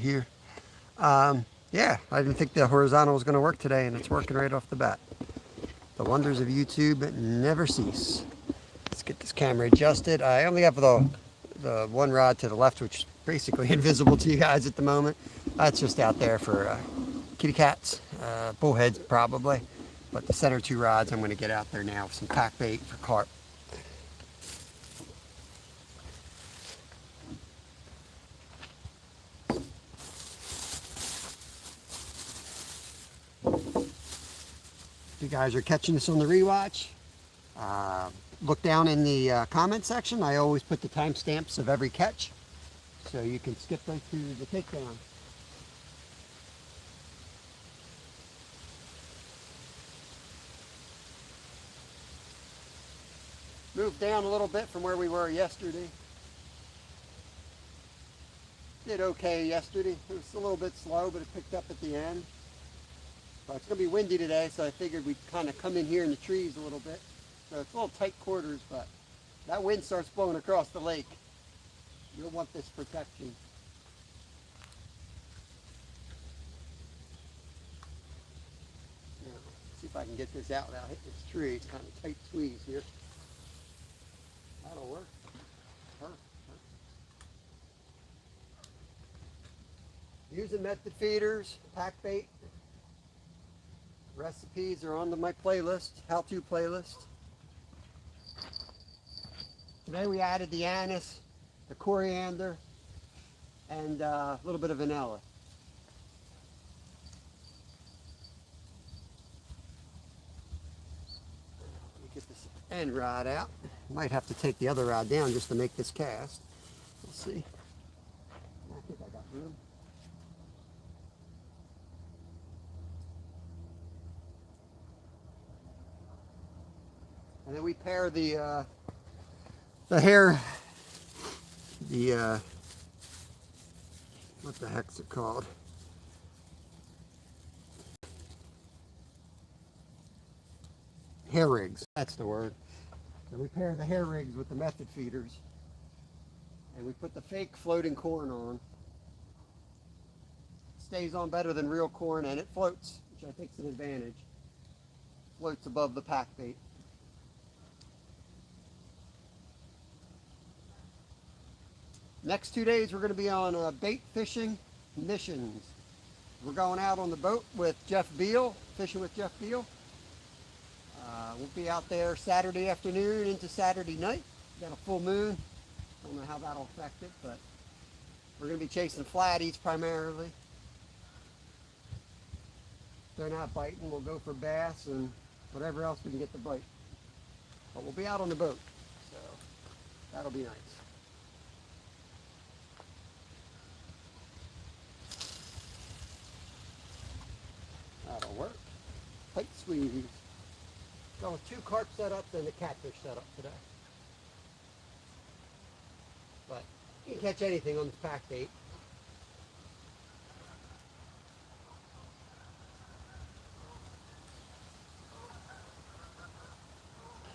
here. Yeah, I didn't think the horizontal was going to work today, and it's working right off the bat. The wonders of YouTube never cease. Let's get this camera adjusted. I only have the one rod to the left, which is basically invisible to you guys at the moment. That's just out there for kitty cats, bullheads probably. But the center two rods, I'm going to get out there now with some pack bait for carp. If you guys are catching this on the rewatch, look down in the comment section. I always put the timestamps of every catch, so you can skip right to the takedown. Moved down a little bit from where we were yesterday. Did okay yesterday. It was a little bit slow, but it picked up at the end. But it's going to be windy today, so I figured we'd kind of come in here in the trees a little bit. So it's a little tight quarters, but that wind starts blowing across the lake. You'll want this protection. Now, see if I can get this out without hitting this tree. It's kind of tight squeeze here. That'll work. Perfect. Using method feeders, pack bait. Recipes are on my playlist, how-to playlist. Today we added the anise, the coriander, and a little bit of vanilla. Let me get this end rod out. Might have to take the other rod down just to make this cast. We'll see. I think I got room. And then we pair the hair, what the heck's it called? Hair rigs, that's the word. So we pair the hair rigs with the method feeders, and we put the fake floating corn on. It stays on better than real corn, and it floats, which I think is an advantage. Floats above the pack bait. Next 2 days we're going to be on bait fishing missions. We're going out on the boat with Jeff Beal, fishing with Jeff Beal. We'll be out there Saturday afternoon into Saturday night. Got a full moon. Don't know how that'll affect it, but we're going to be chasing flatties primarily. If they're not biting, we'll go for bass and whatever else we can get to bite. But we'll be out on the boat, so that'll be nice. That'll work. Tight squeeze. Got 2 carp setups and a catfish setup today. But you can catch anything on this pack bait.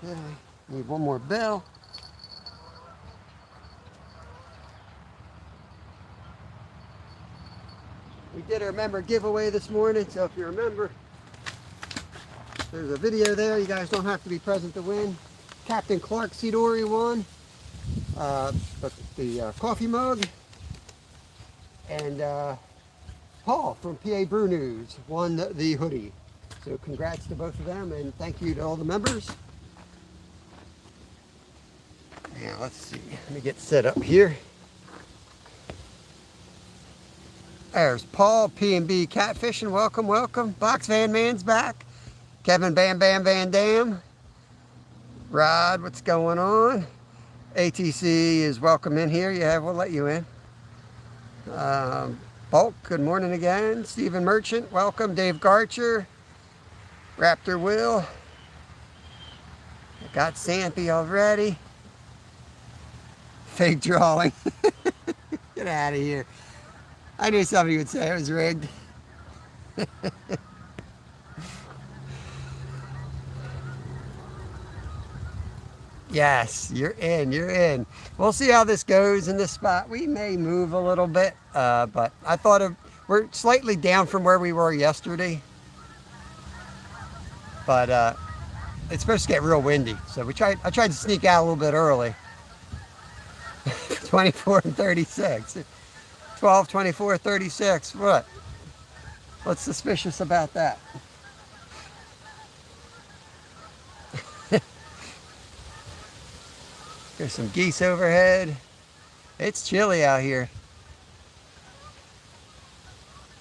Okay, need one more bell. We did our member giveaway this morning, so if you remember, there's a video there. You guys don't have to be present to win. Captain Clark Sidori won the coffee mug, and Paul from PA Brew News won the hoodie. So congrats to both of them, and thank you to all the members. Now let's see. Let me get set up here. There's Paul, P&B Catfishing. Welcome, welcome. Box Van Man's back. Kevin Bam Bam Van Dam. Rod, what's going on? ATC is welcome in here. Yeah, we'll let you in. Bulk, good morning again. Stephen Merchant, welcome. Dave Garcher. Raptor Will. I got Sampy already. Fake drawing. Get out of here. I knew somebody would say it was rigged. Yes, you're in, you're in. We'll see how this goes in this spot. We may move a little bit. but I thought we're slightly down from where we were yesterday, but it's supposed to get real windy. So I tried to sneak out a little bit early. 24 and 36. 12, 24, 36. What? What's suspicious about that? There's some geese overhead. It's chilly out here.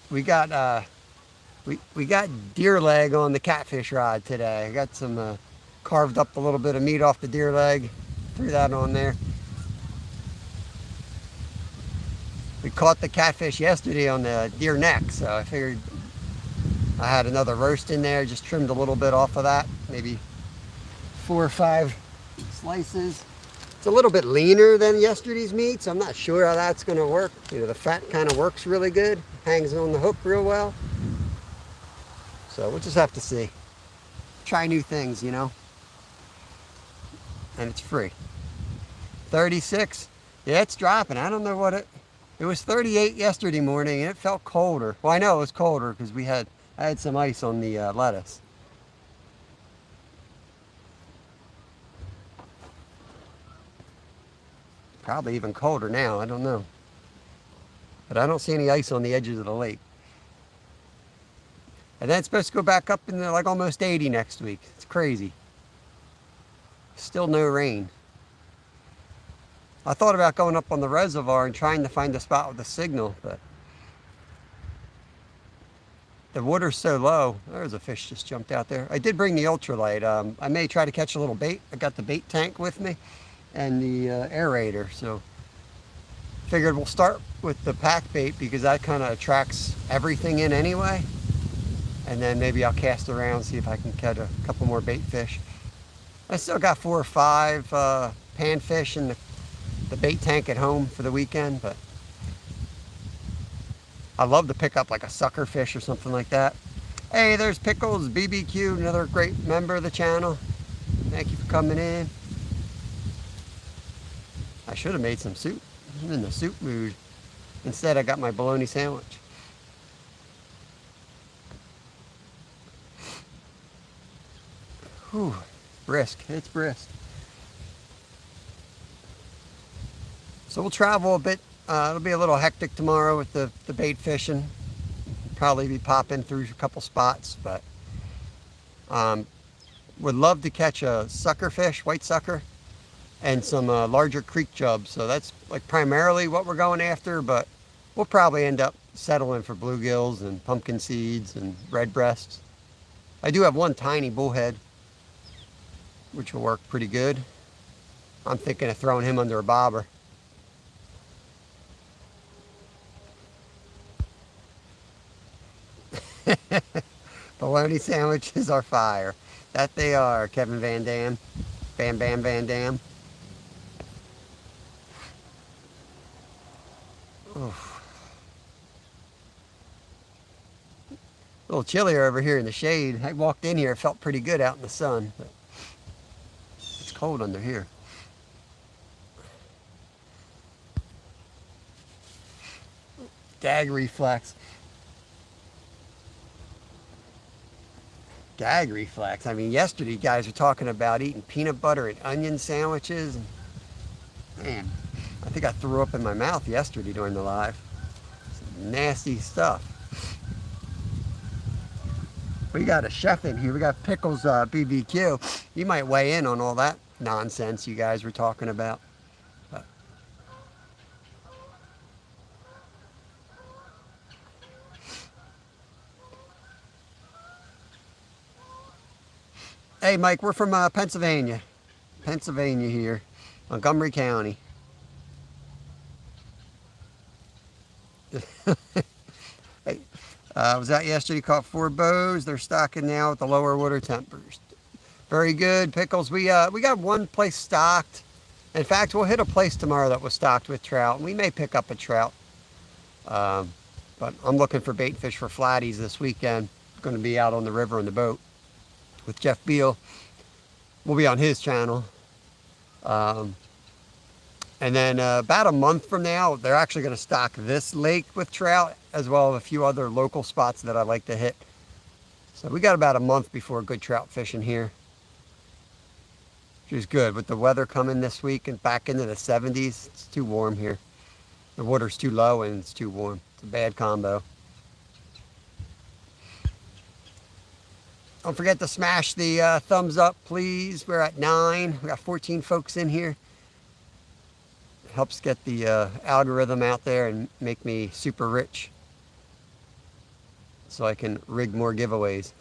We got we got deer leg on the catfish rod today. I got some carved up a little bit of meat off the deer leg. Threw that on there. We caught the catfish yesterday on the deer neck, so I figured I had another roast in there. Just trimmed a little bit off of that, maybe 4 or 5 slices. It's a little bit leaner than yesterday's meat, so I'm not sure how that's going to work. You know, the fat kind of works really good, hangs on the hook real well. So we'll just have to see. Try new things, you know. And it's free. 36. Yeah, it's dropping. I don't know what it was 38 yesterday morning, and it felt colder. Well, I know it was colder because I had some ice on the lettuce. Probably even colder now, I don't know. But I don't see any ice on the edges of the lake. And then it's supposed to go back up in like almost 80 next week. It's crazy. Still no rain. I thought about going up on the reservoir and trying to find a spot with a signal, but the water's so low. There's a fish just jumped out there. I did bring the ultralight. I may try to catch a little bait. I got the bait tank with me and the aerator, so figured we'll start with the pack bait because that kind of attracts everything in anyway, and then maybe I'll cast around, see if I can catch a couple more bait fish. I still got 4 or 5 panfish in the bait tank at home for the weekend, but I love to pick up like a sucker fish or something like that. Hey, there's Pickles BBQ, another great member of the channel. Thank you for coming in. I should have made some soup. I'm in the soup mood. Instead, I got my bologna sandwich. Whew, brisk. It's brisk. So we'll travel a bit. It'll be a little hectic tomorrow with the bait fishing. Probably be popping through a couple spots, but would love to catch a sucker fish, white sucker, and some larger creek chubs. So that's like primarily what we're going after, but we'll probably end up settling for bluegills and pumpkin seeds and red breasts. I do have one tiny bullhead, which will work pretty good. I'm thinking of throwing him under a bobber. Bologna sandwiches are fire. That they are, Kevin Van Dam. Bam Bam Van Dam. Oof. A little chillier over here in the shade. I walked in here, it felt pretty good out in the sun, but it's cold under here. Gag reflex. Gag reflex. I mean, yesterday you guys were talking about eating peanut butter and onion sandwiches. Man, I think I threw up in my mouth yesterday during the live. Some nasty stuff. We got a chef in here. We got Pickles BBQ. You might weigh in on all that nonsense you guys were talking about. But hey, Mike, we're from Pennsylvania. Pennsylvania here, Montgomery County. Hey, I was out yesterday, caught 4 bows. They're stocking now at the lower water tempers. Very good, Pickles. We got one place stocked. In fact, we'll hit a place tomorrow that was stocked with trout. We may pick up a trout. But I'm looking for bait fish for flatties this weekend. I'm going to be out on the river on the boat with Jeff Beal. We'll be on his channel. And And then about a month from now, they're actually going to stock this lake with trout, as well as a few other local spots that I like to hit. So we got about a month before good trout fishing here, which is good. With the weather coming this week and back into the 70s, it's too warm here. The water's too low and it's too warm. It's a bad combo. Don't forget to smash the thumbs up, please. We're at 9. We got 14 folks in here. It helps get the algorithm out there and make me super rich, so I can rig more giveaways.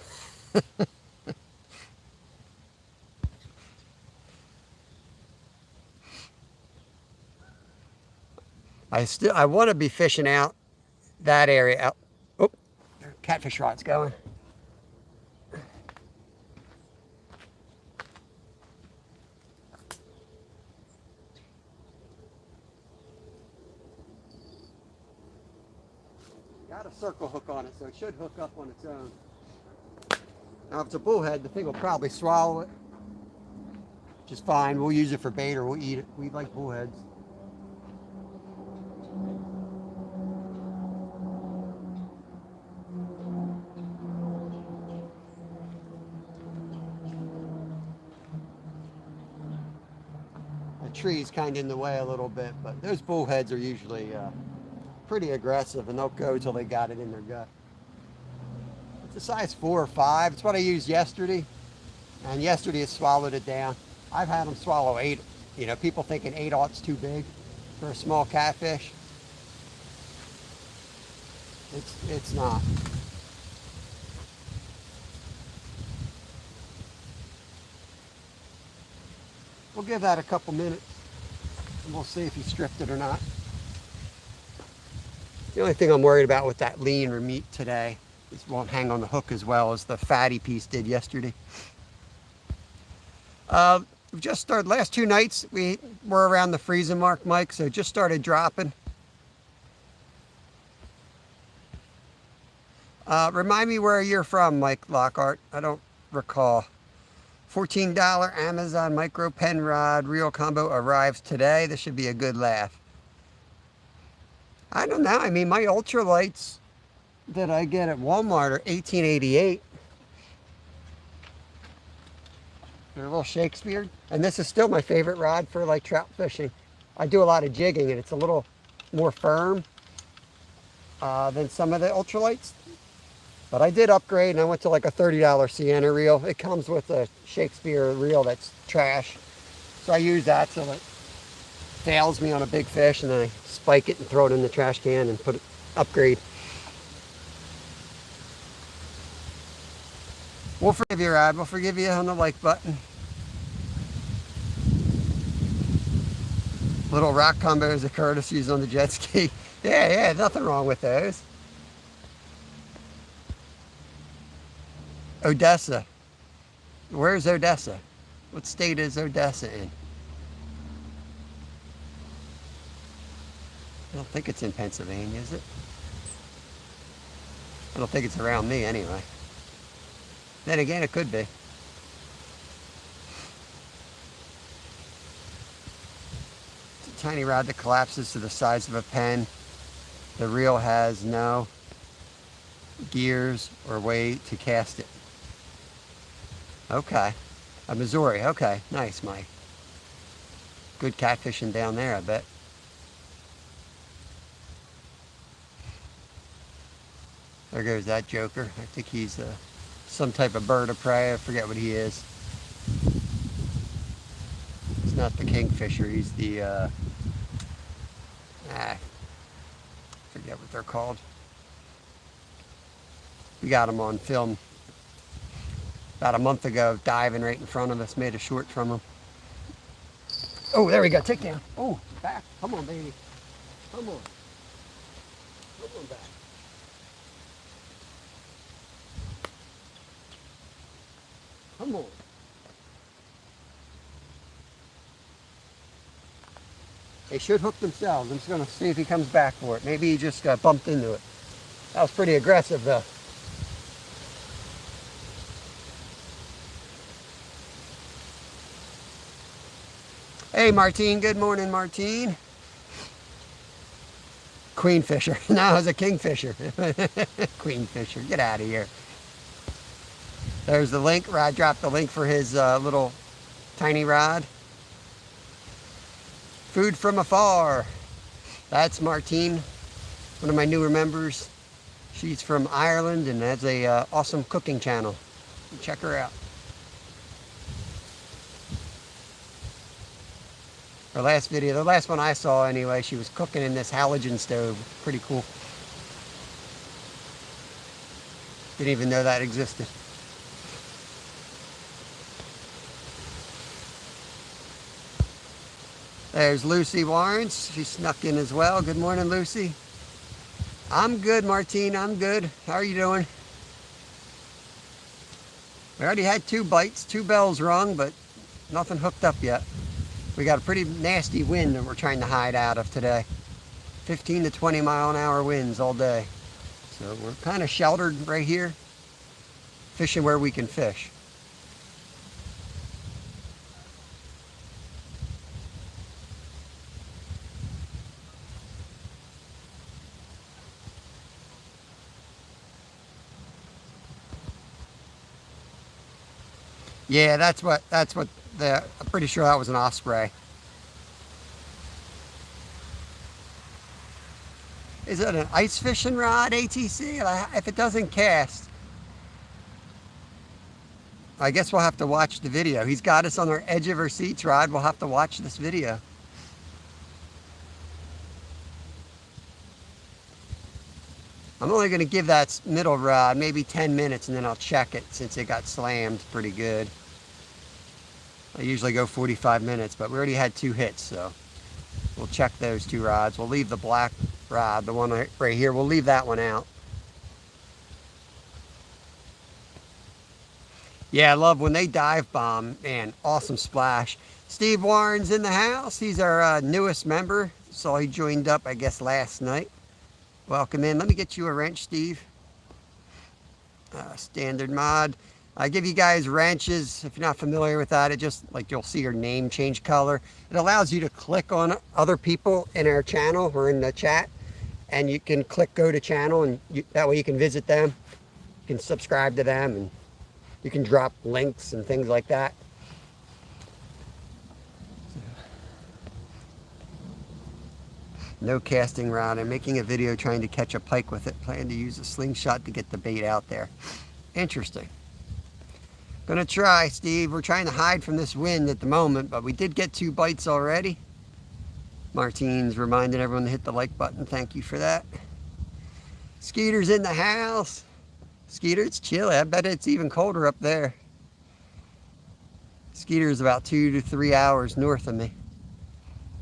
I want to be fishing out that area out. Oh, catfish rod's going. Got a circle hook on it, so it should hook up on its own. Now, if it's a bullhead, the thing will probably swallow it, which is fine. We'll use it for bait or we'll eat it. We like bullheads. The tree's kind of in the way a little bit, but those bullheads are usually pretty aggressive, and they'll go till they got it in their gut. It's a size 4 or 5. It's what I used yesterday, and yesterday it swallowed it down. I've had them swallow 8. You know, people thinking 8/0's too big for a small catfish. It's not. We'll give that a couple minutes, and we'll see if he stripped it or not. The only thing I'm worried about with that leaner meat today is it won't hang on the hook as well as the fatty piece did yesterday. We've just started, last 2 nights we were around the freezing mark, Mike, so just started dropping. Remind me where you're from, Mike Lockhart. I don't recall. $14 Amazon Micro Pen Rod Reel Combo arrives today. This should be a good laugh. I don't know. I mean, my ultralights that I get at Walmart are $18.88. They're a little Shakespeare. And this is still my favorite rod for like trout fishing. I do a lot of jigging and it's a little more firm than some of the ultralights. But I did upgrade and I went to like a $30 Sienna reel. It comes with a Shakespeare reel that's trash. So I use that till it fails me on a big fish, and then I spike it and throw it in the trash can and put it, upgrade. We'll forgive you, Rod. We'll forgive you on the like button. Little rock combos that Curtis used on the jet ski. Yeah, nothing wrong with those. Odessa. Where's Odessa? What state is Odessa in? I don't think it's in Pennsylvania, is it? I don't think it's around me anyway. Then again, it could be. It's a tiny rod that collapses to the size of a pen. The reel has no gears or way to cast it. Okay. A Missouri. Okay. Nice, Mike. Good catfishing down there, I bet. There goes that joker. I think he's some type of bird of prey. I forget what he is. He's not the kingfisher. He's the, forget what they're called. We got him on film about a month ago, diving right in front of us. Made a short from him. Oh, there we go. Take down. Oh, back. Come on, baby. Come on. Come on back. Come on. They should hook themselves. I'm just going to see if he comes back for it. Maybe he just got bumped into it. That was pretty aggressive, though. Hey, Martine. Good morning, Martine. Queenfisher. No, it's a kingfisher. Queenfisher. Get out of here. There's the link. Rod dropped the link for his little tiny rod. Food from afar. That's Martine, one of my newer members. She's from Ireland and has a awesome cooking channel. Check her out. Her last video, the last one I saw anyway, she was cooking in this halogen stove. Pretty cool. Didn't even know that existed. There's Lucy Warrens. She snuck in as well. Good morning, Lucy. I'm good, Martine. I'm good. How are you doing? We already had 2 bites, 2 bells rung, but nothing hooked up yet. We got a pretty nasty wind that we're trying to hide out of today. 15 to 20 mile an hour winds all day. So we're kind of sheltered right here, fishing where we can fish. Yeah, that's what I'm pretty sure that was an osprey. Is it an ice fishing rod, ATC? If it doesn't cast, I guess we'll have to watch the video. He's got us on our edge of our seats, Rod. We'll have to watch this video. I'm only going to give that middle rod maybe 10 minutes and then I'll check it since it got slammed pretty good. I usually go 45 minutes, but we already had 2 hits, so we'll check those 2 rods. We'll leave the black rod, the one right here, we'll leave that one out. Yeah, I love when they dive bomb. Man, awesome splash. Steve Warren's in the house. He's our newest member. Saw he joined up, I guess, last night. Welcome in. Let me get you a wrench, Steve. Standard mod. I give you guys wrenches. If you're not familiar with that, it just, like, you'll see your name change color. It allows you to click on other people in our channel or in the chat, and you can click go to channel, and that way you can visit them. You can subscribe to them, and you can drop links and things like that. No casting rod. I'm making a video trying to catch a pike with it. Plan to use a slingshot to get the bait out there. Interesting. Gonna try, Steve. We're trying to hide from this wind at the moment, but we did get 2 bites already. Martine's reminding everyone to hit the like button. Thank you for that. Skeeter's in the house. Skeeter, it's chilly. I bet it's even colder up there. Skeeter's about 2 to 3 hours north of me.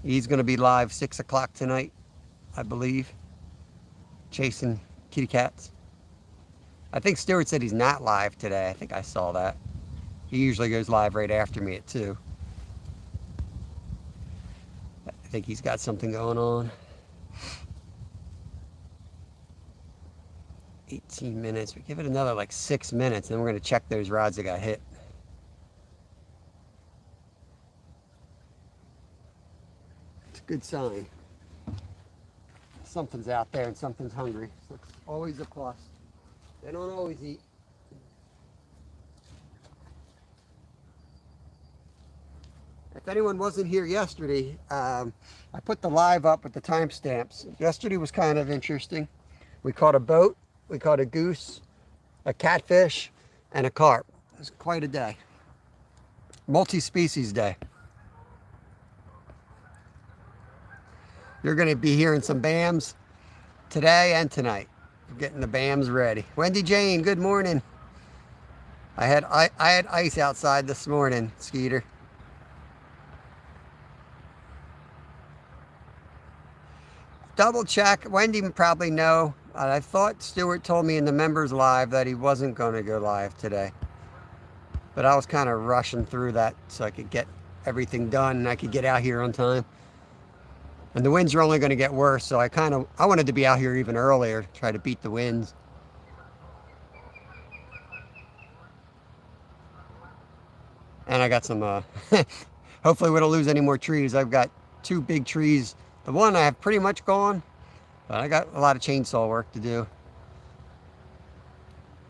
He's going to be live 6 o'clock tonight, I believe, chasing kitty cats. I think Stuart said he's not live today. I think I saw that. He usually goes live right after me at 2. I think he's got something going on. 18 minutes. We give it another like 6 minutes, and then we're going to check those rods that got hit. It's a good sign. Something's out there and something's hungry. So it's always a plus. They don't always eat. If anyone wasn't here yesterday, I put the live up with the timestamps. Yesterday was kind of interesting. We caught a boat, we caught a goose, a catfish, and a carp. It was quite a day. Multi-species day. You're going to be hearing some BAMs today and tonight. We're getting the BAMs ready. Wendy Jane, good morning. I had ice outside this morning, Skeeter. Double check. Wendy probably know. I thought Stuart told me in the members live that he wasn't going to go live today. But I was kind of rushing through that so I could get everything done and I could get out here on time. And the winds are only going to get worse, so I wanted to be out here even earlier, try to beat the winds. And I got some Hopefully we don't lose any more trees. I've got 2 big trees. The one I have pretty much gone, but I got a lot of chainsaw work to do.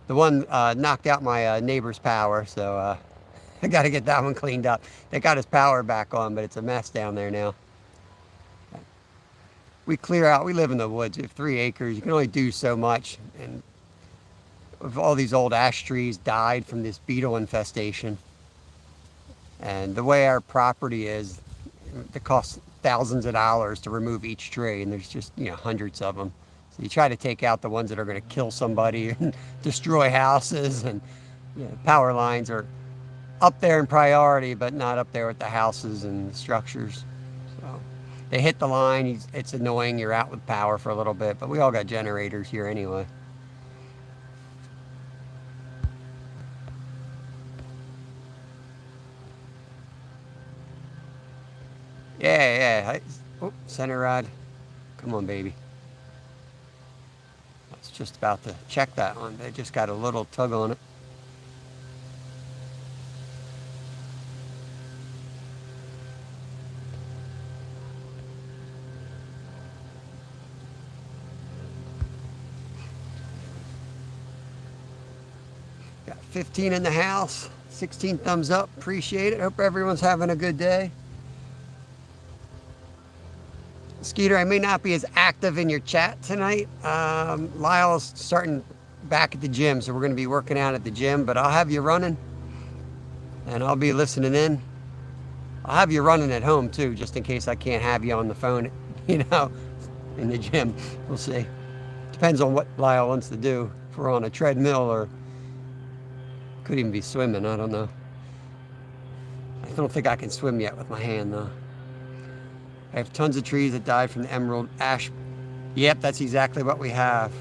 The one knocked out my neighbor's power, so I got to get that one cleaned up. They got his power back on, but it's a mess down there now. We clear out. We live in the woods. We have 3 acres. You can only do so much. And all these old ash trees died from this beetle infestation. And the way our property is, it costs thousands of dollars to remove each tree, and there's just, hundreds of them. So you try to take out the ones that are going to kill somebody and destroy houses, and power lines are up there in priority, but not up there with the houses and the structures. So they hit the line. It's annoying. You're out with power for a little bit, but we all got generators here anyway. Yeah. Oh, center rod. Come on, baby. I was just about to check that one. They just got a little tug on it. Got 15 in the house. 16 thumbs up. Appreciate it. Hope everyone's having a good day. Skeeter, I may not be as active in your chat tonight. Lyle's starting back at the gym, so we're going to be working out at the gym, but I'll have you running, and I'll be listening in. I'll have you running at home, too, just in case I can't have you on the phone, in the gym. We'll see. Depends on what Lyle wants to do. If we're on a treadmill, or could even be swimming, I don't know. I don't think I can swim yet with my hand, though. I have tons of trees that died from the emerald ash. Yep, that's exactly what we have.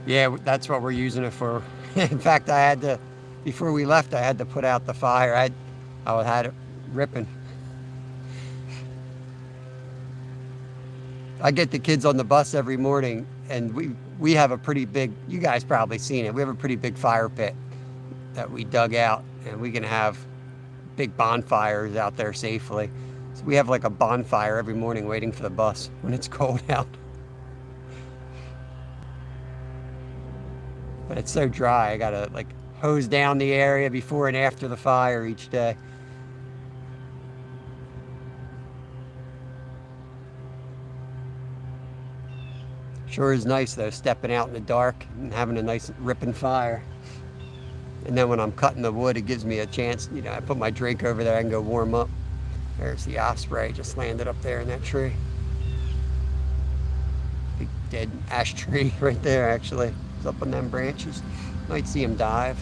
Yeah, that's what we're using it for. In fact, I had to, before we left, I had to put out the fire. I had it ripping. I get the kids on the bus every morning, and we have a pretty big, you guys probably seen it, we have a pretty big fire pit that we dug out, and we can have big bonfires out there safely. So we have like a bonfire every morning waiting for the bus when it's cold out. But it's so dry, I gotta like hose down the area before and after the fire each day. Sure is nice though, stepping out in the dark and having a nice ripping fire. And then when I'm cutting the wood, it gives me a chance, I put my drink over there, I can go warm up. There's the osprey, just landed up there in that tree. Big dead ash tree right there, actually. It's up on them branches. Might see him dive.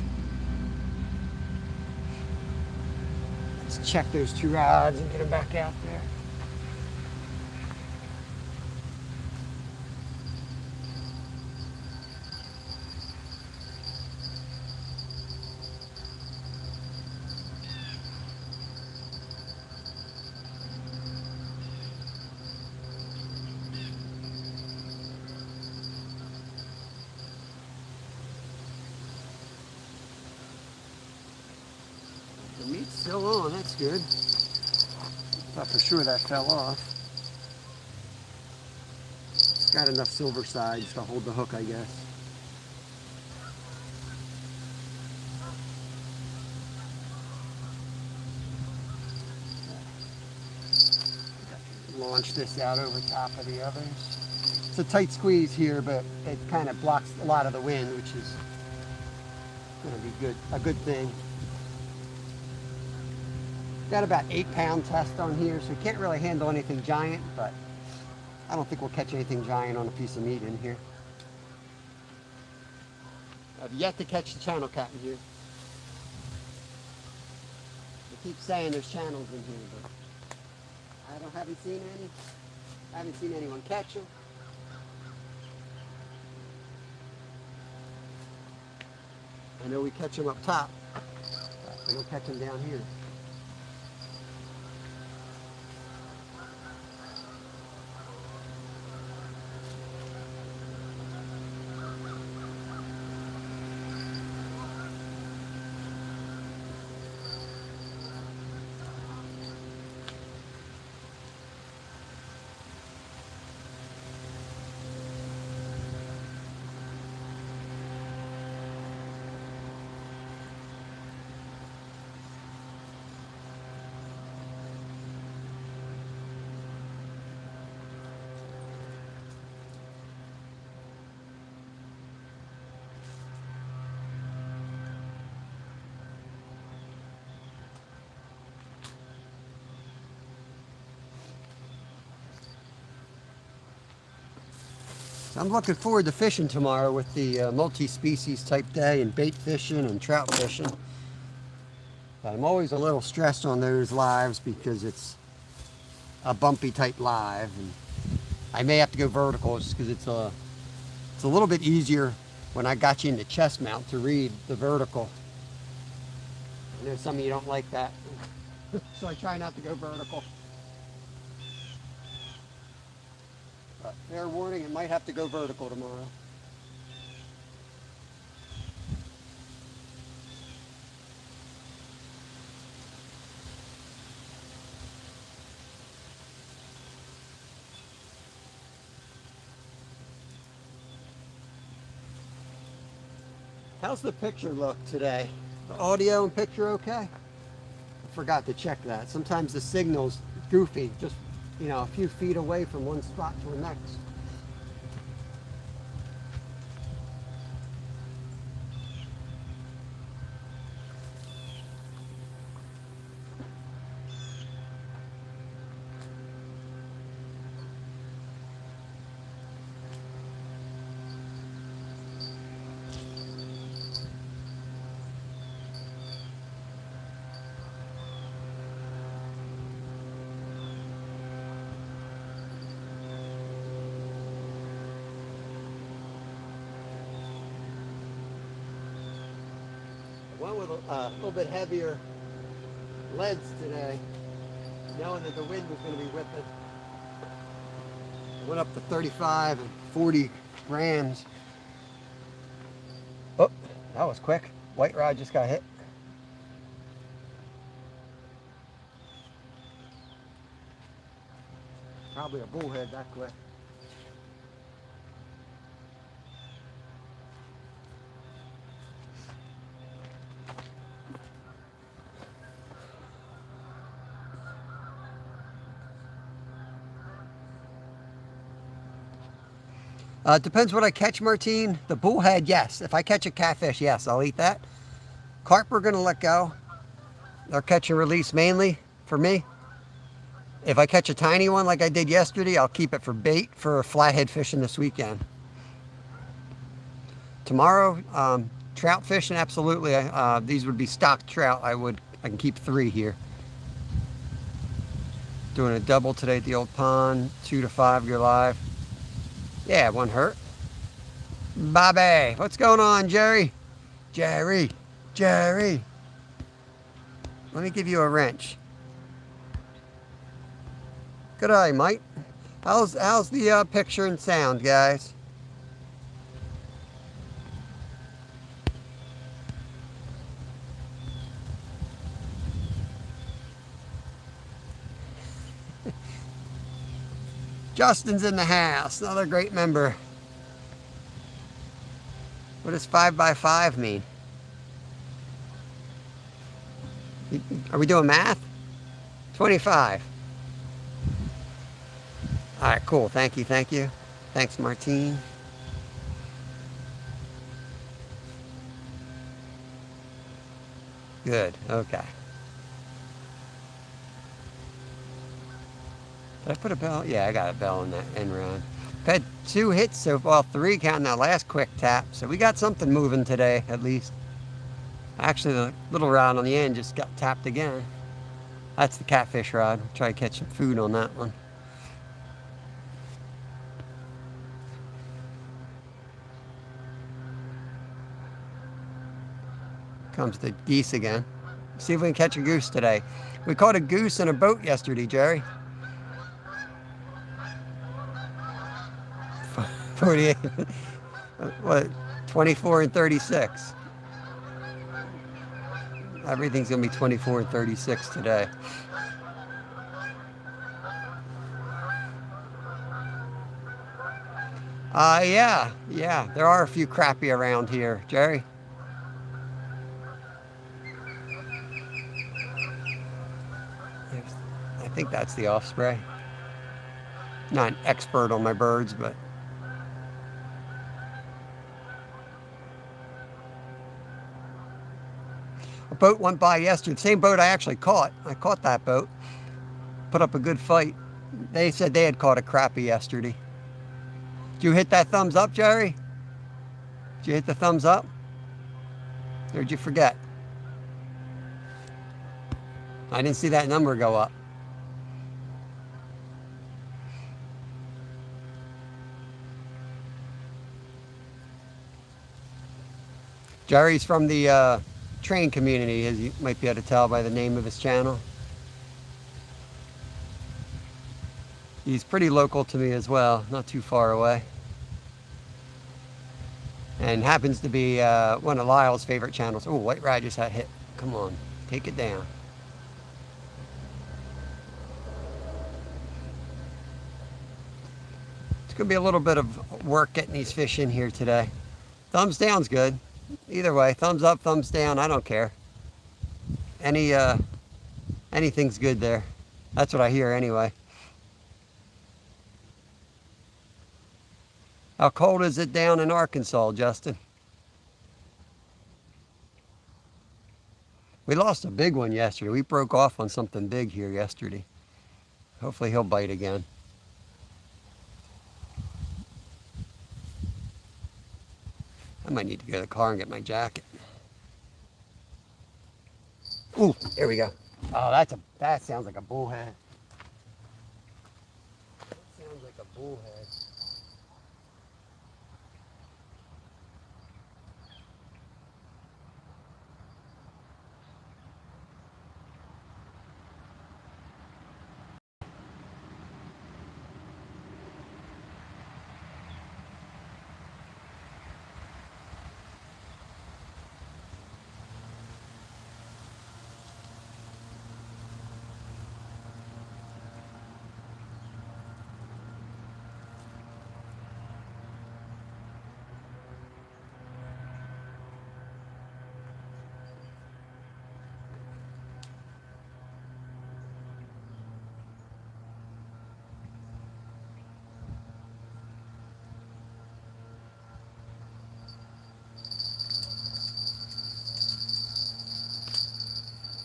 Let's check those 2 rods and get them back out there. The meat's still on, that's good. Thought for sure that fell off. It's got enough silver sides to hold the hook, I guess. Launch this out over top of the others. It's a tight squeeze here, but it kind of blocks a lot of the wind, which is going to be a good thing. Got about 8-pound test on here, so we can't really handle anything giant, but I don't think we'll catch anything giant on a piece of meat in here. I've yet to catch the channel cat in here. They keep saying there's channels in here, but I haven't seen any. I haven't seen anyone catch them. I know we catch them up top, but we don't catch them down here. So I'm looking forward to fishing tomorrow with the multi-species type day and bait fishing and trout fishing. But I'm always a little stressed on those lives because it's a bumpy type live, and I may have to go vertical just because it's a little bit easier when I got you in the chest mount to read the vertical. I know some of you don't like that, so I try not to go vertical. But fair warning, it might have to go vertical tomorrow. How's the picture look today? The audio and picture okay? I forgot to check that. Sometimes the signal's goofy, just a few feet away from one spot to the next. Went with a little bit heavier leads today, knowing that the wind was going to be with it. Went up to 35 and 40 grams. Oh, that was quick. White rod just got hit. Probably a bullhead that quick. Depends what I catch, Martine. The bullhead, yes. If I catch a catfish, yes, I'll eat that. Carp we're going to let go. They're catch and release mainly for me. If I catch a tiny one like I did yesterday, I'll keep it for bait for flathead fishing this weekend. Tomorrow, trout fishing, absolutely. These would be stock trout. I can keep 3 here. Doing a double today at the old pond, 2 to 5 year live. Yeah, one hurt. Bobby, what's going on, Jerry? Jerry. Let me give you a wrench. Good eye, Mike. How's the picture and sound, guys? Justin's in the house, another great member. What does 5x5 mean? Are we doing math? 25. All right, cool. Thank you. Thanks, Martine. Good, okay. Did I put a bell? Yeah, I got a bell in that end rod. I've had 2 hits so far, 3 counting that last quick tap. So we got something moving today, at least. Actually, the little rod on the end just got tapped again. That's the catfish rod. I'll try to catch some food on that one. Comes the geese again. See if we can catch a goose today. We caught a goose in a boat yesterday, Jerry. 48, what, 24 and 36. Everything's gonna be 24 and 36 today. Yeah, there are a few crappie around here, Jerry. I think that's the Osprey. Not an expert on my birds, but a boat went by yesterday. The same boat I actually caught. I caught that boat. Put up a good fight. They said they had caught a crappie yesterday. Did you hit that thumbs up, Jerry? Did you hit the thumbs up? Or did you forget? I didn't see that number go up. Jerry's from the train community, as you might be able to tell by the name of his channel. He's pretty local to me as well, not too far away. And happens to be one of Lyle's favorite channels. Oh, White Ride just had hit. Come on, take it down. It's going to be a little bit of work getting these fish in here today. Thumbs down's good. Either way, thumbs up, thumbs down, I don't care. Anything's good there. That's what I hear anyway. How cold is it down in Arkansas, Justin? We lost a big one yesterday. We broke off on something big here yesterday. Hopefully he'll bite again. I might need to go to the car and get my jacket. Ooh, there we go. Oh, that sounds like a bullhead. That sounds like a bullhead.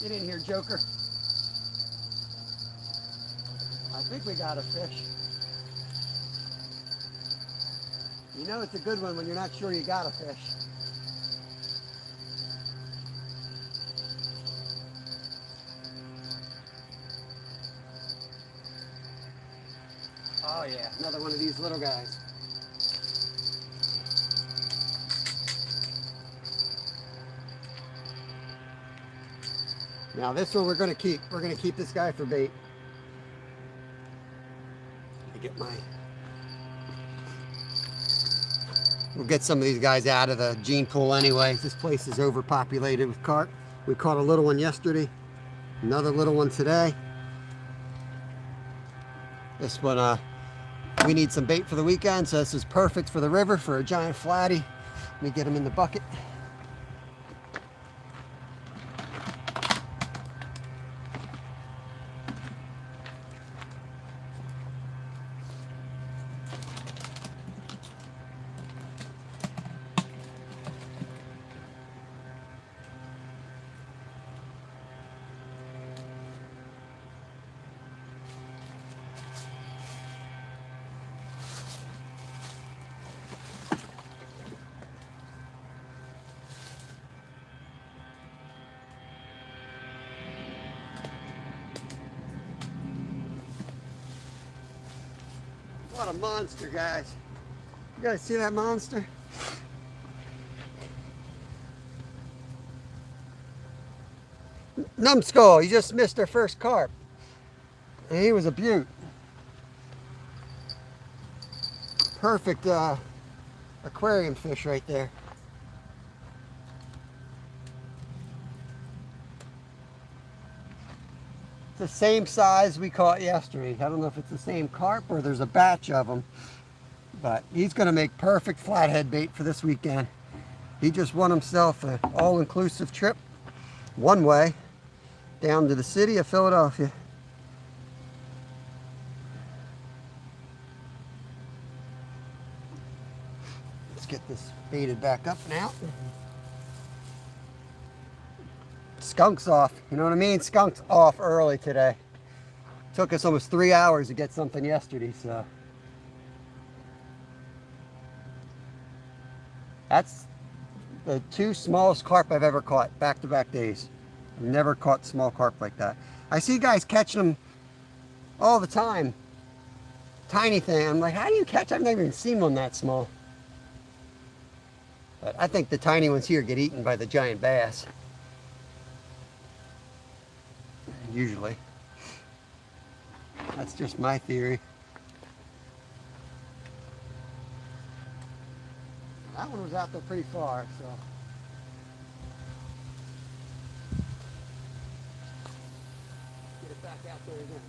Get in here, Joker. I think we got a fish. You know it's a good one when you're not sure you got a fish. Oh yeah, another one of these little guys. Now this one we're going to keep. We're going to keep this guy for bait. We'll get some of these guys out of the gene pool anyway. This place is overpopulated with carp. We caught a little one yesterday. Another little one today. This one, we need some bait for the weekend, so this is perfect for the river for a giant flatty. Let me get him in the bucket. What a monster, guys. You guys see that monster? Numbskull, he just missed our first carp. And he was a beaut. Perfect aquarium fish right there. The same size we caught yesterday. I don't know if it's the same carp or there's a batch of them, but he's going to make perfect flathead bait for this weekend. He just won himself an all-inclusive trip one way down to the city of Philadelphia. Let's get this baited back up and out. Skunk's off, you know what I mean? Skunk's off early today. Took us almost 3 hours to get something yesterday, so. That's the 2 smallest carp I've ever caught, back-to-back days. I've never caught small carp like that. I see guys catching them all the time. Tiny thing. I'm like, how do you catch? I've never even seen one that small. But I think the tiny ones here get eaten by the giant bass. Usually. That's just my theory. That one was out there pretty far, so. Get it back out there again.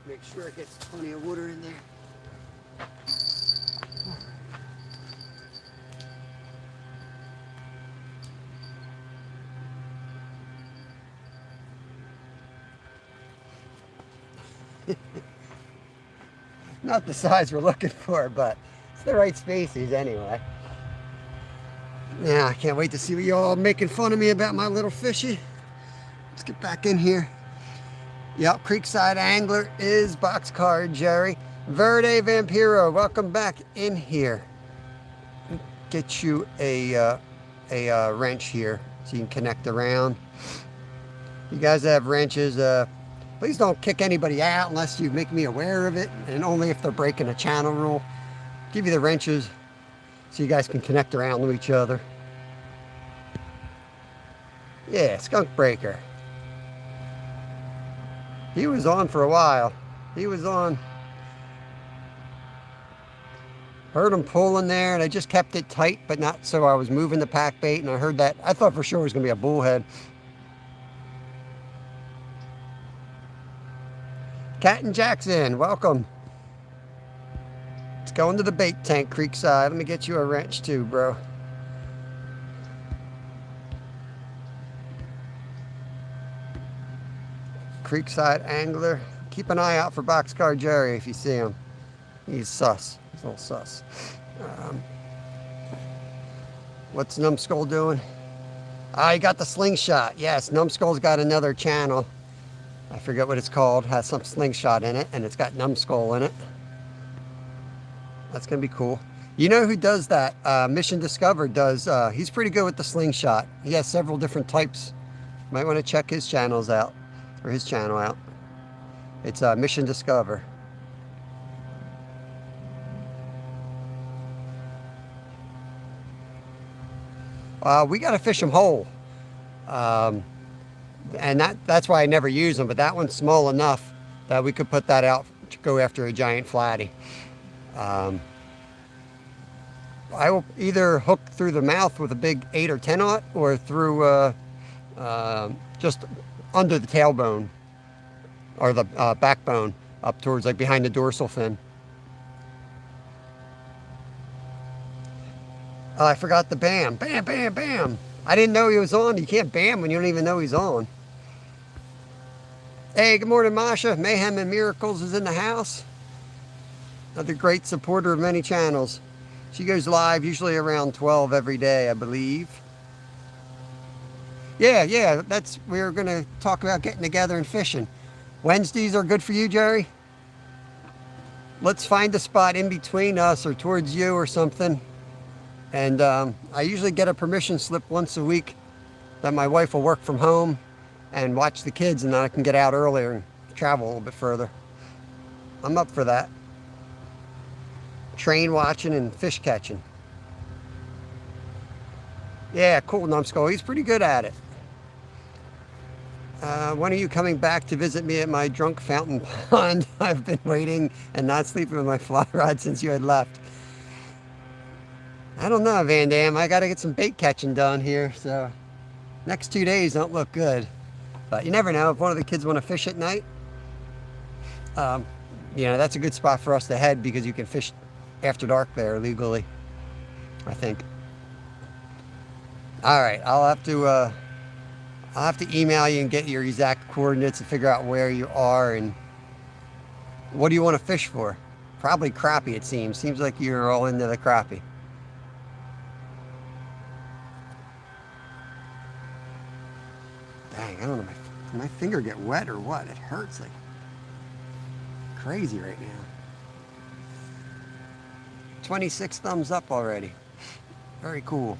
Make sure it gets plenty of water in there. Not the size we're looking for, but it's the right species anyway. Yeah, I can't wait to see what you all making fun of me about my little fishy. Let's get back in here. Yep, Creekside Angler is Boxcar Jerry. Verde Vampiro, welcome back in here. Get you a wrench here so you can connect around. You guys that have wrenches, please don't kick anybody out unless you make me aware of it, and only if they're breaking a channel rule. Give you the wrenches so you guys can connect around to each other. Yeah, Skunk Breaker. He was on for a while. He was on. Heard him pulling there, and I just kept it tight, but not so I was moving the pack bait, and I heard that. I thought for sure it was going to be a bullhead. Captain Jackson, welcome. Let's go into the bait tank, Creekside. Let me get you a wrench too, bro. Creekside Angler. Keep an eye out for Boxcar Jerry if you see him. He's sus. He's a little sus. What's Numbskull doing? I got the slingshot. Yes, Numbskull's got another channel. I forget what it's called. Has some slingshot in it, and it's got Numbskull in it. That's gonna be cool. You know who does that? Mission Discover does. He's pretty good with the slingshot. He has several different types. Might want to check his channels out, or his channel out. It's Mission Discover. We got to fish them whole. And that's why I never use them, but that one's small enough that we could put that out to go after a giant flatty. I will either hook through the mouth with a big 8 or 10-aught, or through just under the tailbone, or the backbone, up towards like behind the dorsal fin. Oh, I forgot the bam. Bam, bam, bam. I didn't know he was on. You can't bam when you don't even know he's on. Hey, good morning, Masha. Mayhem and Miracles is in the house. Another great supporter of many channels. She goes live usually around 12 every day, I believe. Yeah, we're going to talk about getting together and fishing. Wednesdays are good for you, Jerry? Let's find a spot in between us or towards you or something. And I usually get a permission slip once a week that my wife will work from home and watch the kids, and then I can get out earlier and travel a little bit further. I'm up for that. Train watching and fish catching. Yeah, cool, Numbskull. He's pretty good at it. When are you coming back to visit me at my drunk fountain pond? I've been waiting and not sleeping with my fly rod since you had left. I don't know, Van Dam. I got to get some bait catching done here, so next 2 days don't look good. But you never know. If one of the kids want to fish at night, you know, that's a good spot for us to head, because you can fish after dark there legally, I think. All right, I'll have to email you and get your exact coordinates and figure out where you are and what do you want to fish for. Probably crappie, it seems. Seems like you're all into the crappie. Dang, I don't know. My finger get wet or what? It hurts like crazy right now. 26 thumbs up already. Very cool.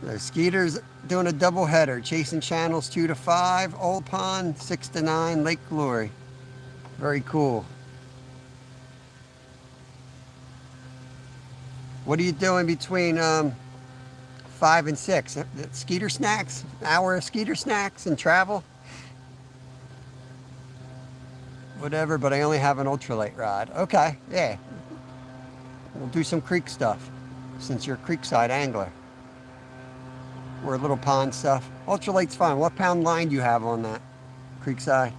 The Skeeter's doing a double header, chasing channels 2 to 5, Old Pond 6 to 9, Lake Glory. Very cool. What are you doing between 5 and 6? Skeeter snacks? Hour of Skeeter snacks and travel? Whatever, but I only have an ultralight rod. Okay, yeah. We'll do some creek stuff since you're a creekside angler. Or little pond stuff. Ultralight's fine. What pound line do you have on that creekside?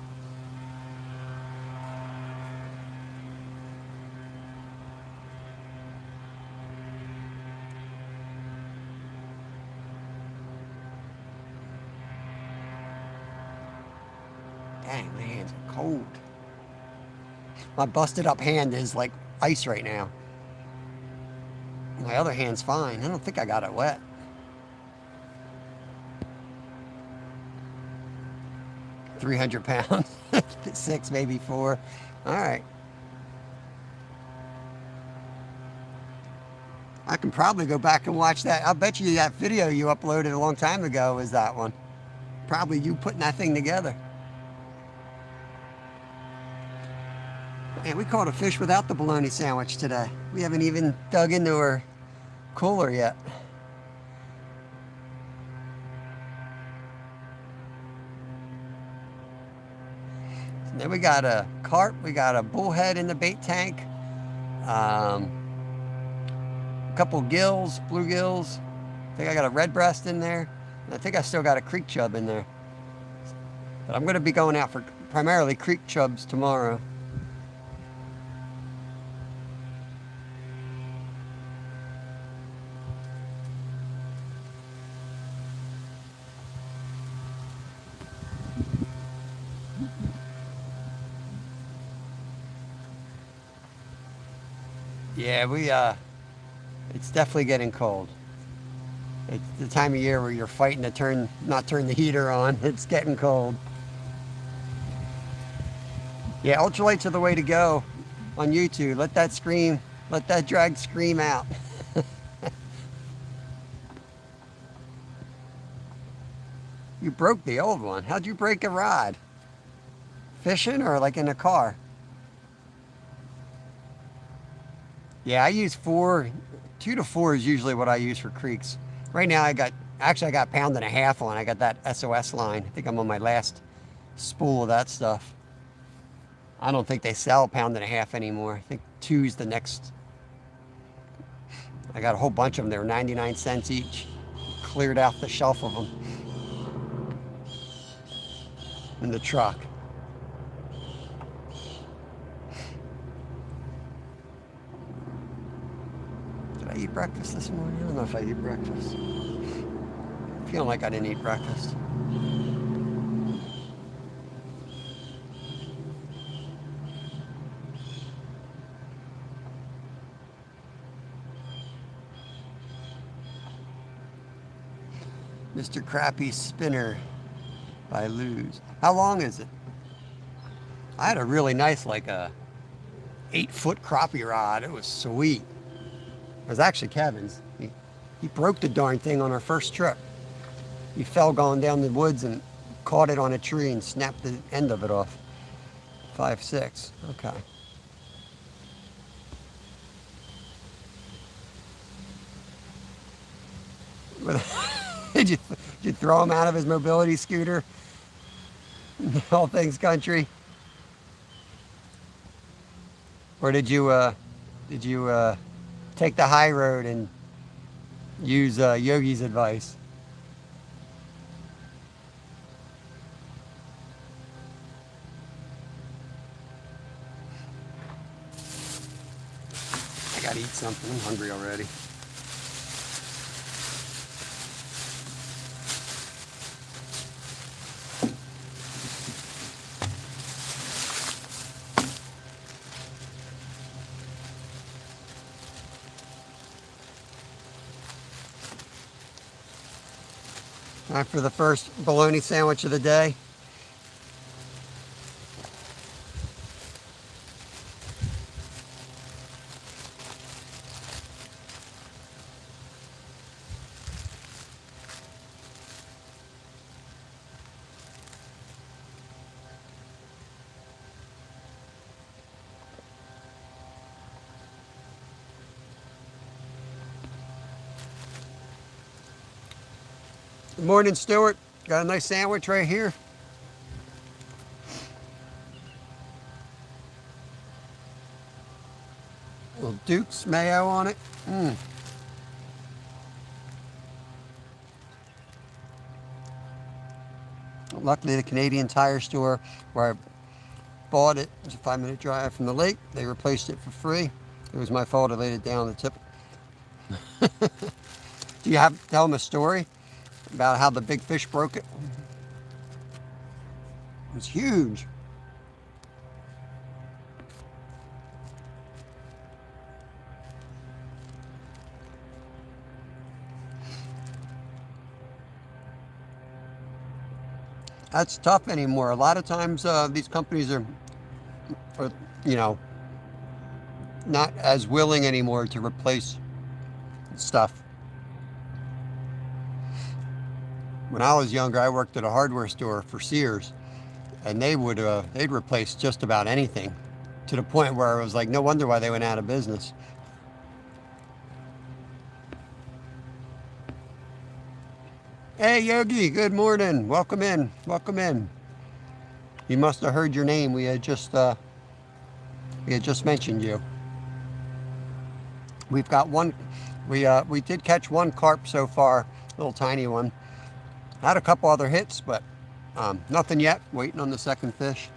Dang, my hands are cold. My busted up hand is like ice right now. My other hand's fine. I don't think I got it wet. £300, 6, maybe 4. All right. I can probably go back and watch that. I'll bet you that video you uploaded a long time ago is that one. Probably you putting that thing together. Man, we caught a fish without the bologna sandwich today. We haven't even dug into her cooler yet. Then we got a carp, we got a bullhead in the bait tank, a couple gills, bluegills. I think I got a red breast in there, and I think I still got a creek chub in there. But I'm going to be going out for primarily creek chubs tomorrow. Yeah, it's definitely getting cold. It's the time of year where you're fighting to not turn the heater on. It's getting cold. Yeah, ultralights are the way to go on YouTube. Let that drag scream out. You broke the old one. How'd you break a rod? Fishing or like in a car? Yeah, I use 4, 2 to 4 is usually what I use for creeks. Right now I got £1.5 on. I got that SOS line. I think I'm on my last spool of that stuff. I don't think they sell £1.5 anymore. I think 2's the next. I got a whole bunch of them. They were 99 cents each. Cleared out the shelf of them in the truck. Did I eat breakfast this morning? I don't know if I ate breakfast. I'm feeling like I didn't eat breakfast. Mr. Crappie Spinner by Luz. How long is it? I had a really nice, like a 8-foot crappie rod. It was sweet. It was actually Kevin's. He broke the darn thing on our first trip. He fell going down the woods and caught it on a tree and snapped the end of it off. 5.6. Okay. Did you throw him out of his mobility scooter? All things country. Or did you take the high road and use Yogi's advice? Gotta eat something. I'm hungry already. Time for the first bologna sandwich of the day. Good morning, Stuart. Got a nice sandwich right here. A little Duke's mayo on it. Luckily, the Canadian Tire store where I bought it was a 5-minute drive from the lake. They replaced it for free. It was my fault I laid it down on the tip. Do you have to tell them a story about how the big fish broke it? It was huge. That's tough anymore. A lot of times these companies are, you know, not as willing anymore to replace stuff. When I was younger, I worked at a hardware store for Sears, and they'd replace just about anything, to the point where it was like, no wonder why they went out of business. Hey Yogi, good morning. Welcome in. Welcome in. You must have heard your name. We had just mentioned you. We've got one. We did catch one carp so far, a little tiny one. Had a couple other hits, but nothing yet. Waiting on the second fish.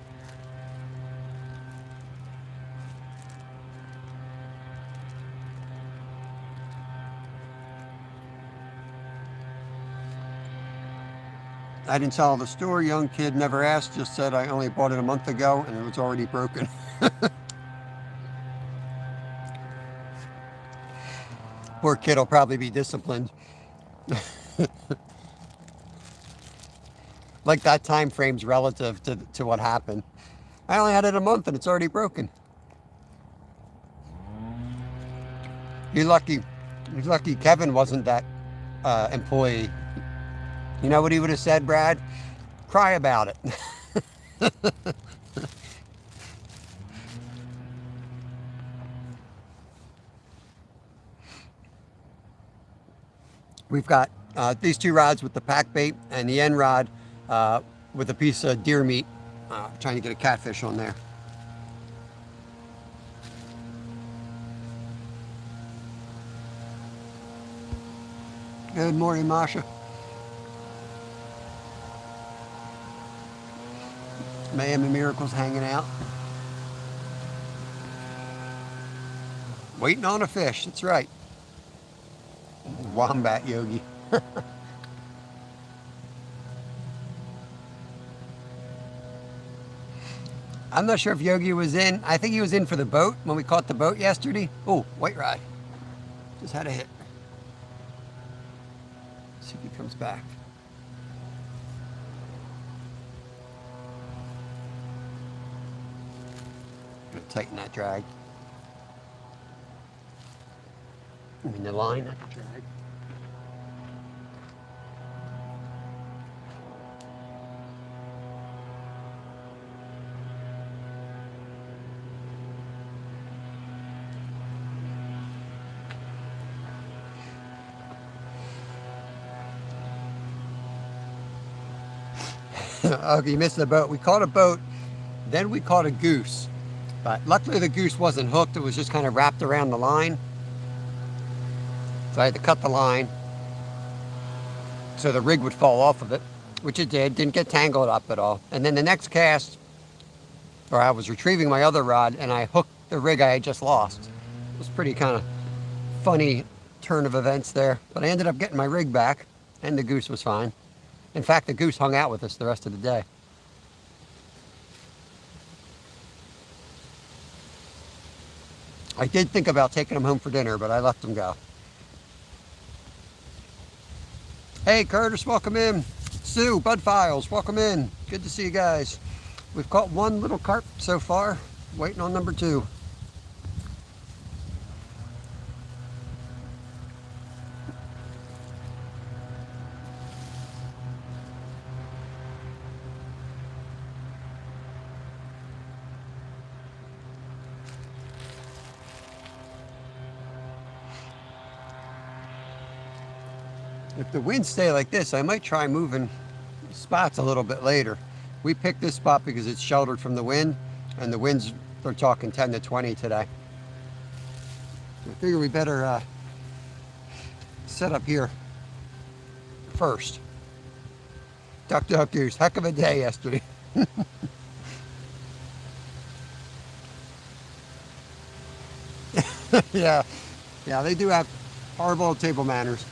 I didn't tell the story. Young kid never asked, just said I only bought it a month ago and it was already broken. Poor kid will probably be disciplined. Like that time frame's relative to what happened. I only had it a month and it's already broken. You're lucky Kevin wasn't that employee. You know what he would have said, Brad? Cry about it. We've got these two rods with the pack bait and the end rod with a piece of deer meat. Trying to get a catfish on there. Good morning, Masha. Mayhem and Miracles hanging out. Waiting on a fish, that's right. Wombat Yogi. I'm not sure if Yogi was in. I think he was in for the boat when we caught the boat yesterday. Oh, white rod. Just had a hit. See if he comes back. Gonna tighten that drag. I mean the line, not the drag. Okay, you missed the boat. We caught a boat, then we caught a goose. But luckily the goose wasn't hooked, it was just kind of wrapped around the line. So I had to cut the line so the rig would fall off of it, which it did, didn't get tangled up at all. And then the next cast, or I was retrieving my other rod and I hooked the rig I had just lost. was pretty kind of funny turn of events there. But I ended up getting my rig back, and the goose was fine. In fact, the goose hung out with us the rest of the day. I did think about taking him home for dinner, but I let him go. Hey, Curtis, welcome in. Sue, Bud Files, welcome in. Good to see you guys. We've caught one little carp so far, waiting on number 2. If the winds stay like this, I might try moving spots a little bit later. We picked this spot because it's sheltered from the wind, and the winds, they're talking 10 to 20 today. I figure we better set up here first. Duck, duck, goose. Heck of a day yesterday. Yeah, yeah, they do have horrible table manners.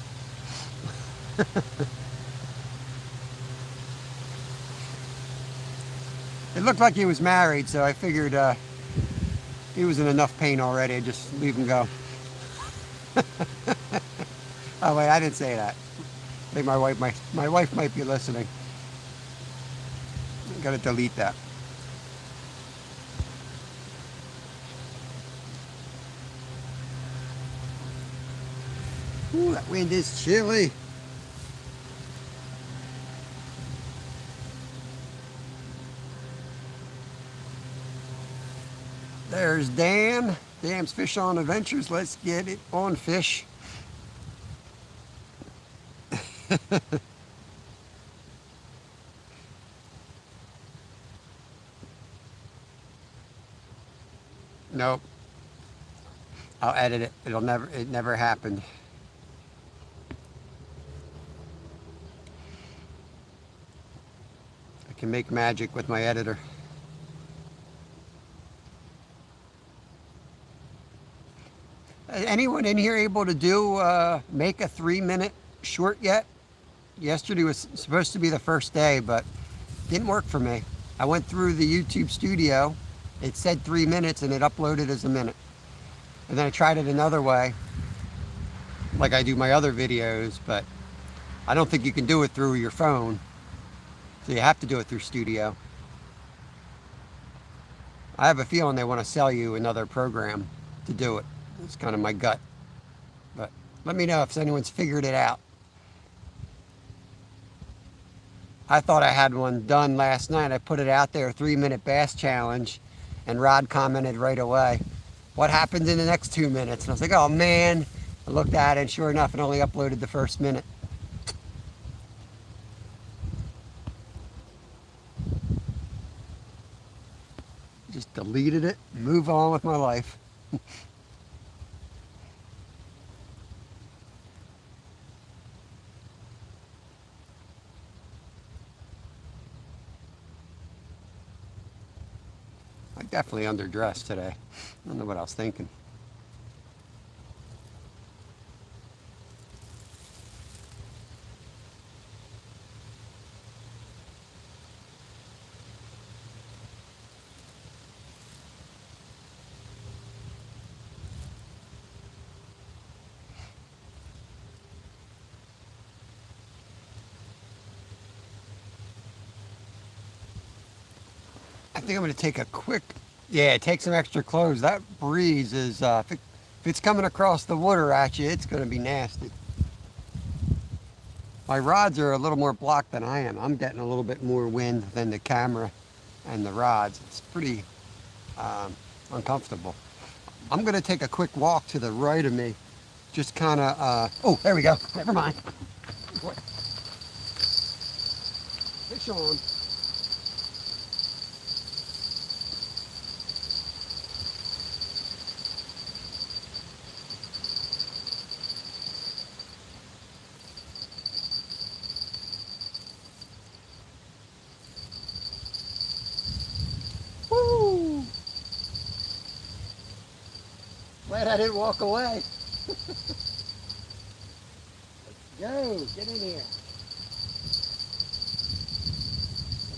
It looked like he was married, so I figured he was in enough pain already. I'd just leave him go. Oh wait, I didn't say that. I think my wife might be listening. I gotta delete that. Ooh, that wind is chilly. There's Dan. Dan's Fish on Adventures. Let's get it on fish. Nope. I'll edit it. It never happened. I can make magic with my editor. Anyone in here able to do make a 3-minute short yet? Yesterday was supposed to be the first day, but didn't work for me. I went through the YouTube studio. It said 3 minutes and it uploaded as a minute. And then I tried it another way, like I do my other videos, but I don't think you can do it through your phone. So you have to do it through Studio. I have a feeling they want to sell you another program to do it. It's kind of my gut. But let me know if anyone's figured it out. I thought I had one done last night. I put it out there, 3-minute bass challenge, and Rod commented right away, "What happened in the next 2 minutes?" And I was like, oh man. I looked at it, and sure enough, it only uploaded the first minute. Just deleted it, move on with my life. I definitely underdressed today. I don't know what I was thinking. I think I'm going to take a quick, yeah, take some extra clothes. That breeze is, if it's coming across the water at you, it's going to be nasty. My rods are a little more blocked than I am. I'm getting a little bit more wind than the camera and the rods. It's pretty uncomfortable. I'm going to take a quick walk to the right of me. Just kind of, oh, there we go. Never mind. Fish on. glad I didn't walk away. Let's go. Get in here.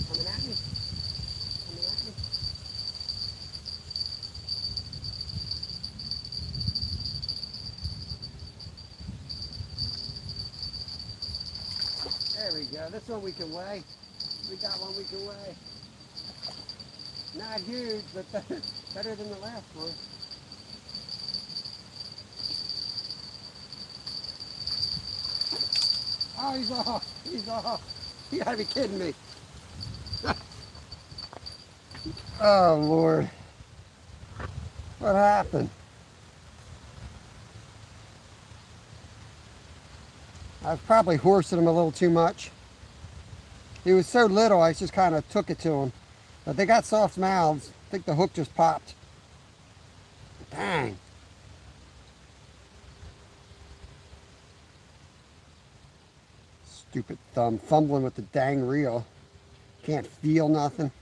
Coming at me. Coming at me. There we go. This one we can weigh. We got one we can weigh. Not huge, but better than the last one. Oh, he's off. He's off. You gotta be kidding me. Oh, Lord. What happened? I was probably horsing him a little too much. He was so little, I just kind of took it to him. But they got soft mouths. I think the hook just popped. Dang. Stupid thumb, fumbling with the dang reel. Can't feel nothing.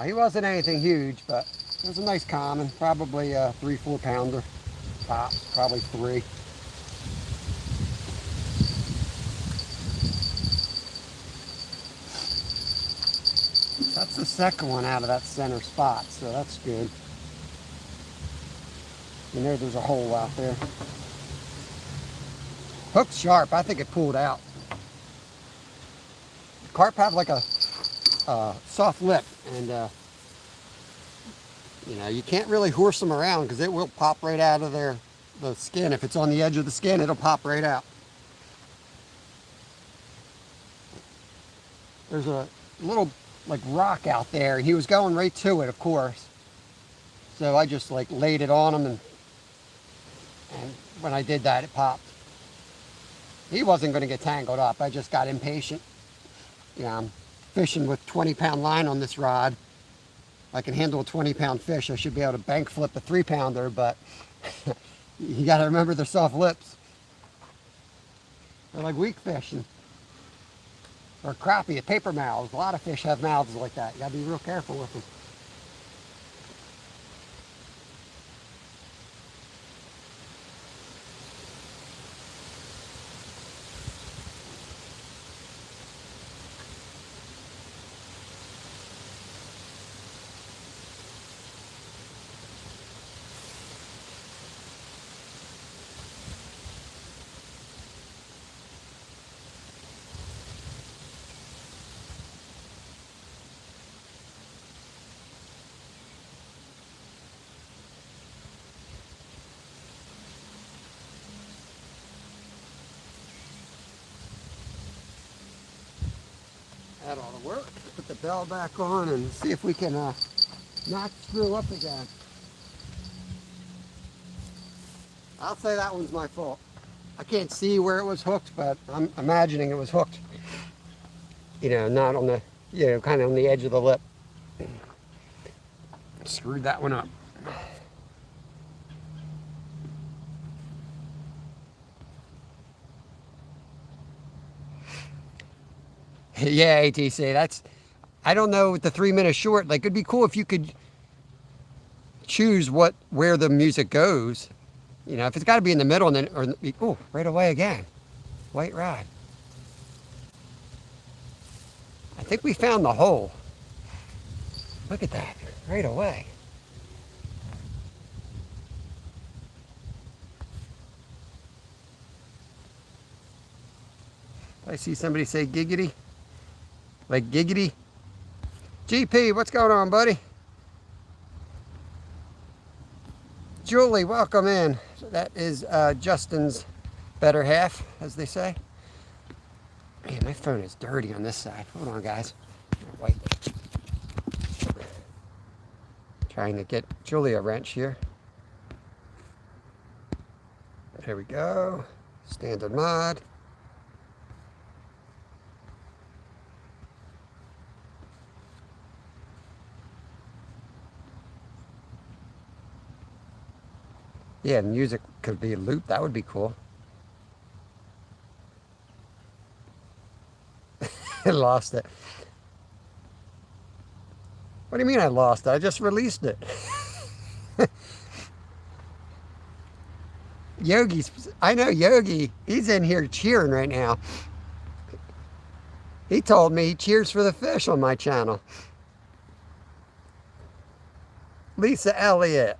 He wasn't anything huge, but it was a nice common, probably a 3-4 pounder tops, probably 3. That's the second one out of that center spot, so that's good. And there's a hole out there. Hook's sharp. I think it pulled out. Carp have like a soft lip, and you know, you can't really horse them around because it will pop right out of the skin. If it's on the edge of the skin, it'll pop right out. There's a little like rock out there, and he was going right to it, of course. So I just like laid it on him, and when I did that, it popped. He wasn't going to get tangled up. I just got impatient. Yeah, I'm fishing with 20-pound line on this rod. I can handle a 20-pound fish. I should be able to bank flip a 3-pounder, but you got to remember their soft lips. They're like weak fishing. Or crappie, a paper mouths. A lot of fish have mouths like that. You got to be real careful with them. That ought to work. Put the bell back on and see if we can not screw up again. I'll say that one's my fault. I can't see where it was hooked, but I'm imagining it was hooked. You know, not on the, you know, kind of on the edge of the lip. Screwed that one up. Yeah, ATC, that's, I don't know with the 3-minute short, like it'd be cool if you could choose where the music goes. You know, if it's got to be in the middle, and then, or, oh, right away again. White rod. I think we found the hole. Look at that, right away. I see somebody say giggity. Like giggity. GP, what's going on, buddy? Julie, welcome in. That is Justin's better half, as they say. Man, my phone is dirty on this side. Hold on, guys. Wipe. Trying to get Julie a wrench here. There we go. Standard mod. Yeah, music could be looped. That would be cool. I lost it. What do you mean I lost it? I just released it. I know Yogi, he's in here cheering right now. He told me he cheers for the fish on my channel. Lisa Elliott,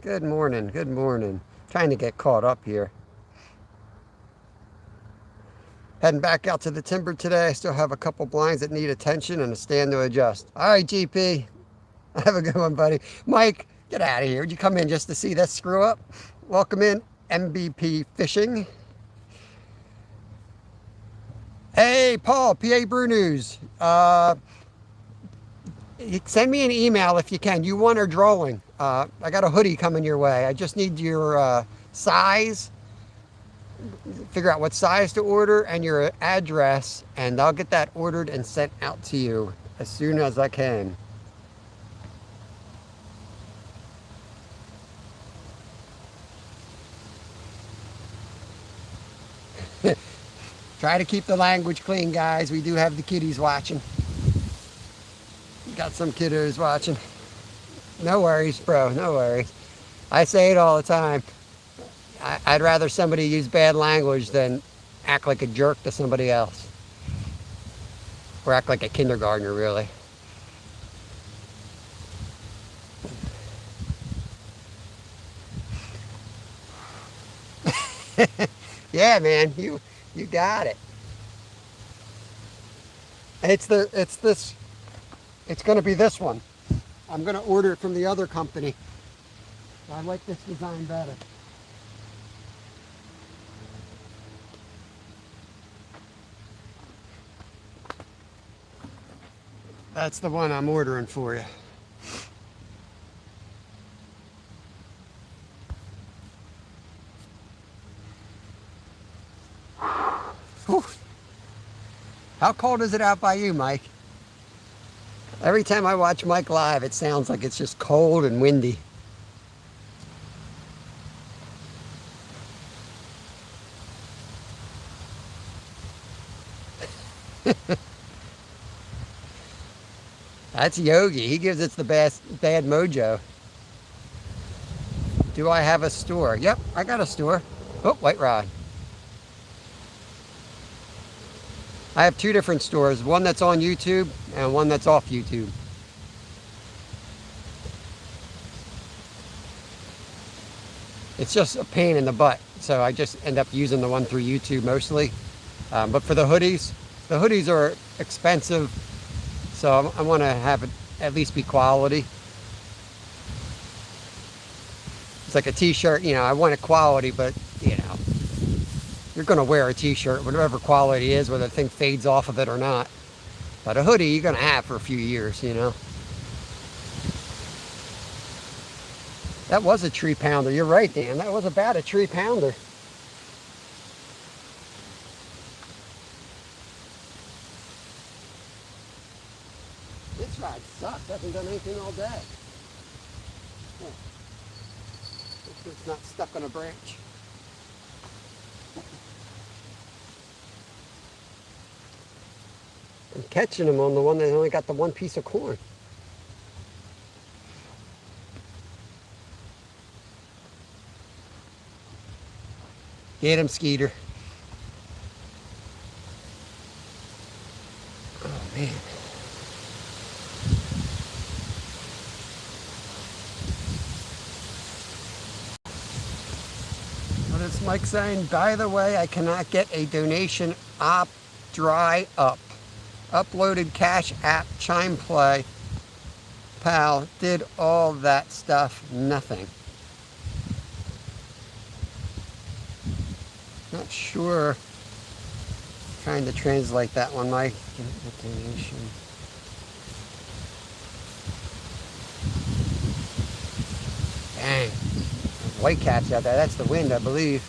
good morning, good morning. Trying to get caught up here. Heading back out to the timber today. I still have a couple blinds that need attention and a stand to adjust. All right, GP. Have a good one, buddy. Mike, get out of here. Did you come in just to see that screw up? Welcome in, MVP Fishing. Hey, Paul, PA Brew News. Send me an email if you can. You won our drawing. I got a hoodie coming your way. I just need your size. Figure out what size to order and your address, and I'll get that ordered and sent out to you as soon as I can. Try to keep the language clean, guys. We do have the kiddies watching. Got some kiddos watching. No worries, bro. No worries. I say it all the time. I'd rather somebody use bad language than act like a jerk to somebody else. Or act like a kindergartner, really. Yeah, man, you got it. It's going to be this one. I'm going to order it from the other company. I like this design better. That's the one I'm ordering for you. Whew. How cold is it out by you, Mike? Every time I watch Mike live, it sounds like it's just cold and windy. That's Yogi. He gives us the bad mojo. Do I have a store? Yep, I got a store. Oh, white rod. I have two different stores, one that's on YouTube and one that's off YouTube. It's just a pain in the butt, so I just end up using the one through YouTube mostly. But for the hoodies are expensive, so I want to have it at least be quality. It's like a t-shirt, you know, I want it quality, but you know, you're going to wear a t-shirt, whatever quality is, whether the thing fades off of it or not. But a hoodie you're going to have for a few years, you know. That was a tree pounder. You're right, Dan. That was about a tree pounder. This rod sucks. I haven't done anything all day. It's not stuck on a branch. I'm catching them on the one that only got the one piece of corn. Get him, Skeeter. Oh, man. What is Mike saying? By the way, I cannot get a donation op dry up. Uploaded Cash App, Chime Play, Pal, did all that stuff, nothing. Not sure. Trying to translate that one, Mike. Donation. Dang. There's white caps out there. That's the wind, I believe.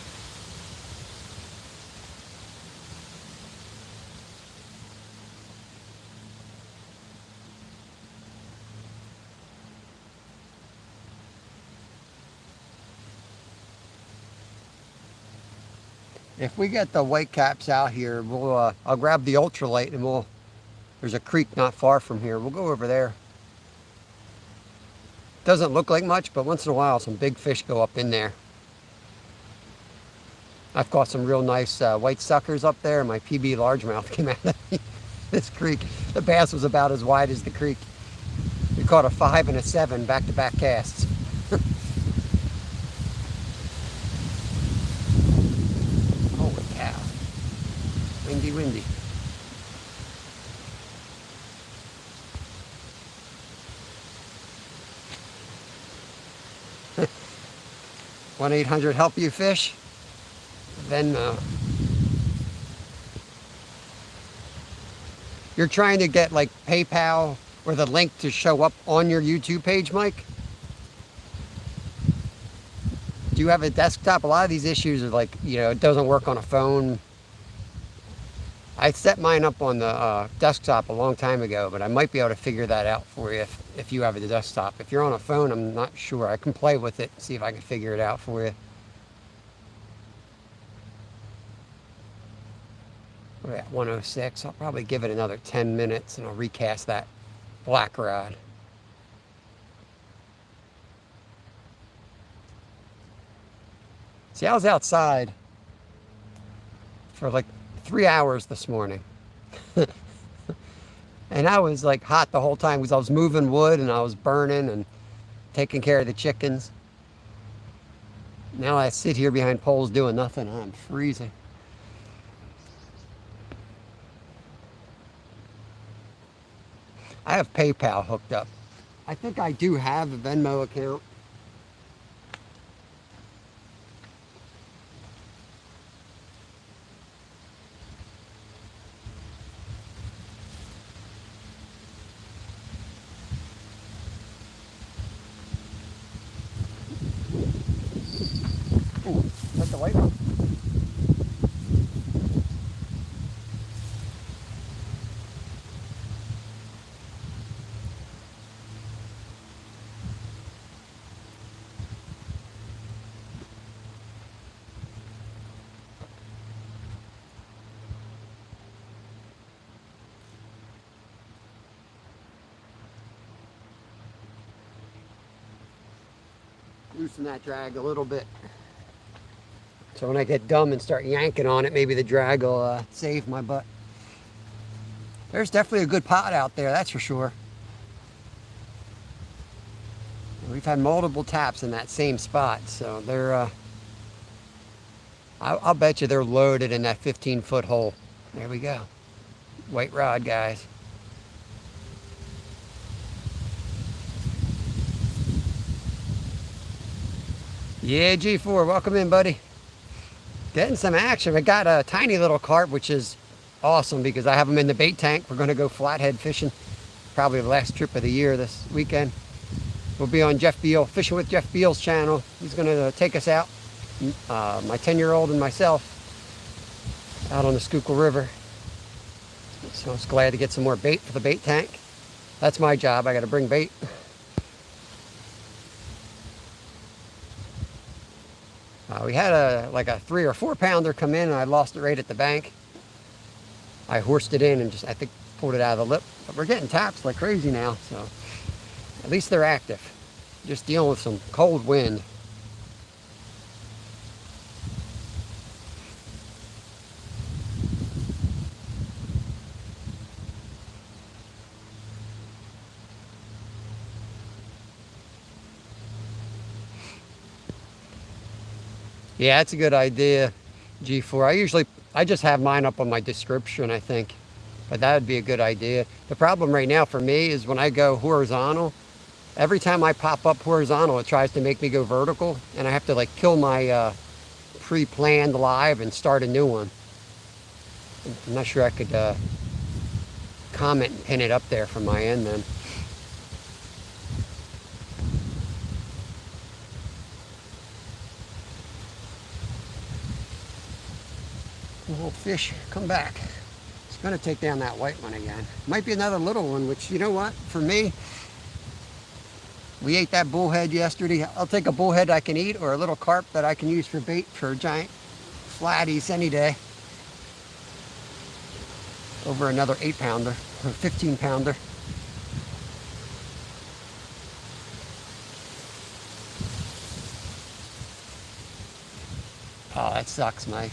If we get the white caps out here, I'll grab the ultralight and we'll There's a creek not far from here. We'll go over there. Doesn't look like much, but once in a while some big fish go up in there. I've caught some real nice white suckers up there. My PB largemouth came out of this creek. The bass was about as wide as the creek. We caught a 5 and a 7 back-to-back casts. Holy cow. Windy, windy. One 800 help you fish. Venmo. You're trying to get like PayPal or the link to show up on your YouTube page, Mike? Do you have a desktop? A lot of these issues are like, you know, it doesn't work on a phone. I set mine up on the desktop a long time ago, but I might be able to figure that out for you if you have a desktop. If you're on a phone, I'm not sure. I can play with it, see if I can figure it out for you. We're at 106. I'll probably give it another 10 minutes and I'll recast that black rod. See, I was outside for like 3 hours this morning. And I was like hot the whole time because I was moving wood and I was burning and taking care of the chickens. Now I sit here behind poles doing nothing. I'm freezing. I have PayPal hooked up. I think I do have a Venmo account. Ooh, is that the white one? Loosen that drag a little bit. So when I get dumb and start yanking on it, maybe the drag will save my butt. There's definitely a good pot out there, that's for sure. We've had multiple taps in that same spot, so they're, I'll bet you they're loaded in that 15-foot hole. There we go. White rod, guys. Yeah, G4, welcome in, buddy. Getting some action. I got a tiny little carp, which is awesome because I have them in the bait tank. We're going to go flathead fishing. Probably the last trip of the year this weekend. We'll be on Jeff Beal, Fishing with Jeff Beal's channel. He's going to take us out, my 10-year-old and myself, out on the Schuylkill River. So I was glad to get some more bait for the bait tank. That's my job. I got to bring bait. We had like a 3 or 4 pounder come in and I lost it right at the bank. I horsed it in and just, I think, pulled it out of the lip. But we're getting taps like crazy now, so at least they're active. Just dealing with some cold wind. Yeah, that's a good idea, G4. I just have mine up on my description, I think. But that would be a good idea. The problem right now for me is when I go horizontal, every time I pop up horizontal, it tries to make me go vertical. And I have to like kill my pre-planned live and start a new one. I'm not sure I could comment and pin it up there from my end then. Little fish, come back. It's going to take down that white one again. Might be another little one, which, you know what, for me, we ate that bullhead yesterday. I'll take a bullhead I can eat or a little carp that I can use for bait for giant flatties any day over another 8 pounder. 15 pounder. Oh, that sucks, Mike.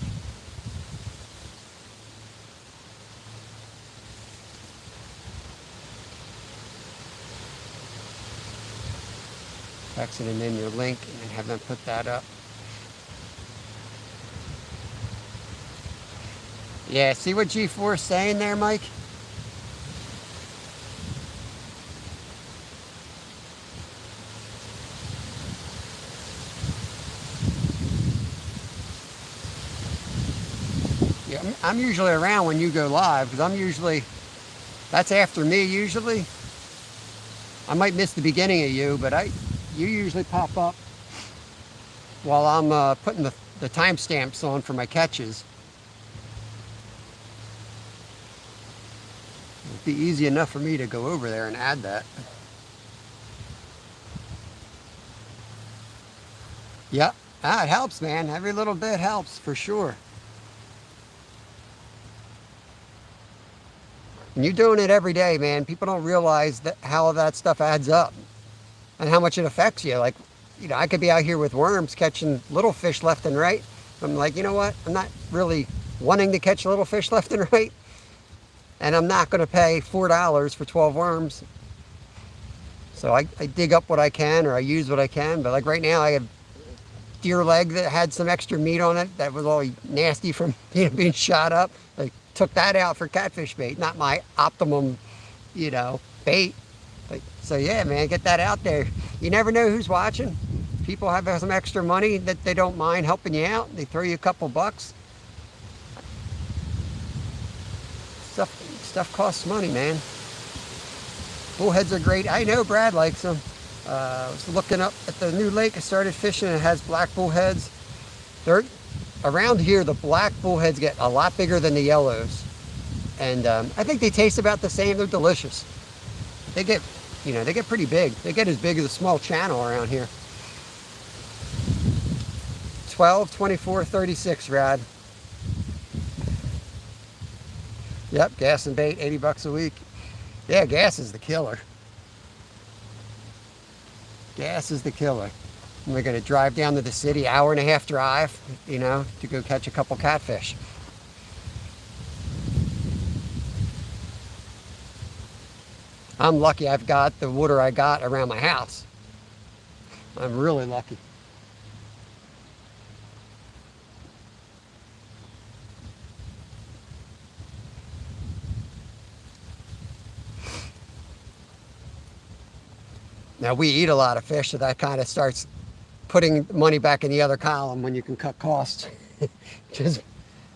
Text it in your link and then have them put that up. Yeah, see what G4 is saying there, Mike? Yeah, I'm usually around when you go live because that's after me usually. I might miss the beginning of you, but you usually pop up while I'm putting the timestamps on for my catches. It'd be easy enough for me to go over there and add that. Yep. It helps, man. Every little bit helps for sure. And you're doing it every day, man. People don't realize how that stuff adds up and how much it affects you. Like, I could be out here with worms catching little fish left and right. I'm like, you know what? I'm not really wanting to catch little fish left and right. And I'm not going to pay $4 for 12 worms. So I dig up what I can, or I use what I can. But like right now, I have deer leg that had some extra meat on it that was all nasty from being shot up. I took that out for catfish bait, not my optimum, bait. So yeah, man, get that out there. You never know who's watching. People have some extra money that they don't mind helping you out. They throw you a couple bucks. Stuff costs money, man. Bullheads are great. I know Brad likes them. I was looking up at the new lake I started fishing. It has black bullheads. They're around here. The black bullheads get a lot bigger than the yellows, and I think they taste about the same. They're delicious. They get pretty big. They get as big as a small channel around here. 12, 24, 36 rod. Yep, gas and bait, $80 a week. Yeah, gas is the killer. Gas is the killer. And we're going to drive down to the city, hour-and-a-half drive, to go catch a couple catfish. I'm lucky I've got the water I got around my house. I'm really lucky. Now, we eat a lot of fish, so that kind of starts putting money back in the other column when you can cut costs.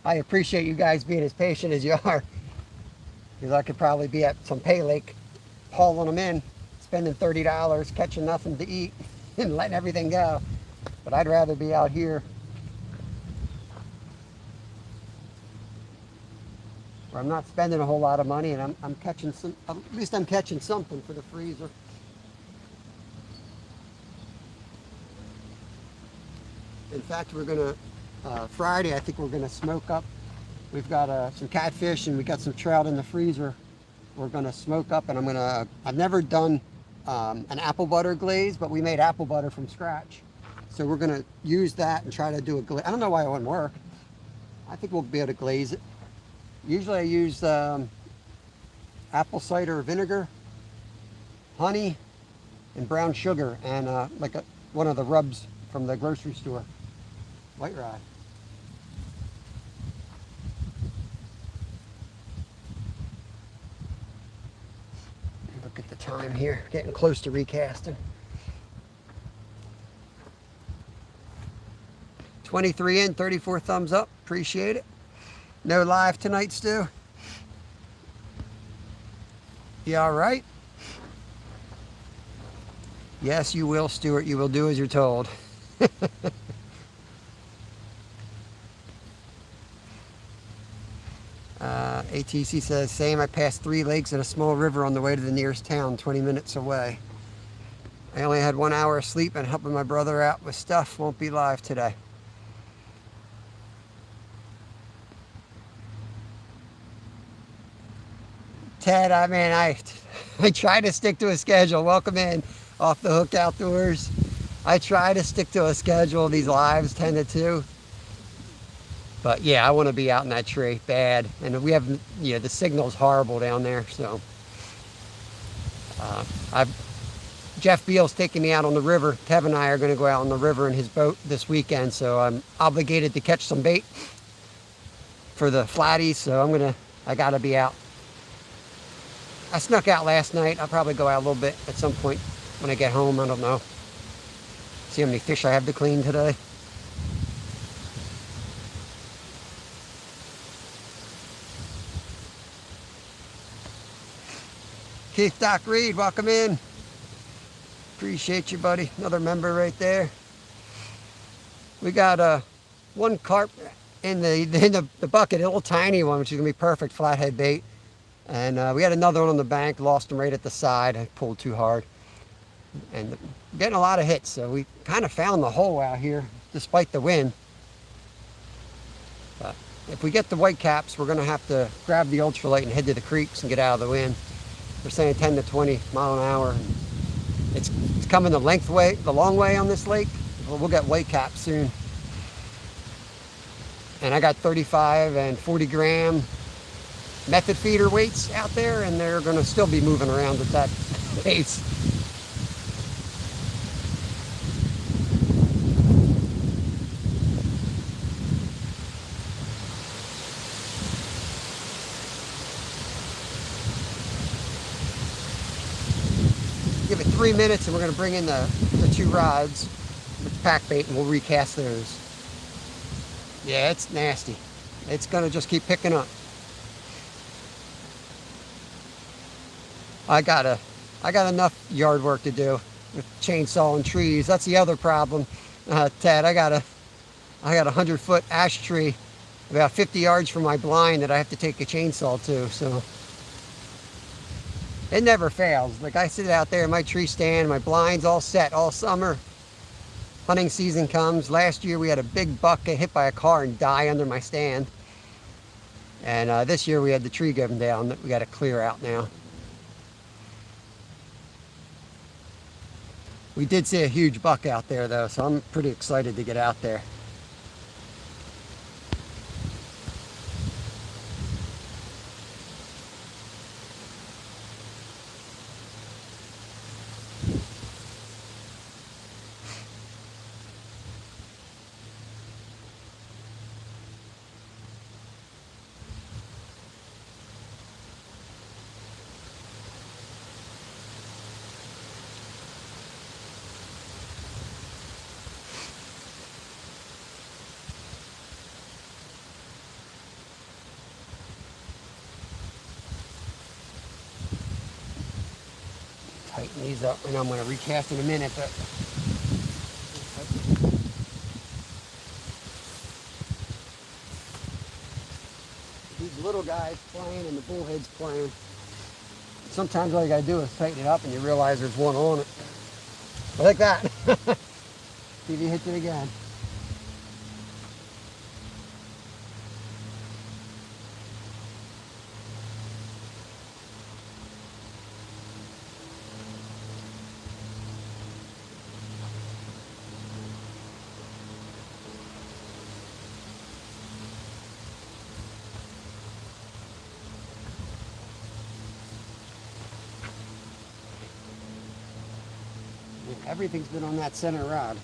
I appreciate you guys being as patient as you are, because I could probably be at some pay lake hauling them in, spending $30, catching nothing to eat, and letting everything go. But I'd rather be out here where I'm not spending a whole lot of money, and I'm catching at least I'm catching something for the freezer. In fact, we're gonna Friday, I think we're gonna smoke up. We've got some catfish and we got some trout in the freezer. We're gonna smoke up, and I've never done an apple butter glaze, but we made apple butter from scratch. So we're gonna use that and try to do a glaze. I don't know why it wouldn't work. I think we'll be able to glaze it. Usually I use apple cider vinegar, honey, and brown sugar, and one of the rubs from the grocery store. White rod. Look at the time here, getting close to recasting. 23 in, 34 thumbs up, appreciate it. No live tonight, Stu? You all right? Yes, you will, Stuart. You will do as you're told. ATC says, same. I passed 3 lakes and a small river on the way to the nearest town, 20 minutes away. I only had 1 hour of sleep and helping my brother out with stuff. Won't be live today. Ted, I try to stick to a schedule. Welcome in Off the Hook Outdoors. I try to stick to a schedule. These lives 10 to 2. But yeah, I want to be out in that tree bad. And we have, the signal's horrible down there. So Jeff Beal's taking me out on the river. Tev and I are going to go out on the river in his boat this weekend. So I'm obligated to catch some bait for the flatties. So I got to be out. I snuck out last night. I'll probably go out a little bit at some point when I get home. I don't know. See how many fish I have to clean today. Keith Doc Reed, welcome in. Appreciate you, buddy. Another member right there. We got one carp in the bucket, a little tiny one, which is gonna be perfect flathead bait. And we had another one on the bank, lost him right at the side. I pulled too hard. And getting a lot of hits, so we kind of found the hole out here, despite the wind. But if we get the whitecaps, we're gonna have to grab the ultralight and head to the creeks and get out of the wind. We're saying 10 to 20 mile an hour. It's coming the long way on this lake. We'll get whitecaps soon. And I got 35 and 40 gram method feeder weights out there, and they're going to still be moving around at that pace. Give it 3 minutes and we're going to bring in the 2 rods with pack bait and we'll recast those. Yeah, it's nasty. It's going to just keep picking up. I got enough yard work to do with chainsaw and trees. That's the other problem, Ted. I got a 100-foot ash tree about 50 yards from my blind that I have to take a chainsaw to. So it never fails. Like, I sit out there in my tree stand, my blind's all set all summer. Hunting season comes. Last year we had a big buck get hit by a car and die under my stand. And this year we had the tree going down that we got to clear out now. We did see a huge buck out there though, so I'm pretty excited to get out there. Tighten these up. I know I'm going to recast in a minute, but these little guys playing and the bullhead's playing. Sometimes all you got to do is tighten it up and you realize there's one on it. Like that. See if he hits it again. Everything's been on that center rod.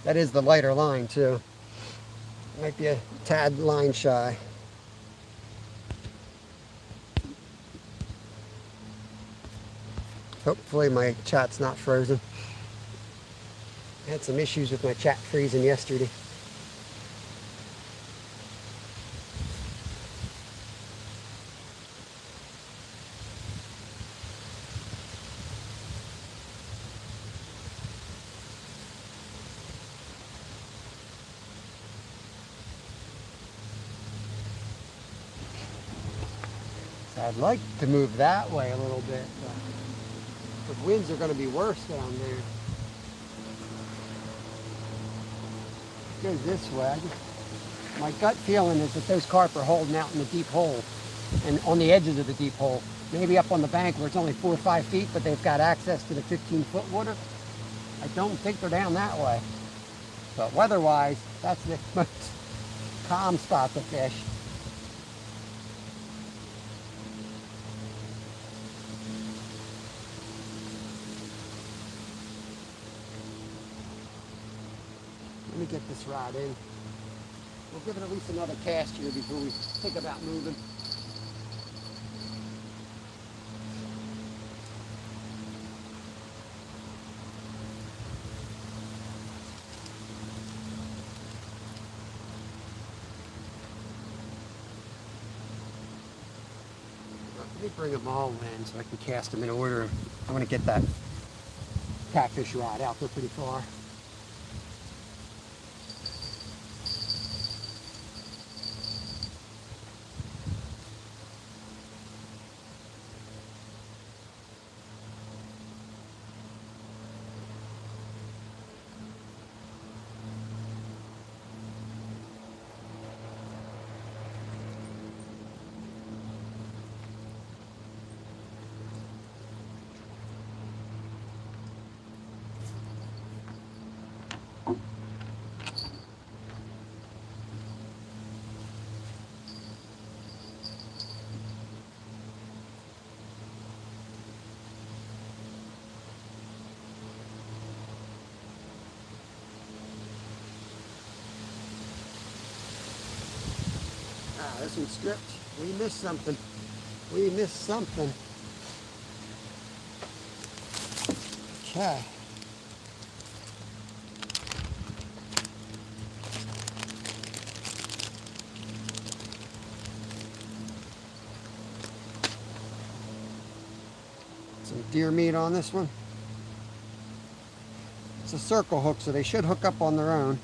That is the lighter line too. Might be a tad line shy. Hopefully my chat's not frozen. I had some issues with my chat freezing yesterday. I'd like to move that way a little bit, but the winds are going to be worse down there. It goes this way. My gut feeling is that those carp are holding out in the deep hole. and on the edges of the deep hole. Maybe up on the bank where it's only 4 or 5 feet, but they've got access to the 15-foot water. I don't think they're down that way. But weather-wise, that's the most calm spot to fish. Let me get this rod in. We'll give it at least another cast here before we think about moving. Let me bring them all in so I can cast them in order. I want to get that catfish rod out there pretty far. This one's stripped. We missed something. We missed something. Okay. Some deer meat on this one. It's a circle hook, so they should hook up on their own.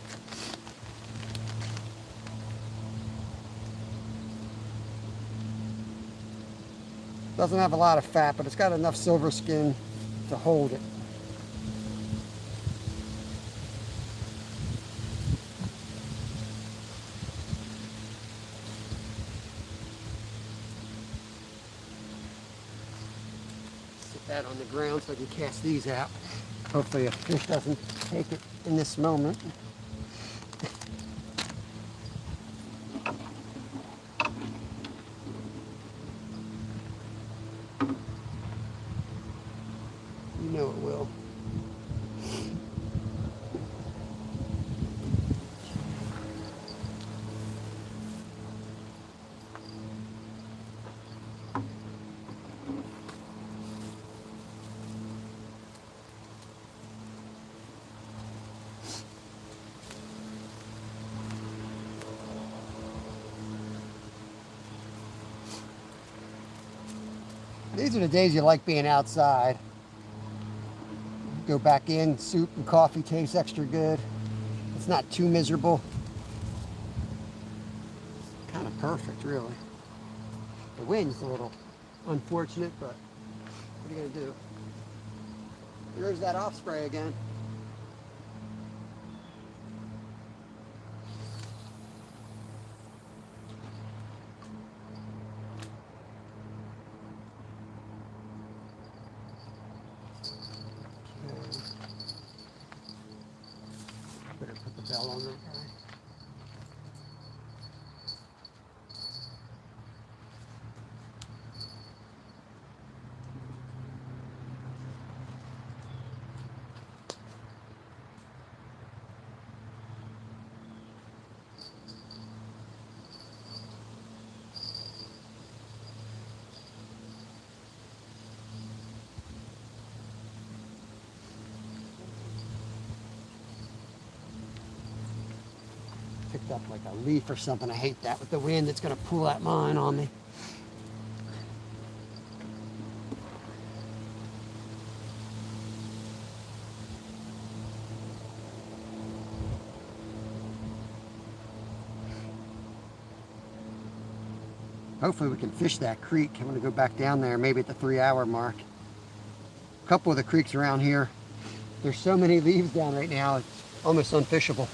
Doesn't have a lot of fat, but it's got enough silver skin to hold it. Sit that on the ground so I can cast these out. Hopefully a fish doesn't take it in this moment. You know it will. These are the days you like being outside. Go back in, soup and coffee tastes extra good. It's not too miserable. It's kind of perfect, really. The wind's a little unfortunate, but what are you gonna do? There's that off spray again. Better put the bell on that guy. Picked up like a leaf or something. I hate that with the wind. It's going to pull that line on me. Hopefully we can fish that creek. I'm going to go back down there maybe at the 3-hour mark. A couple of the creeks around here, there's so many leaves down right now, it's almost unfishable.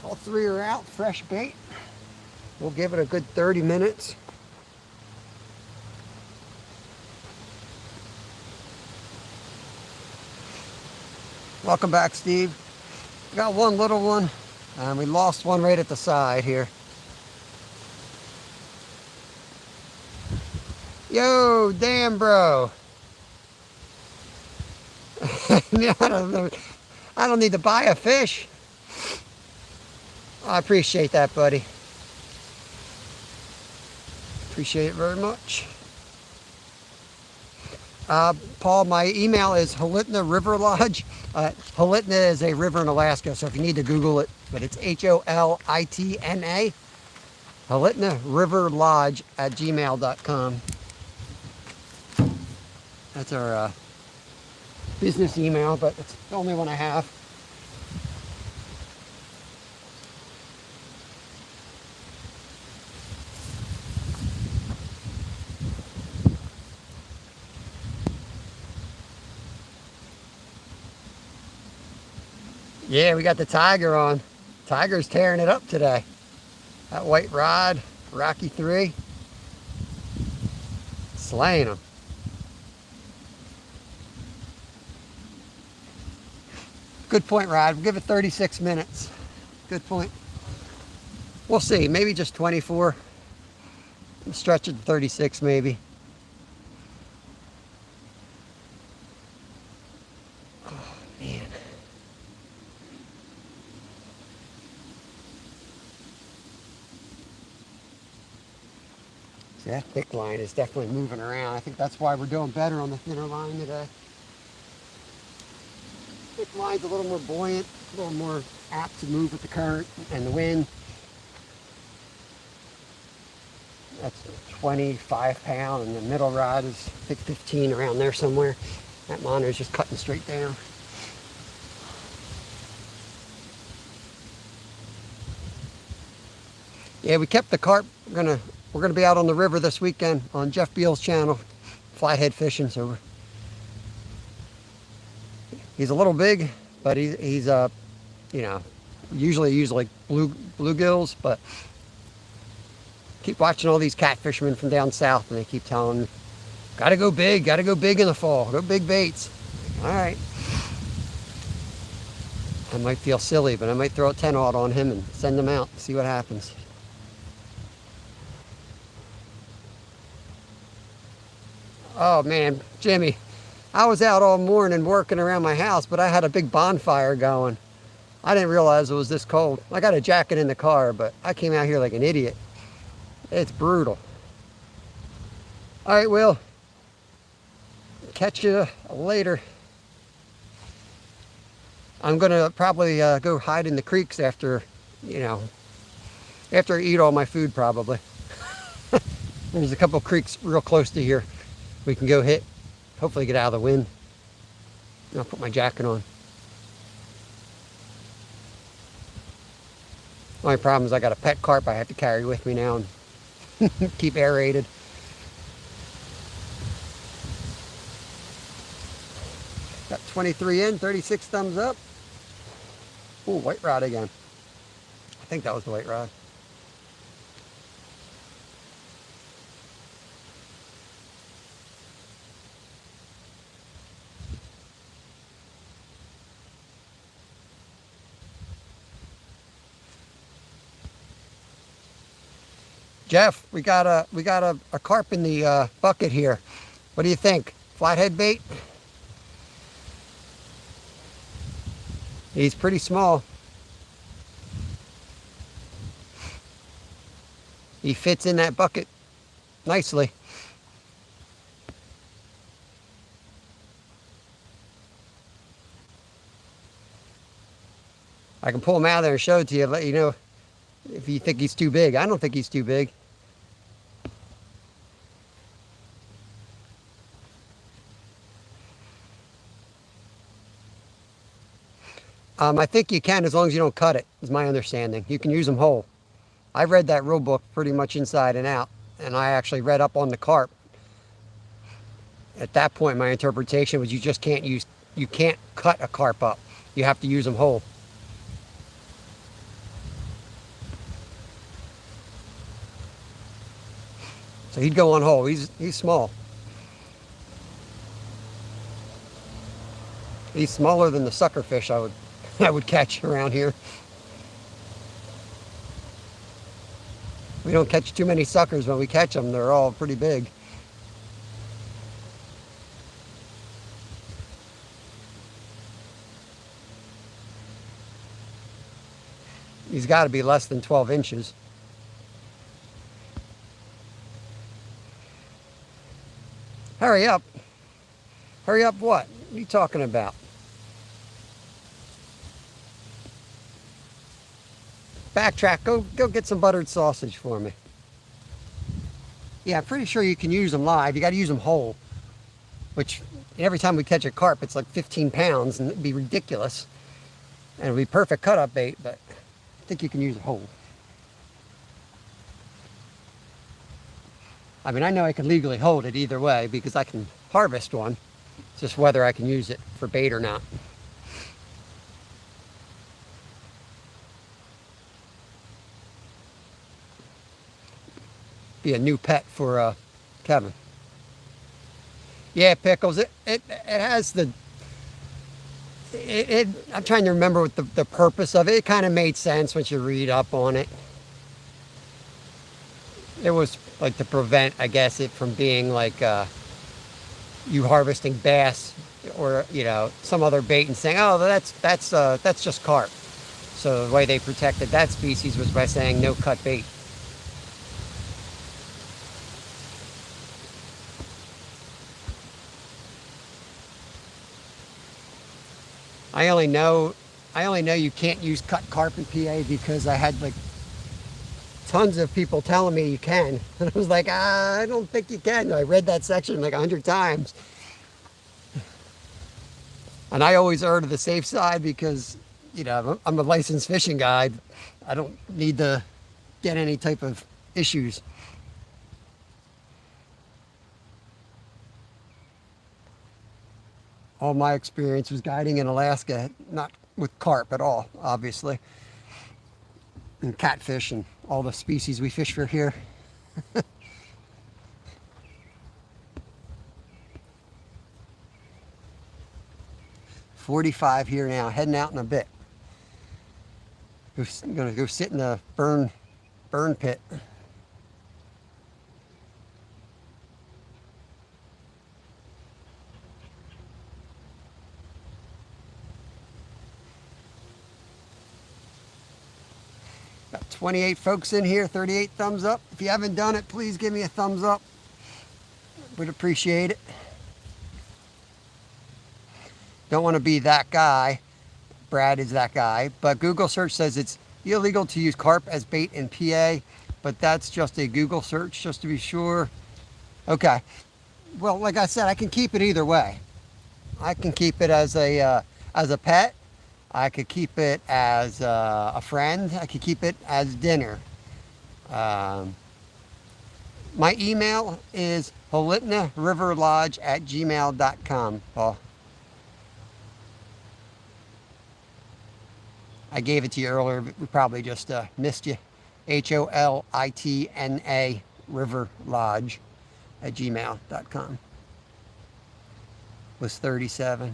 All three are out, fresh bait. We'll give it a good 30 minutes. Welcome back, Steve. Got one little one, and we lost one right at the side here. Yo, damn, bro. I don't need to buy a fish. I appreciate that, buddy. Appreciate it very much. Paul, my email is Holitna River Lodge. Holitna is a river in Alaska, so if you need to Google it, but it's Holitna. Holitna River Lodge at gmail.com. That's our business email, but it's the only one I have. Yeah, we got the Tiger on. Tiger's tearing it up today. That white rod, Rocky 3, slaying them. Good point, Rod. We'll give it 36 minutes. Good point. We'll see. Maybe just 24. Stretch it to 36 maybe. Oh, man. See, that thick line is definitely moving around. I think that's why we're doing better on the thinner line today. Thick line's a little more buoyant, a little more apt to move with the current and the wind. That's 25 pound, and the middle rod is, I think, 15, around there somewhere. That monitor's just cutting straight down. Yeah, we kept the carp. We're gonna be out on the river this weekend on Jeff Beal's channel, flathead fishing. So he's a little big, but he's you know, usually use like bluegills, but keep watching all these catfishermen from down south, and they keep telling me, gotta go big in the fall, go big baits. All right. I might feel silly, but I might throw a 10-aught on him and send him out, see what happens. Oh man, Jimmy, I was out all morning working around my house, but I had a big bonfire going. I didn't realize it was this cold. I got a jacket in the car, but I came out here like an idiot. It's brutal. All right, Will. Catch you later. I'm gonna probably go hide in the creeks after, after I eat all my food, probably. There's a couple creeks real close to here we can go hit. Hopefully get out of the wind. I'll put my jacket on. Only problem is I got a pet carp I have to carry with me now and keep aerated. Got 23 in, 36 thumbs up. Ooh, white rod again. I think that was the white rod. Jeff, we got a carp in the bucket here. What do you think? Flathead bait? He's pretty small. He fits in that bucket nicely. I can pull him out of there and show it to you, let you know if you think he's too big. I don't think he's too big. I think you can, as long as you don't cut it, is my understanding. You can use them whole. I read that rule book pretty much inside and out, and I actually read up on the carp. At that point, my interpretation was you can't cut a carp up. You have to use them whole. So he'd go on whole. He's small. He's smaller than the sucker fish I would I would catch around here. We don't catch too many suckers. When we catch them, they're all pretty big. He's got to be less than 12 inches. Hurry up. Hurry up what? What are you talking about? Backtrack. Go get some buttered sausage for me. Yeah, I'm pretty sure you can use them live. You got to use them whole, which every time we catch a carp, it's like 15 pounds, and it'd be ridiculous. And it'd be perfect cut-up bait, but I think you can use it whole. I mean, I know I can legally hold it either way because I can harvest one. It's just whether I can use it for bait or not. Be a new pet for Kevin. Yeah, Pickles. It has the. I'm trying to remember what the purpose of it. It kind of made sense once you read up on it. It was like to prevent, I guess, it from being like you harvesting bass or some other bait and saying, oh, that's just carp. So the way they protected that species was by saying no cut bait. I only know you can't use cut carp in PA because I had like tons of people telling me you can. And I was like, I don't think you can. I read that section like 100 times. And I always err to the safe side because, I'm a licensed fishing guide. I don't need to get any type of issues. All my experience was guiding in Alaska, not with carp at all, obviously. And catfish and all the species we fish for here. 45 here now, heading out in a bit. I'm gonna go sit in the burn pit. Got 28 folks in here, 38 thumbs up. If you haven't done it, please give me a thumbs up. Would appreciate it. Don't want to be that guy. Brad is that guy. But Google search says it's illegal to use carp as bait in PA. But that's just a Google search, just to be sure. Okay. Well, like I said, I can keep it either way. I can keep it as a pet. I could keep it as a friend. I could keep it as dinner. My email is holitnariverlodge@gmail.com, Paul. I gave it to you earlier, but we probably just missed you. HOLITNA River Lodge at gmail.com. Was 37.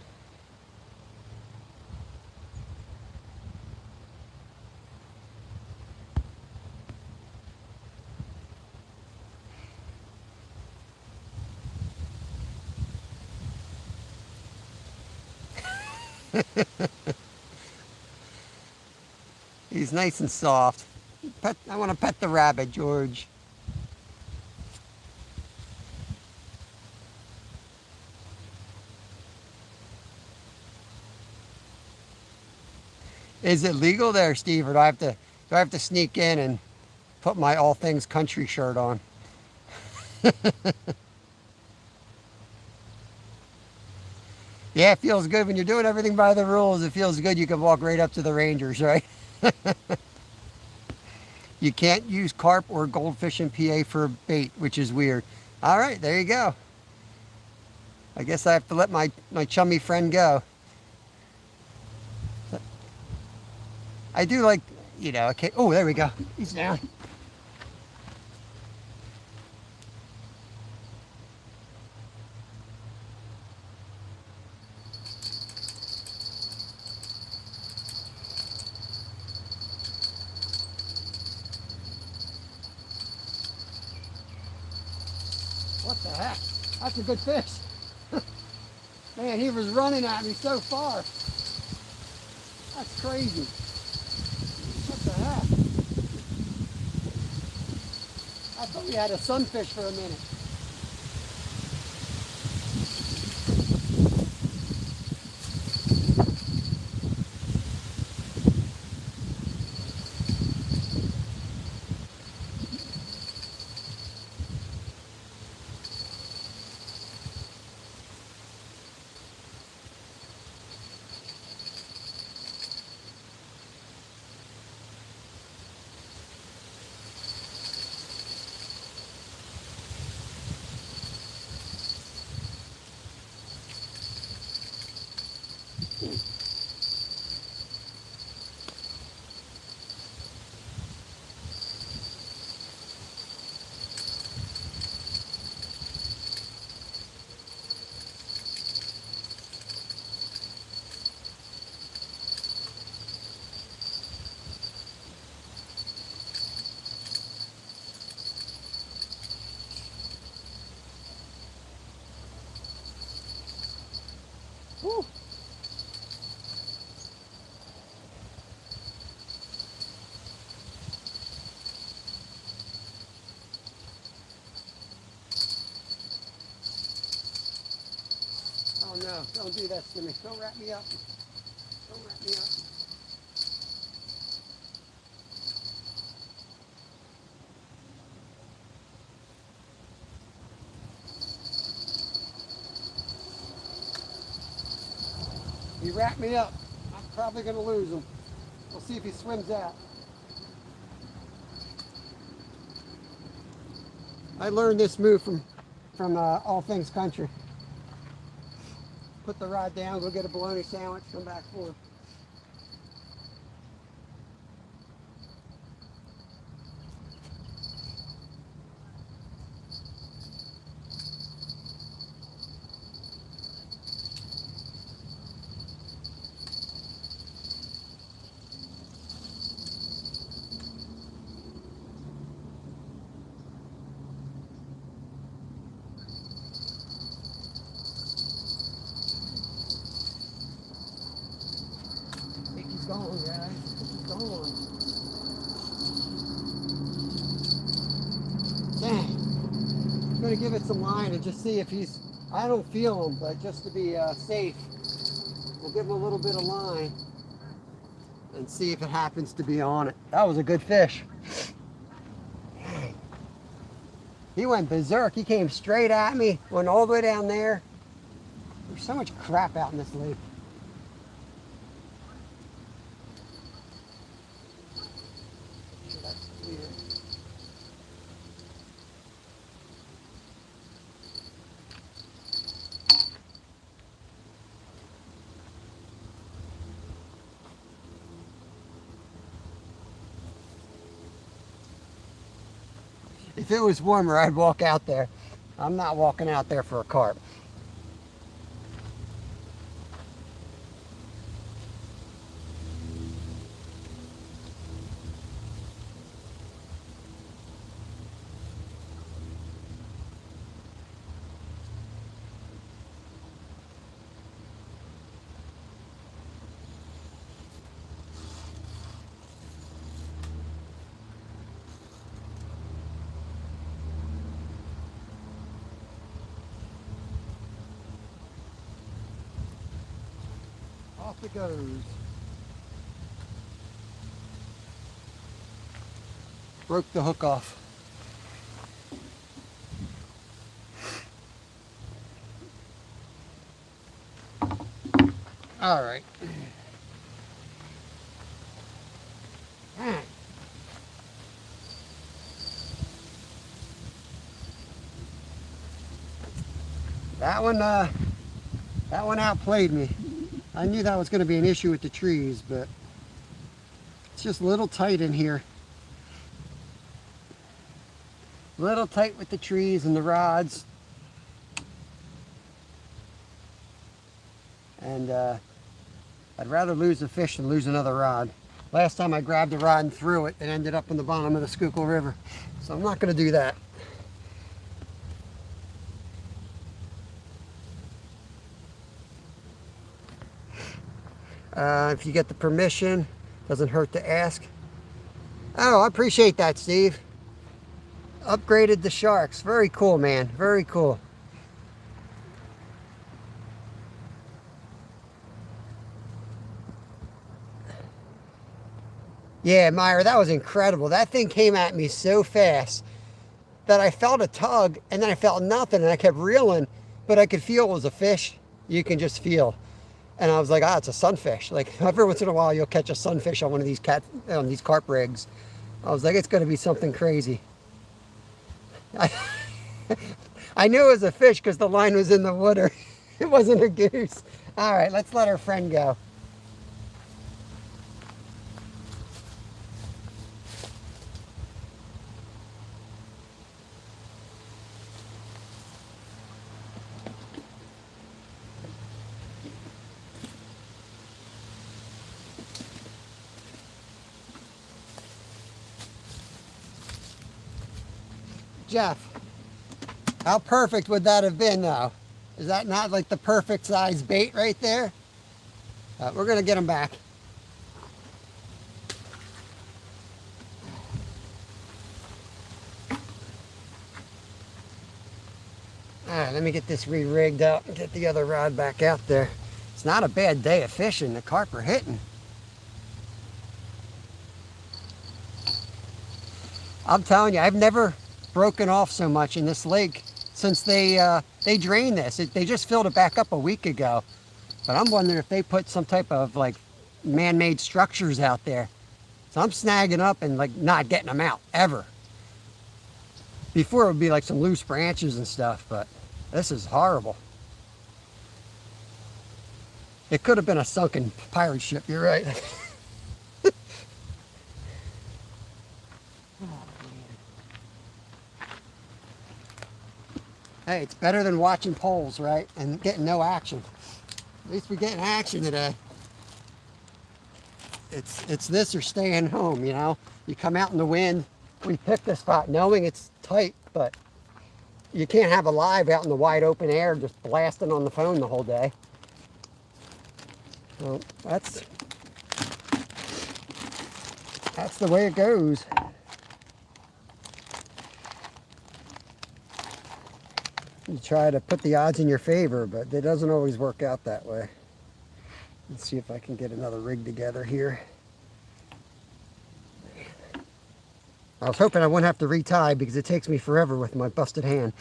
He's nice and soft. I want to pet the rabbit, George. Is it legal there, Steve, or do I have to sneak in and put my All Things Country shirt on? Yeah, it feels good when you're doing everything by the rules. It feels good. You can walk right up to the Rangers, right? You can't use carp or goldfish in PA for bait, which is weird. All right, there you go. I guess I have to let my chummy friend go. I do like, okay. Oh, there we go. He's down. the heck? That's a good fish. Man, he was running at me so far. That's crazy. What the heck? I thought we had a sunfish for a minute. Woo. Oh no, don't do that to me. Don't wrap me up. Don't wrap me up. He wrapped me up. I'm probably going to lose him. We'll see if he swims out. I learned this move from All Things Country. Put the rod down, go get a bologna sandwich, come back for it. Gone, guys. He's gone. Dang. I'm going to give it some line and just see if he's... I don't feel him, but just to be safe, we'll give him a little bit of line and see if it happens to be on it. That was a good fish. He went berserk. He came straight at me, went all the way down there. There's so much crap out in this lake. If it was warmer, I'd walk out there. I'm not walking out there for a carp. Off it goes. Broke the hook off. All right. That one outplayed me. I knew that was going to be an issue with the trees, but it's just a little tight in here. A little tight with the trees and the rods. And I'd rather lose a fish than lose another rod. Last time I grabbed a rod and threw it, it ended up in the bottom of the Schuylkill River. So I'm not going to do that. If you get the permission, doesn't hurt to ask. Oh, I appreciate that, Steve. Upgraded the sharks. Very cool, man. Very cool. Yeah, Myra, that was incredible. That thing came at me so fast that I felt a tug and then I felt nothing and I kept reeling, but I could feel it was a fish. You can just feel. And I was like, it's a sunfish. Like every once in a while you'll catch a sunfish on one of these these carp rigs. I was like, it's going to be something crazy. I knew it was a fish because the line was in the water. It wasn't a goose. All right, let's let our friend go. Jeff, how perfect would that have been though? Is that not like the perfect size bait right there? We're going to get him back. All right, let me get this re-rigged up and get the other rod back out there. It's not a bad day of fishing. The carp are hitting. I'm telling you, I've never broken off so much in this lake since they drained this. They just filled it back up a week ago. But I'm wondering if they put some type of like man-made structures out there. So I'm snagging up and like not getting them out ever. Before it would be like some loose branches and stuff, but this is horrible. It could have been a sunken pirate ship, you're right. Hey, it's better than watching poles, right? And getting no action. At least we're getting action today. It's this or staying home, you know? You come out in the wind. We picked this spot knowing it's tight, but you can't have a live out in the wide open air just blasting on the phone the whole day. Well, that's the way it goes. You try to put the odds in your favor, but it doesn't always work out that way. Let's see if I can get another rig together here. I was hoping I wouldn't have to retie because it takes me forever with my busted hand.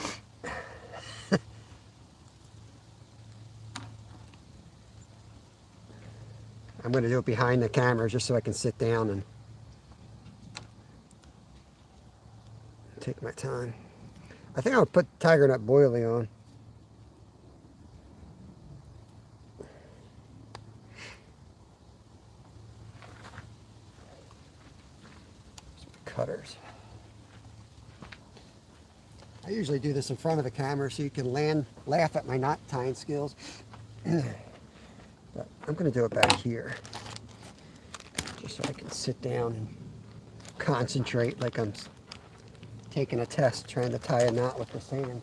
I'm going to do it behind the camera just so I can sit down and take my time. I think I'll put Tiger Nut Boilie on. Cutters. I usually do this in front of the camera so you can laugh at my knot tying skills. But I'm going to do it back here just so I can sit down and concentrate like I'm taking a test trying to tie a knot with the sand.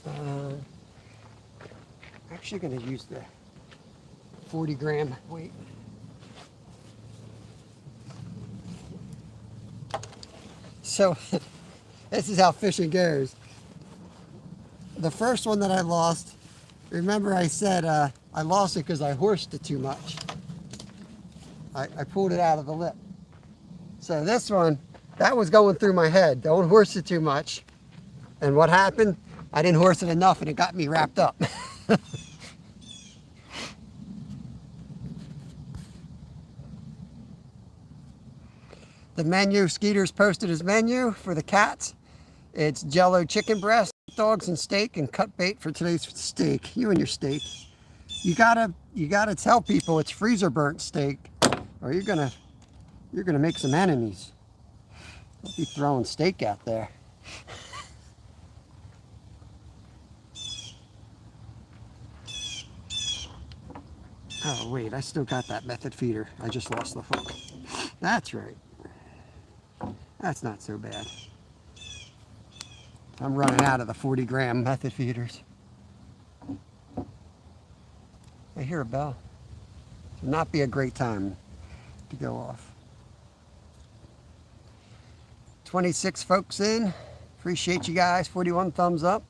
I'm actually going to use the 40-gram weight. So this is how fishing goes. The first one that I lost, remember I said I lost it because I horsed it too much. I pulled it out of the lip. So this one, that was going through my head. Don't horse it too much. And what happened? I didn't horse it enough and it got me wrapped up. The menu, Skeeter's posted his menu for the cats. It's Jello chicken breast, dogs and steak, and cut bait for today's steak. You and your steak. You gotta tell people it's freezer burnt steak, or you're gonna make some enemies. Don't be throwing steak out there. Oh wait, I still got that method feeder. I just lost the hook. That's right. That's not so bad. I'm running out of the 40-gram method feeders. I hear a bell. Would not be a great time to go off. 26 folks in. Appreciate you guys. 41 thumbs up.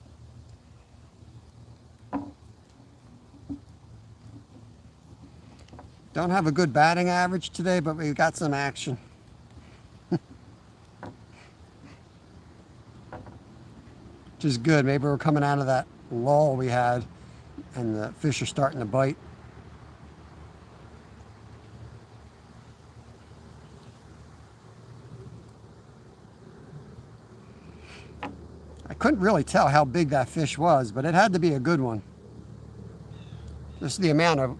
Don't have a good batting average today, but we've got some action. Which is good. Maybe we're coming out of that lull we had and the fish are starting to bite. I couldn't really tell how big that fish was, but it had to be a good one. Just the amount of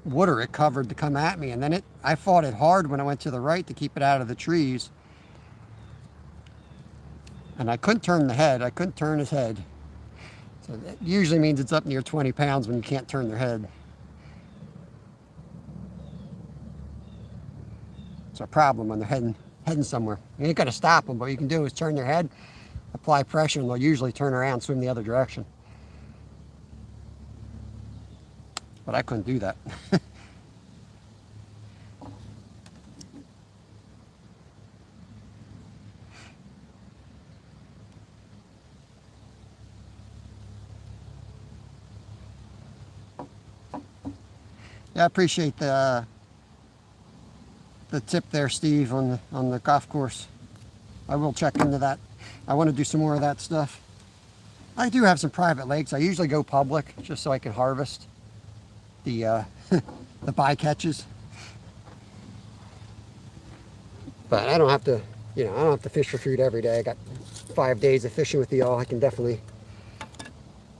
water it covered to come at me, and then I fought it hard when I went to the right to keep it out of the trees. And I couldn't turn the head. I couldn't turn his head. So that usually means it's up near 20 pounds when you can't turn their head. It's a problem when they're heading somewhere. You ain't gonna stop them, but what you can do is turn their head, apply pressure, and they'll usually turn around and swim the other direction. But I couldn't do that. Yeah, I appreciate the tip there, Steve, on the golf course. I will check into that. I want to do some more of that stuff. I do have some private lakes. I usually go public just so I can harvest the the bycatches. But I don't have to, I don't have to fish for food every day. I got 5 days of fishing with y'all. I can definitely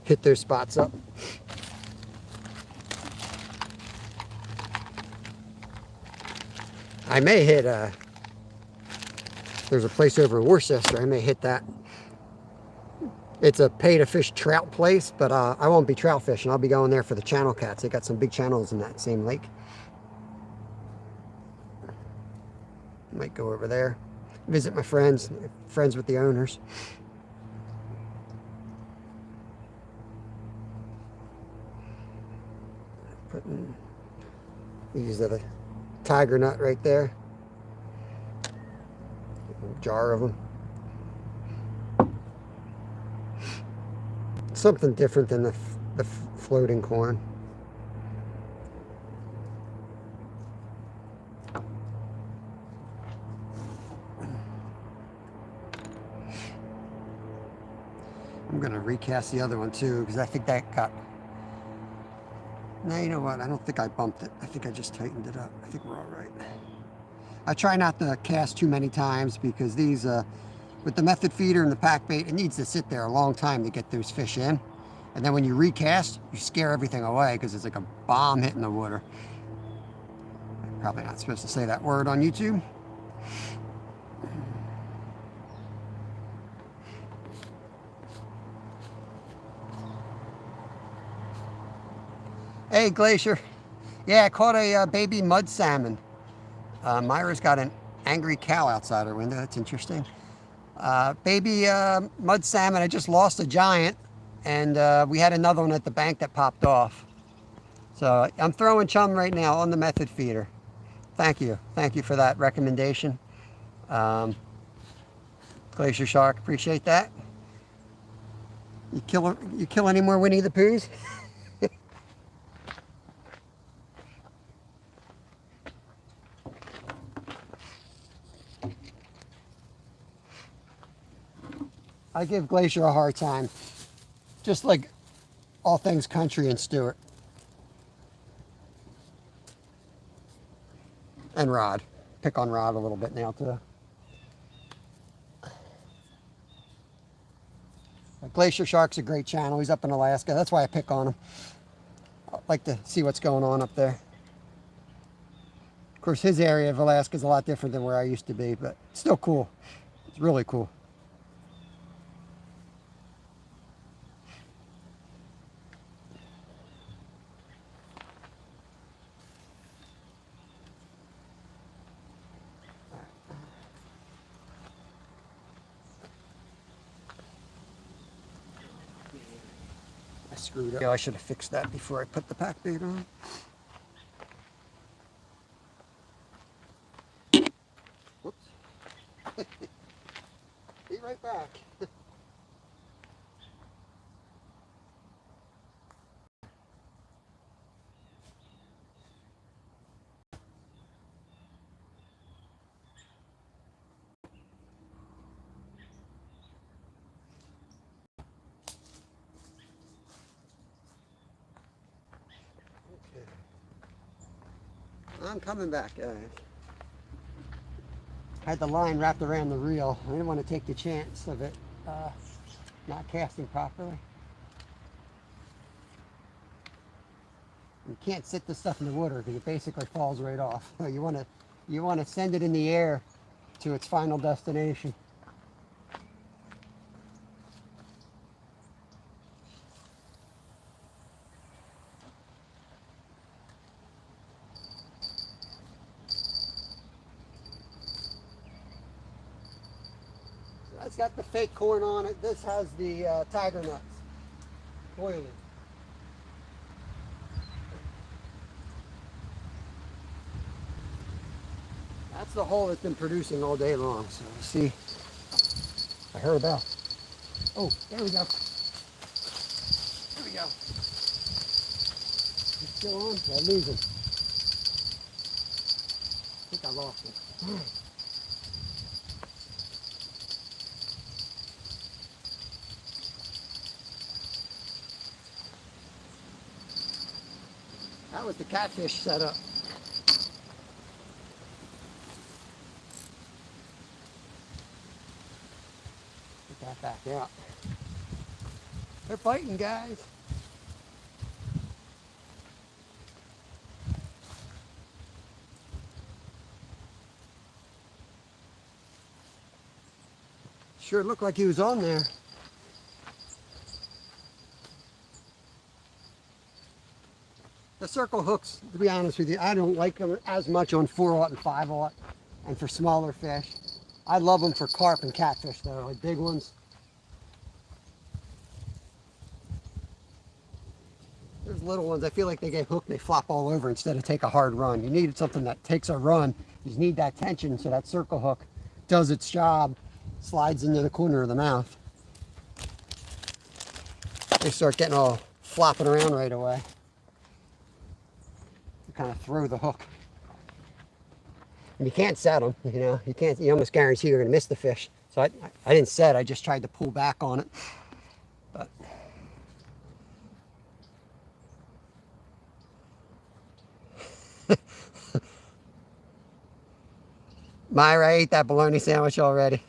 hit those spots up. I may hit there's a place over in Worcester. I may hit that. It's a pay-to-fish trout place, but I won't be trout fishing. I'll be going there for the channel cats. They got some big channels in that same lake. Might go over there, visit my friends with the owners. These are the tiger nut right there. A jar of them. Something different than the floating corn. I'm gonna recast the other one too, because I think that got... No, you know what? I don't think I bumped it. I think I just tightened it up. I think we're all right. I try not to cast too many times because these, with the method feeder and the pack bait, it needs to sit there a long time to get those fish in. And then when you recast, you scare everything away because it's like a bomb hitting the water. I'm probably not supposed to say that word on YouTube. Hey, Glacier. Yeah, I caught a baby mud salmon. Myra's got an angry cow outside her window. That's interesting. Baby mud salmon. I just lost a giant, and we had another one at the bank that popped off. So I'm throwing chum right now on the method feeder. Thank you. Thank you for that recommendation. Glacier Shark, appreciate that. You kill any more Winnie the Poohs? I give Glacier a hard time, just like all things country and Stewart. And Rod. Pick on Rod a little bit now too. Glacier Shark's a great channel. He's up in Alaska. That's why I pick on him. I like to see what's going on up there. Of course, his area of Alaska is a lot different than where I used to be, but still cool. It's really cool. I screwed up. Yeah, I should have fixed that before I put the pack bait on. Whoops. Be right back. Okay. I'm coming back, guys. I had the line wrapped around the reel. I didn't want to take the chance of it not casting properly. You can't sit this stuff in the water because it basically falls right off. So you want to send it in the air to its final destination. So that's got the fake corn on it. This has the tiger nuts boiling. That's the hole that's been producing all day long. So see, I heard a bell. Oh, there we go. There we go. It's still on? Did I lose him? I think I lost him. That was the catfish setup. Get that back out. They're biting, guys. Sure looked like he was on there. The circle hooks, to be honest with you, I don't like them as much on 4/0 and 5/0 and for smaller fish. I love them for carp and catfish though, like big ones. There's little ones, I feel like they get hooked, they flop all over instead of take a hard run. You need something that takes a run. You need that tension so that circle hook does its job, slides into the corner of the mouth. They start getting all flopping around right away. You kind of throw the hook. And you can't set them, you know. You almost guarantee you're going to miss the fish. So I didn't set, I just tried to pull back on it. But Myra, I ate that bologna sandwich already.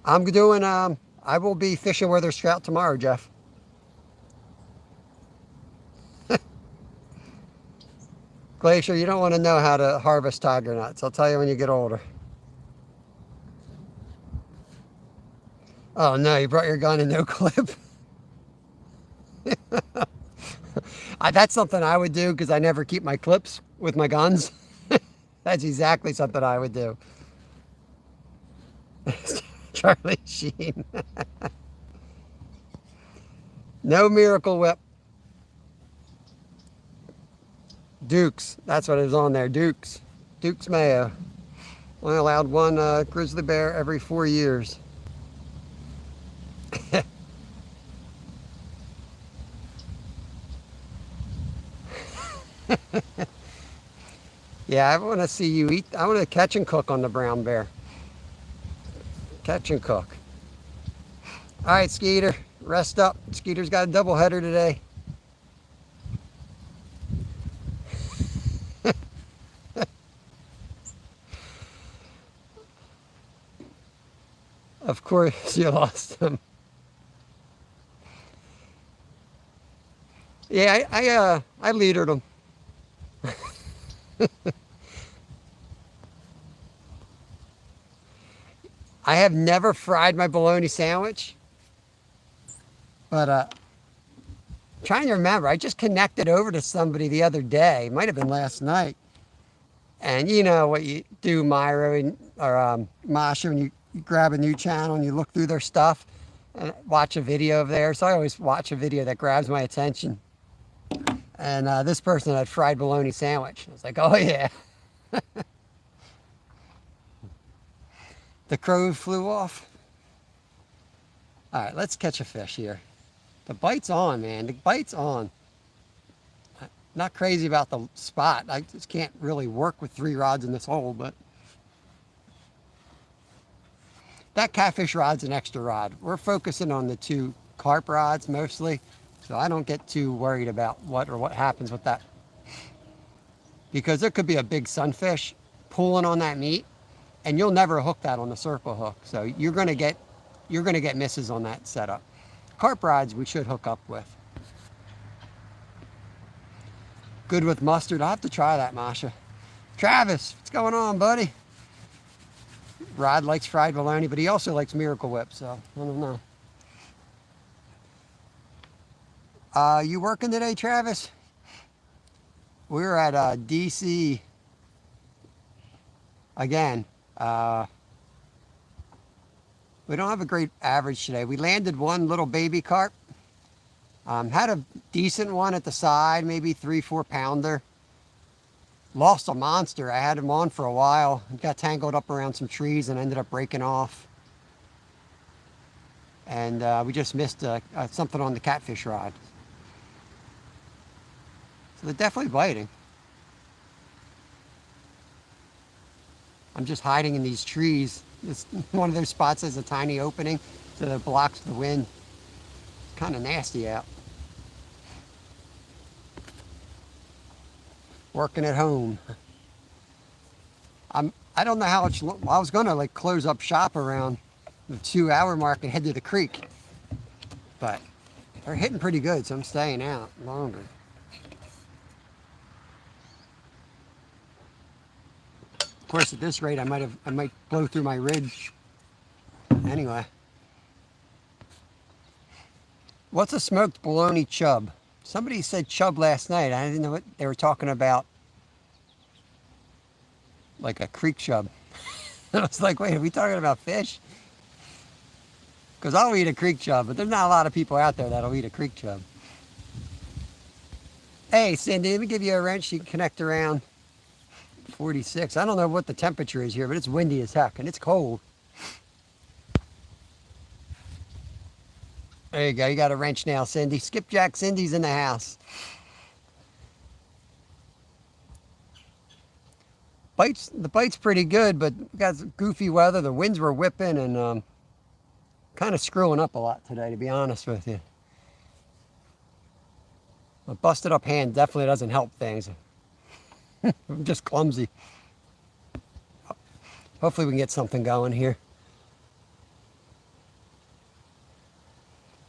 I'm doing, I will be fishing where there's trout tomorrow, Jeff. Glacier, you don't want to know how to harvest tiger nuts. I'll tell you when you get older. Oh no, you brought your gun and no clip. That's something I would do because I never keep my clips with my guns. That's exactly something I would do. Charlie Sheen. No Miracle Whip. Dukes. That's what it was on there. Dukes. Dukes Mayo. Only allowed one grizzly bear every 4 years. Yeah, I want to see you eat. I want to catch and cook on the brown bear. Catch and cook. All right, Skeeter, rest up. Skeeter's got a double header today. Of course you lost him. Yeah, I leadered him. I have never fried my bologna sandwich, but trying to remember, I just connected over to somebody the other day. It might have been last night. And you know what you do, Myra or Masha, when you grab a new channel and you look through their stuff. and watch a video of theirs. So I always watch a video that grabs my attention. And this person had fried bologna sandwich. I was like, oh yeah. The crow flew off. All right, let's catch a fish here. The bite's on, man. The bite's on. Not crazy about the spot. I just can't really work with 3 rods in this hole, but that catfish rod's an extra rod. We're focusing on the 2 carp rods mostly, so I don't get too worried about what happens with that. Because there could be a big sunfish pulling on that meat, and you'll never hook that on the circle hook. So you're gonna get misses on that setup. Carp rods we should hook up with. Good with mustard. I'll have to try that, Masha. Travis, what's going on, buddy? Rod likes fried bologna, but he also likes Miracle Whip, so I don't know. You working today, Travis? We're at DC again. We don't have a great average today. We landed 1 little baby carp. Had a decent one at the side, maybe 3-4 pounder. Lost a monster. I had him on for a while. He got tangled up around some trees and ended up breaking off. And we just missed something on the catfish rod. So they're definitely biting. I'm just hiding in these trees. It's one of those spots has a tiny opening so that it blocks the wind. It's kind of nasty out. Working at home. I don't know how much. I was gonna like close up shop around the 2-hour mark and head to the creek, but they're hitting pretty good, so I'm staying out longer. Of course, at this rate, I might blow through my ridge. Anyway, what's a smoked bologna chub? Somebody said chub last night. I didn't know what they were talking about. Like a creek chub. I was like, wait, are we talking about fish? Because I'll eat a creek chub, but there's not a lot of people out there that'll eat a creek chub. Hey, Cindy, let me give you a wrench. You can connect around 46. I don't know what the temperature is here, but it's windy as heck, and it's cold. There you go. You got a wrench now, Cindy. Skipjack Cindy's in the house. The bite's pretty good, but we got goofy weather. The winds were whipping and kind of screwing up a lot today, to be honest with you. A busted up hand definitely doesn't help things. I'm just clumsy. Hopefully we can get something going here.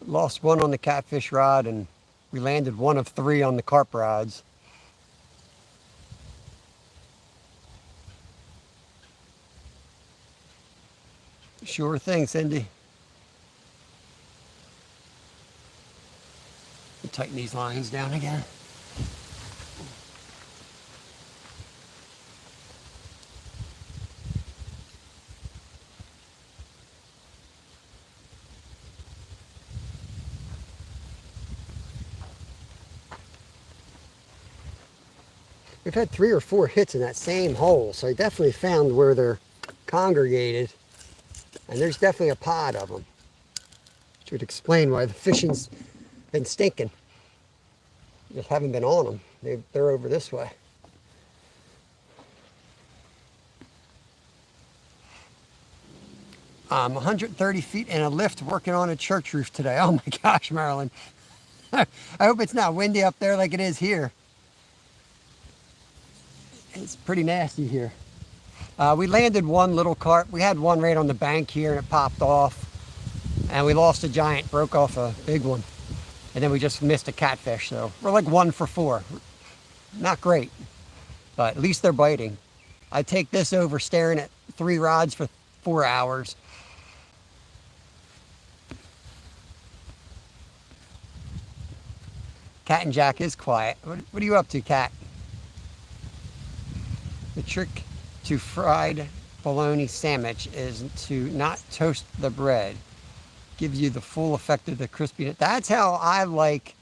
Lost 1 on the catfish rod, and we landed 1 of 3 on the carp rods. Sure thing, Cindy. Tighten these lines down again. We've had 3 or 4 hits in that same hole, so I definitely found where they're congregated. And there's definitely a pod of them, which would explain why the fishing's been stinking. Just haven't been on them. They're over this way. I'm 130 feet in a lift working on a church roof today. Oh my gosh, Marilyn. I hope it's not windy up there like it is here. It's pretty nasty here. We landed 1 little carp. We had 1 right on the bank here and it popped off. And we lost a giant, broke off a big one. And then we just missed a catfish. So we're like 1 for 4. Not great, but at least they're biting. I take this over staring at 3 rods for 4 hours. Cat and Jack is quiet. What are you up to, Cat? The trick to fried bologna sandwich is to not toast the bread. Gives you the full effect of the crispiness. That's how I like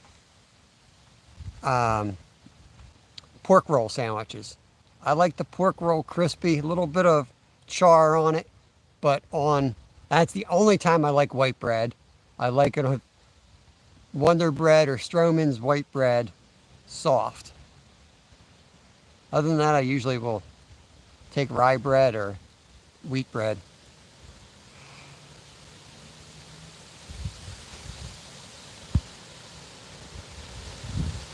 um, pork roll sandwiches. I like the pork roll crispy, a little bit of char on it, but on, that's the only time I like white bread. I like it with Wonder Bread or Stroman's white bread, soft. Other than that, I usually will take rye bread or wheat bread.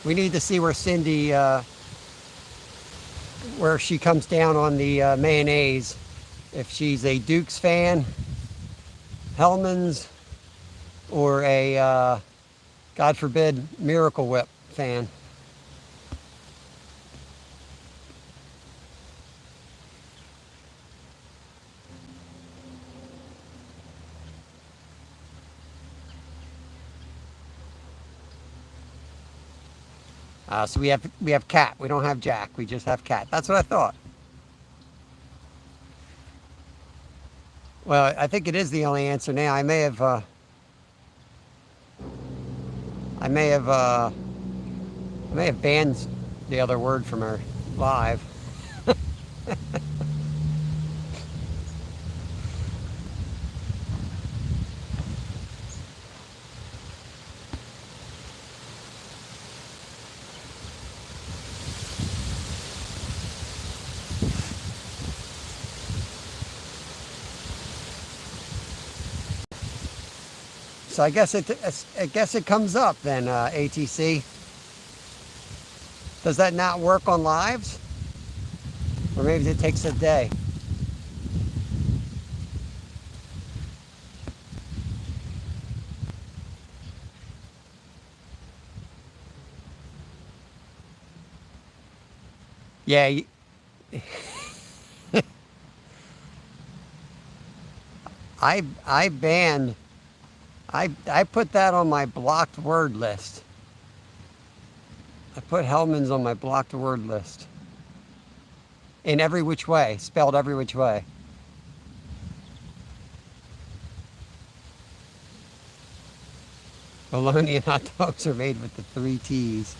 We need to see where Cindy, where she comes down on the mayonnaise. If she's a Duke's fan, Hellman's, or a, God forbid, Miracle Whip fan. So we have Cat. We don't have Jack. We just have Cat. That's what I thought. Well, I think it is the only answer now. I may have, I may have banned the other word from her live. So I guess it comes up then. ATC. Does that not work on lives, or maybe it takes a day? Yeah, I banned. I put that on my blocked word list. I put Hellman's on my blocked word list. In every which way, spelled every which way. Bologna and hot dogs are made with the three T's.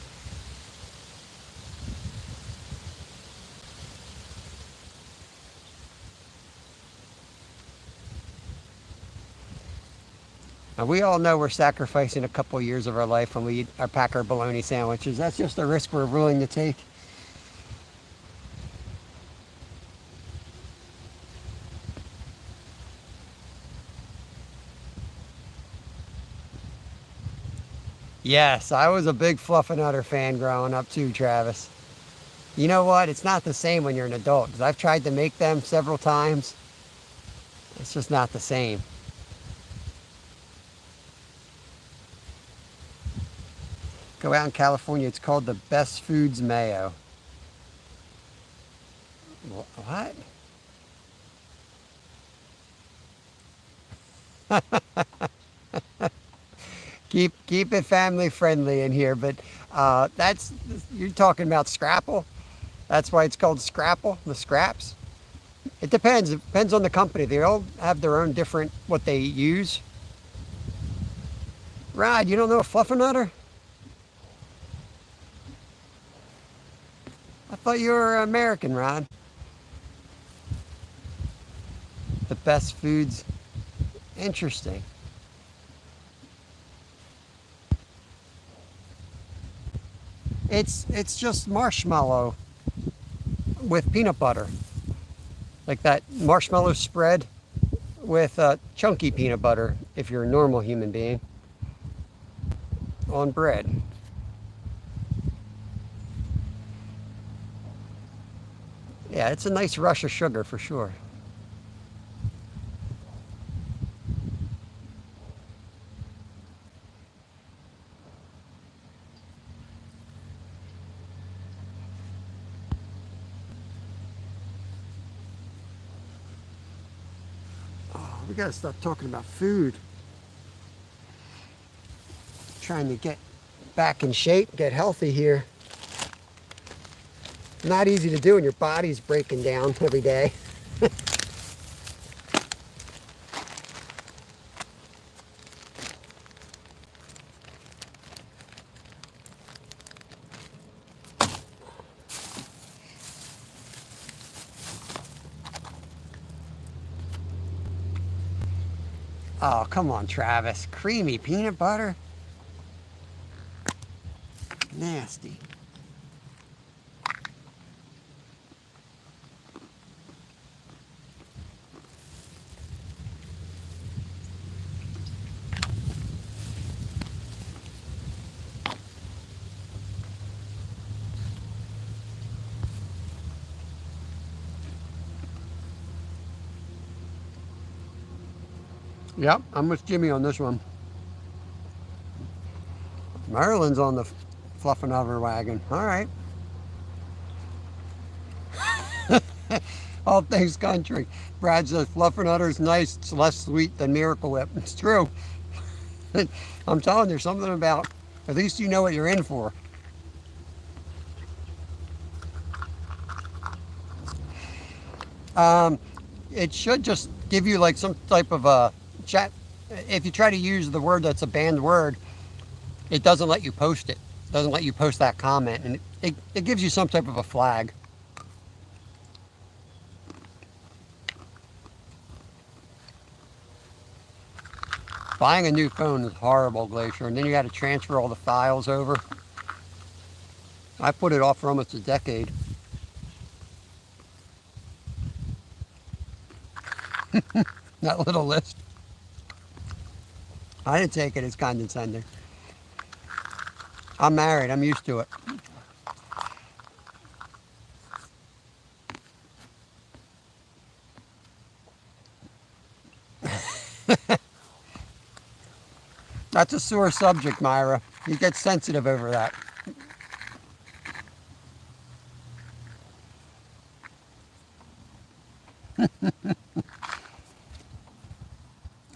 Now, we all know we're sacrificing a couple years of our life when we eat our Packer bologna sandwiches. That's just a risk we're willing to take. Yes, I was a big Fluffernutter fan growing up too, Travis. You know what? It's not the same when you're an adult, because I've tried to make them several times. It's just not the same. Go out in California, it's called the Best Foods Mayo. What? Keep it family friendly in here, but that's, you're talking about Scrapple. That's why it's called Scrapple, the scraps. It depends. It depends on the company. They all have their own different what they use. Rod, you don't know a Fluffernutter? I thought you were American, Rod. The Best Foods. Interesting. It's just marshmallow with peanut butter, like that marshmallow spread with chunky peanut butter. If you're a normal human being, on bread. Yeah, it's a nice rush of sugar for sure. Oh, we gotta stop talking about food. Trying to get back in shape, get healthy here. Not easy to do when your body's breaking down every day. Oh, come on, Travis. Creamy peanut butter? Nasty. Yep, I'm with Jimmy on this one. Maryland's on the fluffing over wagon. All right. All things country. Brad says fluffing udder's nice. It's less sweet than Miracle Whip. It's true. I'm telling you, something about, at least you know what you're in for. It should just give you like some type of a chat. If you try to use the word that's a banned word, it doesn't let you post it. It doesn't let you post that comment, and it gives you some type of a flag. Buying a new phone is horrible, Glacier, and then you got to transfer all the files over. I put it off for almost a decade. That little list. I didn't take it as condescending. I'm married. I'm used to it. That's a sore subject, Myra. You get sensitive over that.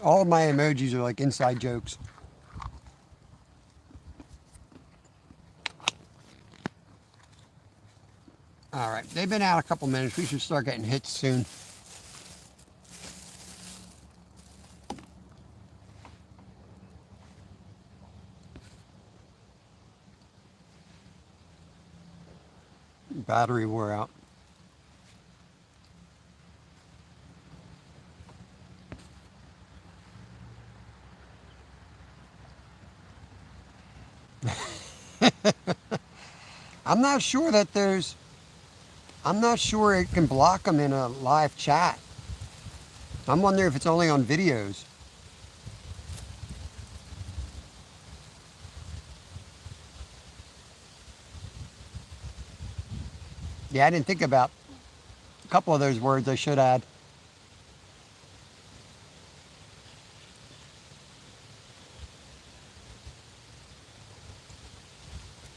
All of my emojis are like inside jokes. All right, they've been out a couple minutes. We should start getting hits soon. Battery wore out. I'm not sure that there's, I'm not sure it can block them in a live chat. I'm wondering if it's only on videos. Yeah, I didn't think about a couple of those words I should add.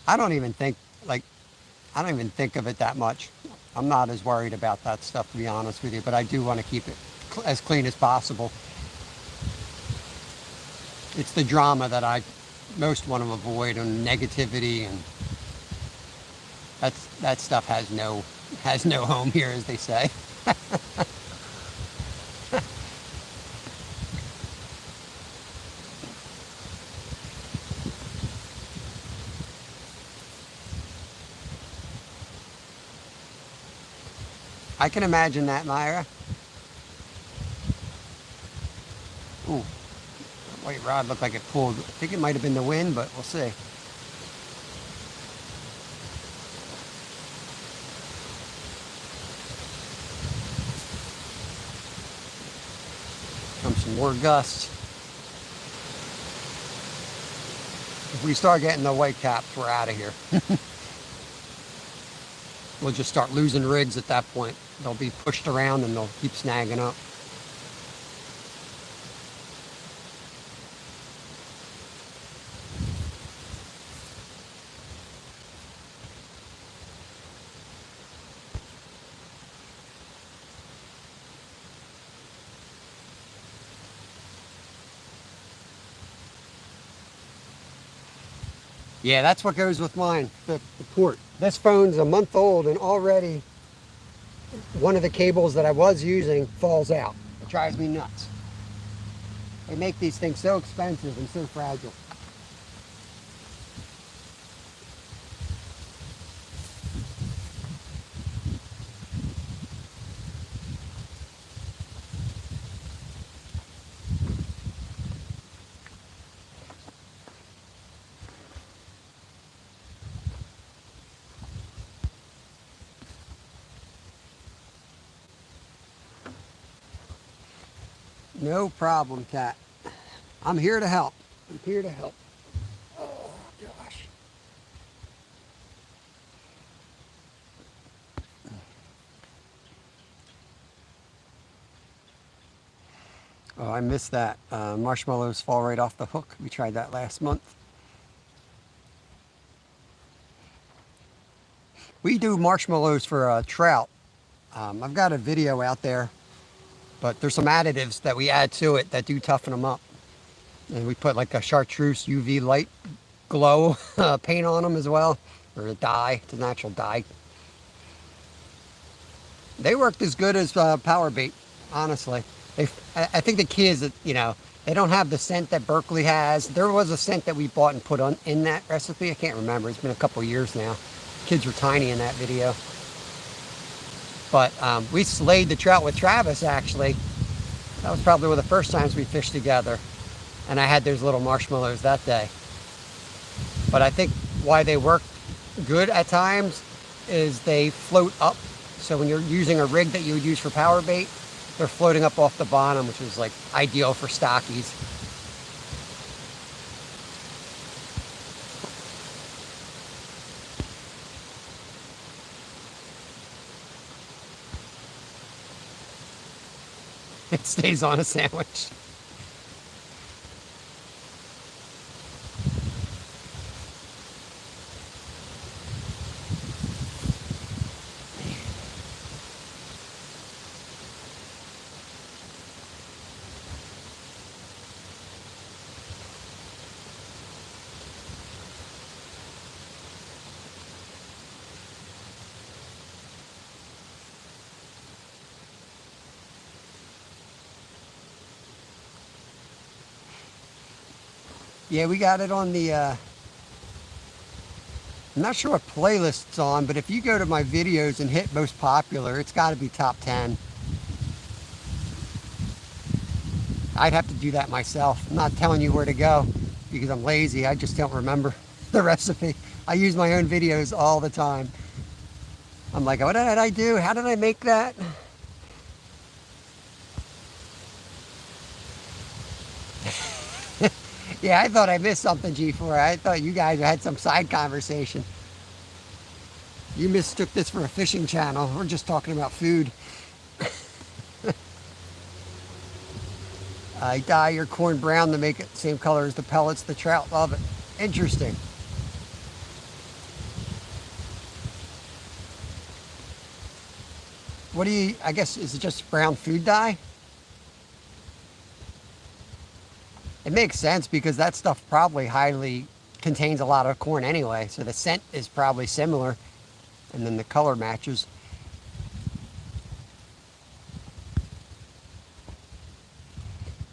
I don't even think, like, I don't even think of it that much. I'm not as worried about that stuff, to be honest with you, but I do want to keep it as clean as possible. It's the drama that I most want to avoid, and negativity, and that stuff has no home here, as they say. I can imagine that, Myra. Ooh, white rod looked like it pulled. I think it might have been the wind, but we'll see. Come some more gusts. If we start getting the white caps, we're out of here. We'll just start losing rigs at that point. They'll be pushed around and they'll keep snagging up. Yeah, that's what goes with mine, the port. This phone's a month old and already one of the cables that I was using falls out. It drives me nuts. They make these things so expensive and so fragile. No problem, Cat. I'm here to help. I'm here to help. Oh, gosh. Oh, I missed that. Marshmallows fall right off the hook. We tried that last month. We do marshmallows for trout. I've got a video out there, but there's some additives that we add to it that do toughen them up. And we put like a chartreuse UV light glow paint on them as well, or a dye. It's a natural dye. They worked as good as power bait, honestly. I think the key is that, they don't have the scent that Berkley has. There was a scent that we bought and put on in that recipe. I can't remember. It's been a couple years now. Kids were tiny in that video. But we slayed the trout with Travis, actually. That was probably one of the first times we fished together. And I had those little marshmallows that day. But I think why they work good at times is they float up. So when you're using a rig that you would use for power bait, they're floating up off the bottom, which is like ideal for stockies. It stays on a sandwich. Yeah, we got it on the, I'm not sure what playlist it's on, but if you go to my videos and hit most popular, it's got to be top 10. I'd have to do that myself. I'm not telling you where to go because I'm lazy. I just don't remember the recipe. I use my own videos all the time. I'm like, what did I do? How did I make that? Yeah, I thought I missed something, G4. I thought you guys had some side conversation. You mistook this for a fishing channel. We're just talking about food. I dye your corn brown to make it the same color as the pellets. The trout love it. Interesting. What do you, I guess, is it just brown food dye? It makes sense because that stuff probably highly contains a lot of corn anyway. So the scent is probably similar and then the color matches.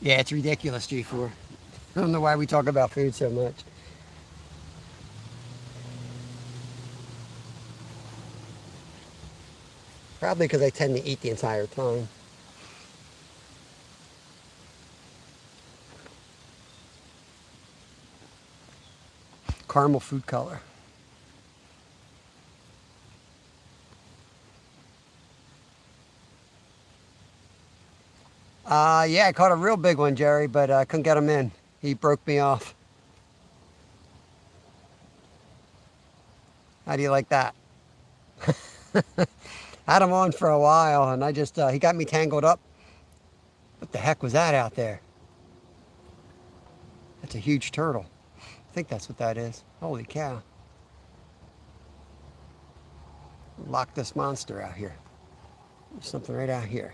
Yeah, it's ridiculous, G4. I don't know why we talk about food so much. Probably because I tend to eat the entire time. Caramel food color. Yeah, I caught a real big one, Jerry, but I couldn't get him in. He broke me off. How do you like that? Had him on for a while, and I just, he got me tangled up. What the heck was that out there? That's a huge turtle. I think that's what that is. Holy cow. Lock this monster out here. There's something right out here.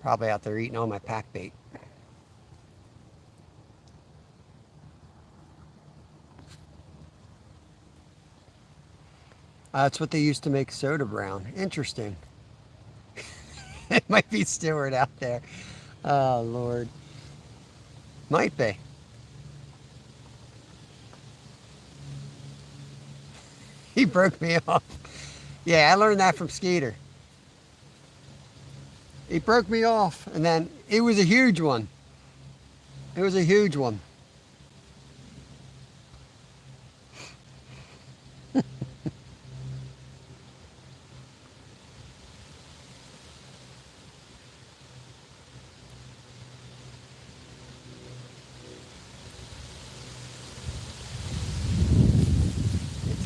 Probably out there eating all my pack bait. That's what they used to make soda brown. Interesting. It might be Stewart out there. Oh, Lord. Might be. He broke me off. Yeah, I learned that from Skeeter. He broke me off, and then it was a huge one. It was a huge one.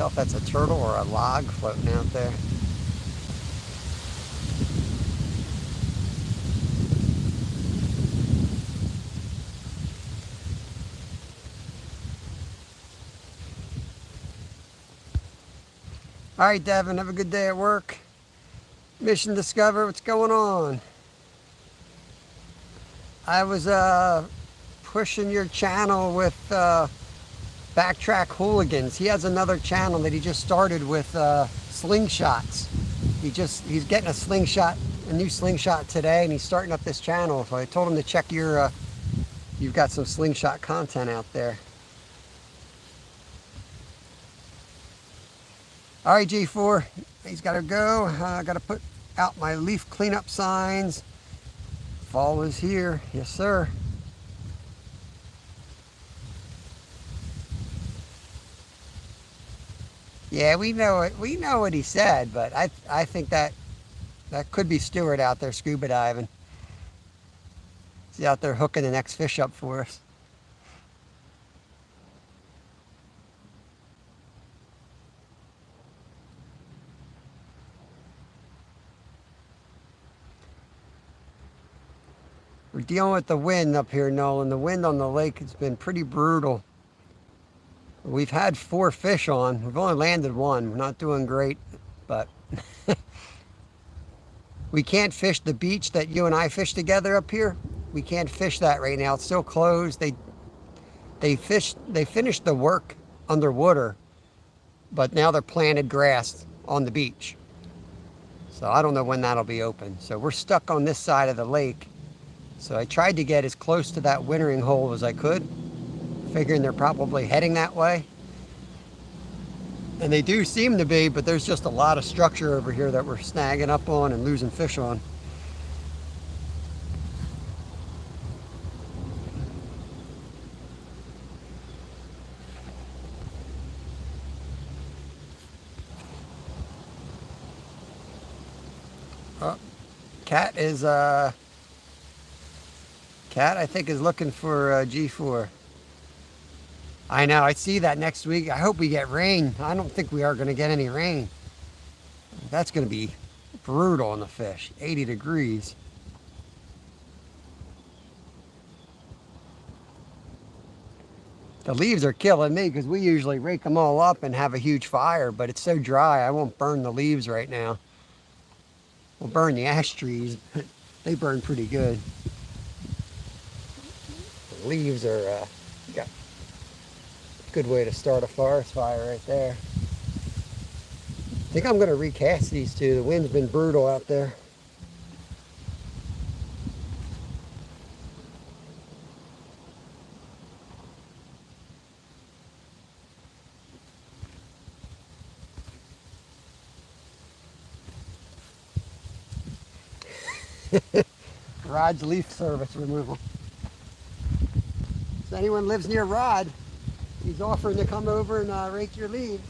tell if that's a turtle or a log floating out there. All right, Devin, have a good day at work. Mission Discover, what's going on? I was pushing your channel with Backtrack Hooligans. He has another channel that he just started with slingshots. He's getting a new slingshot today, and he's starting up this channel. So I told him to check your you've got some slingshot content out there. All right, G4, he's got to go. I got to put out my leaf cleanup signs. Fall is here. Yes, sir. Yeah, we know it. We know what he said, but I think that could be Stuart out there scuba diving. He's out there hooking the next fish up for us. We're dealing with the wind up here, Nolan. The wind on the lake has been pretty brutal. We've had 4 fish on. We've only landed 1. We're not doing great, but we can't fish the beach that you and I fished together up here. We can't fish that right now. It's still closed. They finished the work underwater, but now they're planted grass on the beach. So I don't know when that'll be open. So we're stuck on this side of the lake. So I tried to get as close to that wintering hole as I could, figuring they're probably heading that way. And they do seem to be, but there's just a lot of structure over here that we're snagging up on and losing fish on. Oh, Cat I think is looking for G4. I know, I see that next week. I hope we get rain. I don't think we are going to get any rain. That's going to be brutal on the fish. 80 degrees. The leaves are killing me because we usually rake them all up and have a huge fire, but it's so dry I won't burn the leaves right now. We'll burn the ash trees, but they burn pretty good. The leaves are got a good way to start a forest fire right there. I think I'm going to recast these two. The wind's been brutal out there. Rod's leaf service removal. If anyone lives near Rod, he's offering to come over and rake your leaves.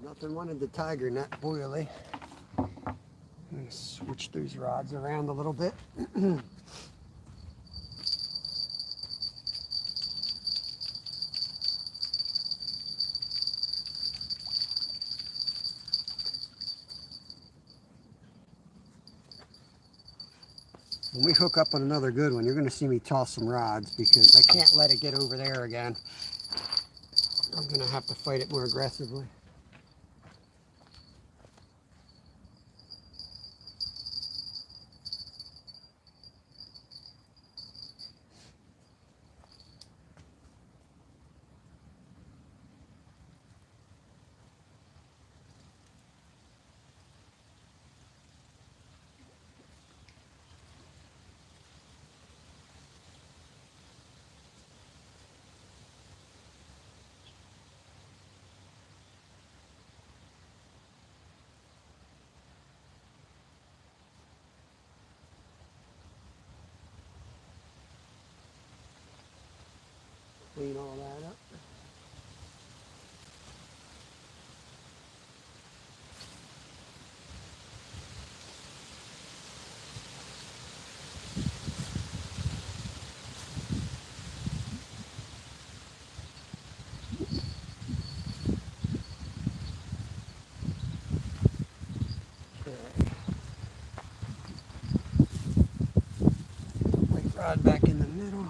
Nothing wanted the tiger net boilie. I'm going to switch these rods around a little bit. When we hook up on another good one, you're going to see me toss some rods because I can't let it get over there again. I'm going to have to fight it more aggressively. Clean all that up. Weight rod back in the middle.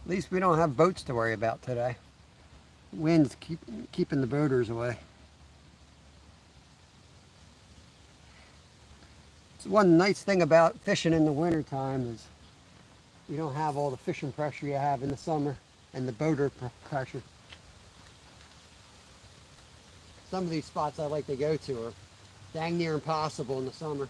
At least we don't have boats to worry about today. Wind's keeping the boaters away. So one nice thing about fishing in the wintertime is you don't have all the fishing pressure you have in the summer and the boater pressure. Some of these spots I like to go to are dang near impossible in the summer.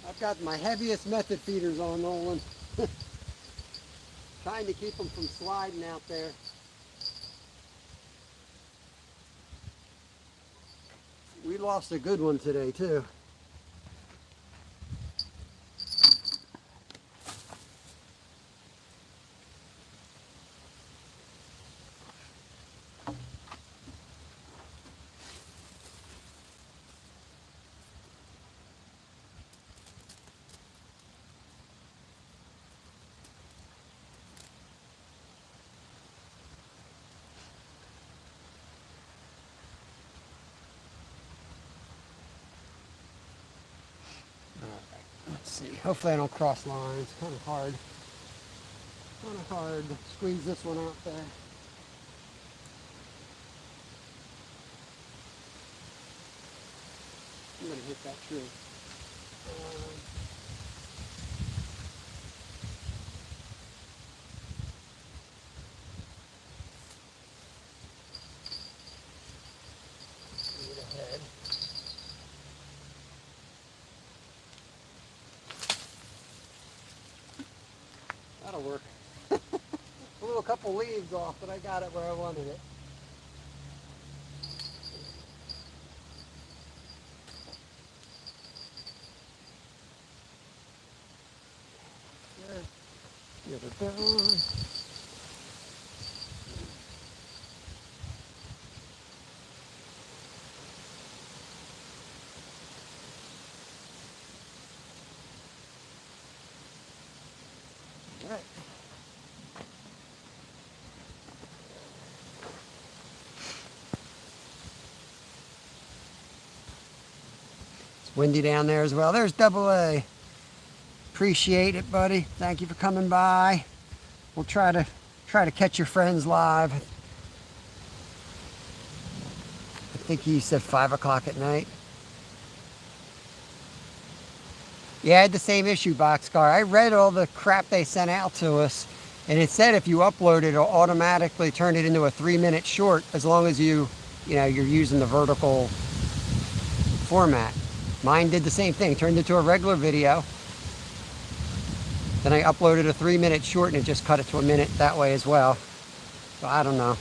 I've got my heaviest method feeders on, Nolan. Trying to keep them from sliding out there. We lost a good one today too. Let's see. Hopefully I don't cross lines. Kind of hard. Kind of hard to squeeze this one out there. I'm going to hit that tree. Ahead. That'll work. Blew a couple leaves off, but I got it where I wanted it. The other barrel. All right. It's windy down there as well. There's Double A. Appreciate it, buddy. Thank you for coming by. We'll try to catch your friends live. I think he said 5 o'clock at night. Yeah, I had the same issue, Boxcar. I read all the crap they sent out to us, and it said if you upload it, it'll automatically turn it into a 3-minute short as long as you're using the vertical format. Mine did the same thing, turned into a regular video. Then I uploaded a 3-minute short and it just cut it to a minute that way as well. So I don't know.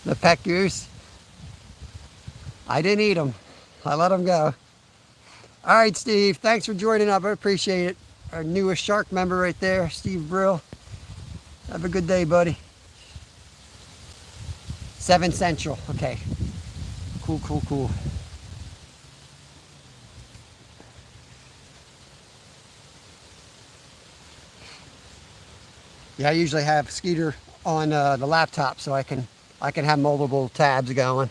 The pet goose. I didn't eat them. I let them go. All right, Steve. Thanks for joining up. I appreciate it. Our newest shark member right there, Steve Brill. Have a good day, buddy. 7 Central. Okay. Cool. Yeah, I usually have Skeeter on the laptop so I can have multiple tabs going.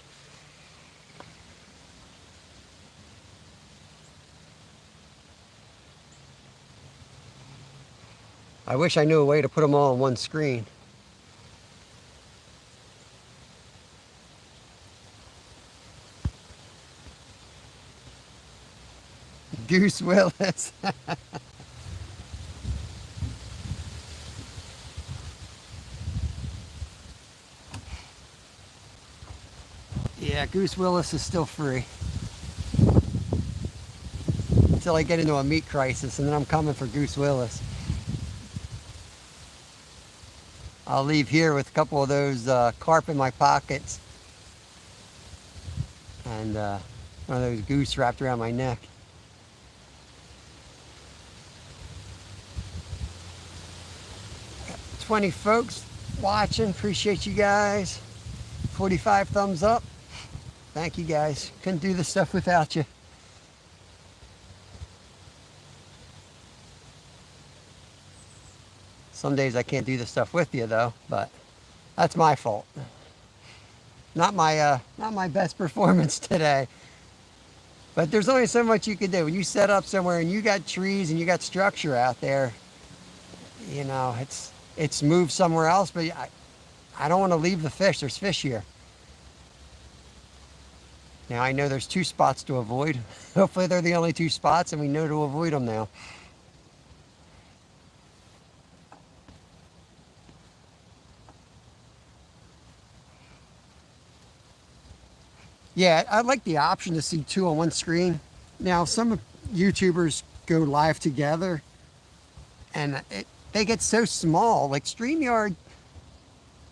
I wish I knew a way to put them all on one screen. Goose Willis. Yeah, Goose Willis is still free until I get into a meat crisis, and then I'm coming for Goose Willis. I'll leave here with a couple of those carp in my pockets and one of those goose wrapped around my neck. 20 folks watching. Appreciate you guys. 45 thumbs up. Thank you guys. Couldn't do this stuff without you. Some days I can't do this stuff with you though, but that's my fault. Not my best performance today. But there's only so much you can do. When you set up somewhere and you got trees and you got structure out there, it's moved somewhere else, but I don't want to leave the fish. There's fish here. Now I know there's two spots to avoid. Hopefully they're the only two spots and we know to avoid them now. Yeah, I like the option to see two on one screen. Now some YouTubers go live together and they get so small. Like StreamYard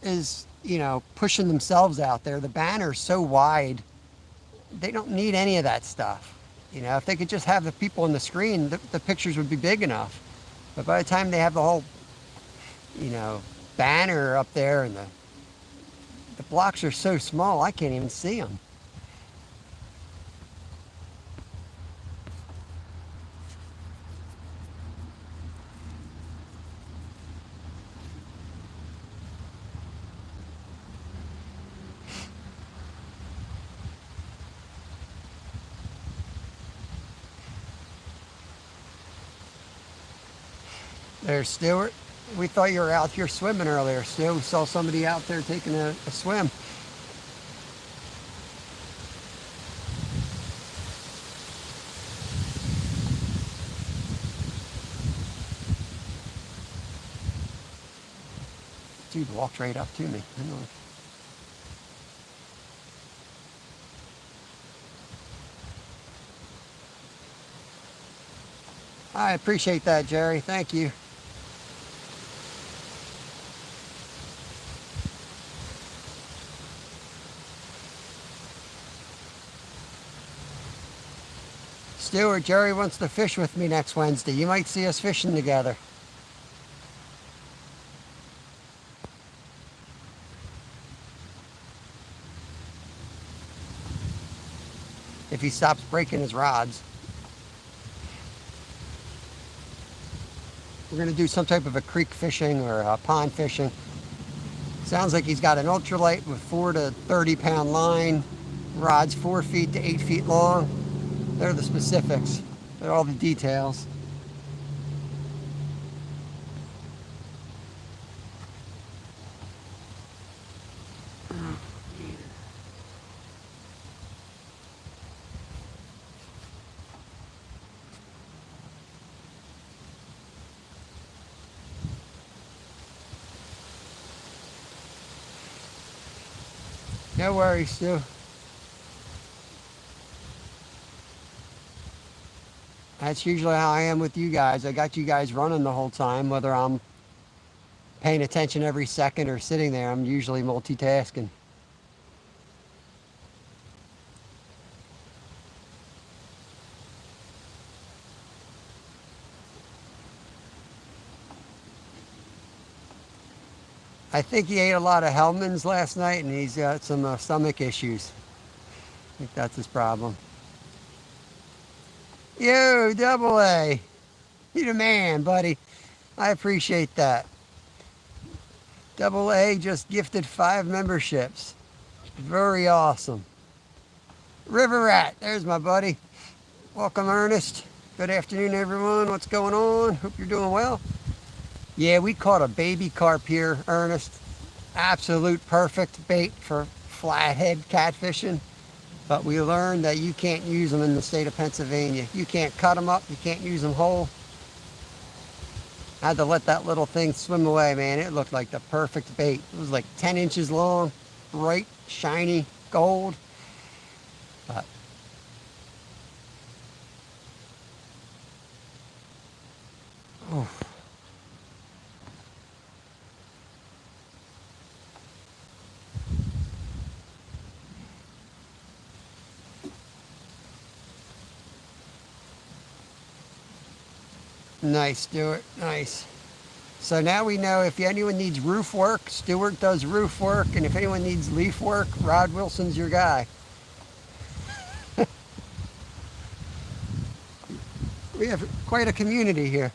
is, pushing themselves out there. The banner's so wide, they don't need any of that stuff. If they could just have the people on the screen, the pictures would be big enough. But by the time they have the whole, banner up there and the blocks are so small, I can't even see them. There's Stuart. We thought you were out here swimming earlier, Stu. We saw somebody out there taking a swim. Dude walked right up to me. I know. I appreciate that, Jerry. Thank you. Stuart, Jerry wants to fish with me next Wednesday. You might see us fishing together. If he stops breaking his rods. We're going to do some type of a creek fishing or a pond fishing. Sounds like he's got an ultralight with 4 to 30 pound line, rods 4 feet to 8 feet long. They're the specifics. They're all the details. No worries, Stu. That's usually how I am with you guys. I got you guys running the whole time, whether I'm paying attention every second or sitting there. I'm usually multitasking. I think he ate a lot of Hellman's last night and he's got some stomach issues. I think that's his problem. Yo, Double A. You the man, buddy. I appreciate that. Double A just gifted 5 memberships. Very awesome. River Rat, there's my buddy. Welcome, Ernest. Good afternoon, everyone. What's going on? Hope you're doing well. Yeah, we caught a baby carp here, Ernest. Absolute perfect bait for flathead catfishing. But we learned that you can't use them in the state of Pennsylvania. You can't cut them up. You can't use them whole. I had to let that little thing swim away, man. It looked like the perfect bait. It was like 10 inches long, bright, shiny, gold. But oh. Nice, Stuart. Nice. So now we know if anyone needs roof work, Stuart does roof work, and if anyone needs leaf work, Rod Wilson's your guy. We have quite a community here.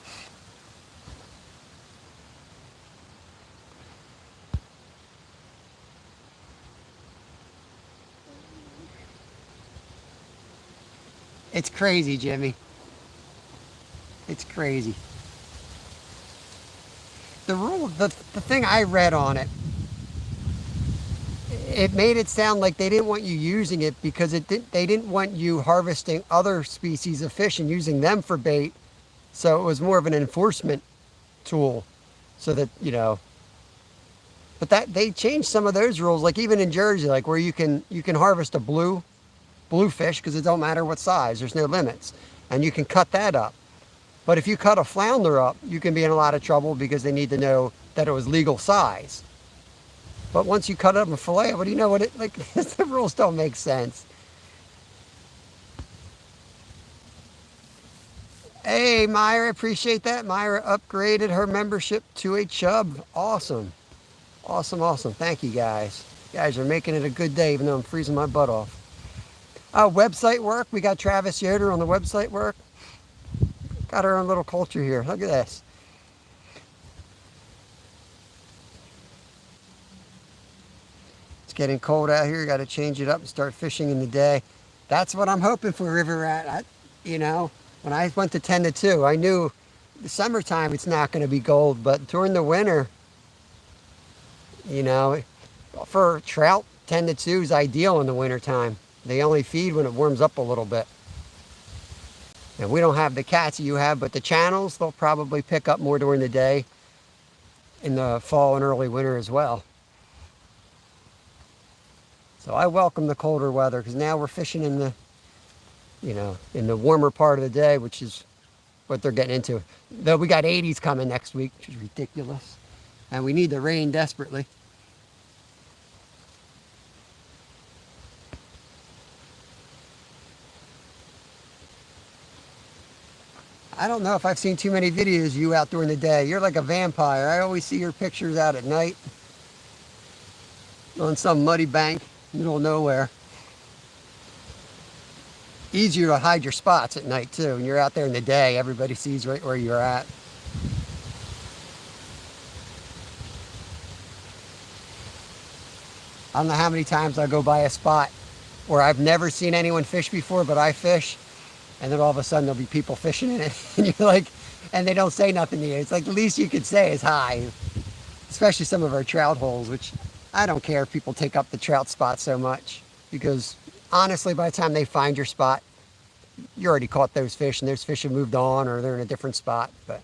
It's crazy, Jimmy. It's crazy. The thing I read on it, it made it sound like they didn't want you using it because they didn't want you harvesting other species of fish and using them for bait. So it was more of an enforcement tool, so that, but that they changed some of those rules, like even in Jersey, like where you can harvest a bluefish because it don't matter what size, there's no limits, and you can cut that up. But if you cut a flounder up, you can be in a lot of trouble because they need to know that it was legal size. But once you cut up a fillet, what do you know what it, like, the rules don't make sense. Hey, Myra, appreciate that. Myra upgraded her membership to a chub. Awesome. Awesome, awesome. Thank you, guys. You guys are making it a good day, even though I'm freezing my butt off. Website work. We got Travis Yoder on the website work. Got our own little culture here. Look at this. It's getting cold out here. Got to change it up and start fishing in the day. That's what I'm hoping for, River Rat. When I went to 10 to 2, I knew the summertime it's not going to be gold, but during the winter, for trout, 10 to 2 is ideal in the wintertime. They only feed when it warms up a little bit. And we don't have the cats you have, but the channels, they'll probably pick up more during the day in the fall and early winter as well. So I welcome the colder weather because now we're fishing in the, in the warmer part of the day, which is what they're getting into. Though we got 80s coming next week, which is ridiculous. And we need the rain desperately. I don't know if I've seen too many videos of you out during the day. You're like a vampire. I always see your pictures out at night on some muddy bank, middle of nowhere. Easier to hide your spots at night too. When you're out there in the day, everybody sees right where you're at. I don't know how many times I go by a spot where I've never seen anyone fish before, but I fish. And then all of a sudden there'll be people fishing in it. And you're like, and they don't say nothing to you. It's like the least you could say is hi. Especially some of our trout holes, which I don't care if people take up the trout spot so much. Because honestly, by the time they find your spot, you already caught those fish and those fish have moved on or they're in a different spot. But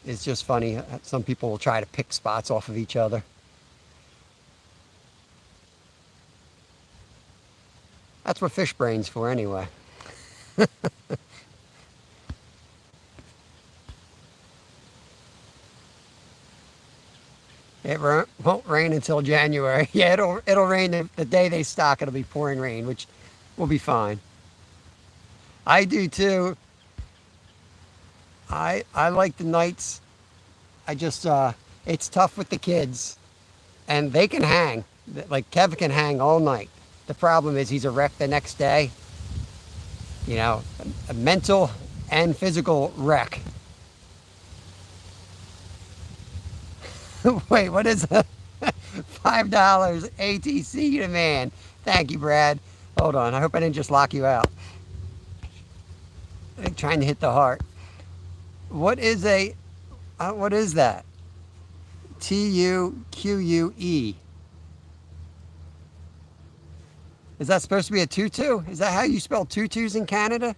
it's just funny. Some people will try to pick spots off of each other. That's what fish brain's for anyway. It won't rain until January. Yeah, it'll rain the day they stock. It'll be pouring rain, which will be fine. I do too. I like the nights. I just it's tough with the kids, and they can hang. Like Kev can hang all night. The problem is he's a wreck the next day. A mental and physical wreck. Wait, what is that? $5 ATC demand. Thank you, Brad. Hold on. I hope I didn't just lock you out. I'm trying to hit the heart. What is what is that? TUQUE. Is that supposed to be a tutu? Is that how you spell tutus in Canada?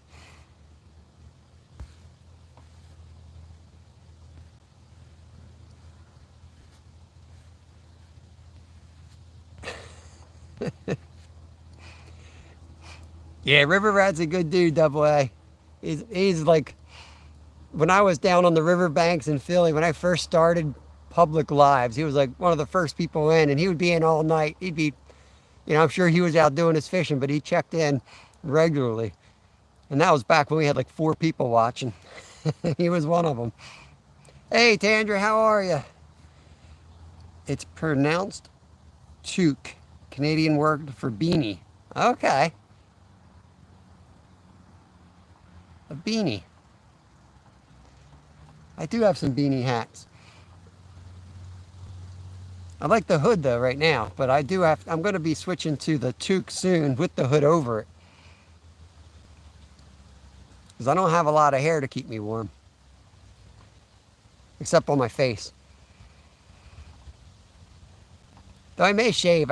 Yeah, River Rat's a good dude, Double A. He's like, when I was down on the riverbanks in Philly, when I first started public lives, he was like one of the first people in, and he would be in all night. He'd be, I'm sure he was out doing his fishing, but he checked in regularly. And that was back when we had like 4 people watching. He was one of them. Hey, Tandra, how are you? It's pronounced toque. Canadian word for beanie. Okay. A beanie. I do have some beanie hats. I like the hood though right now, but I'm going to be switching to the toque soon with the hood over it. Because I don't have a lot of hair to keep me warm. Except on my face. Though I may shave.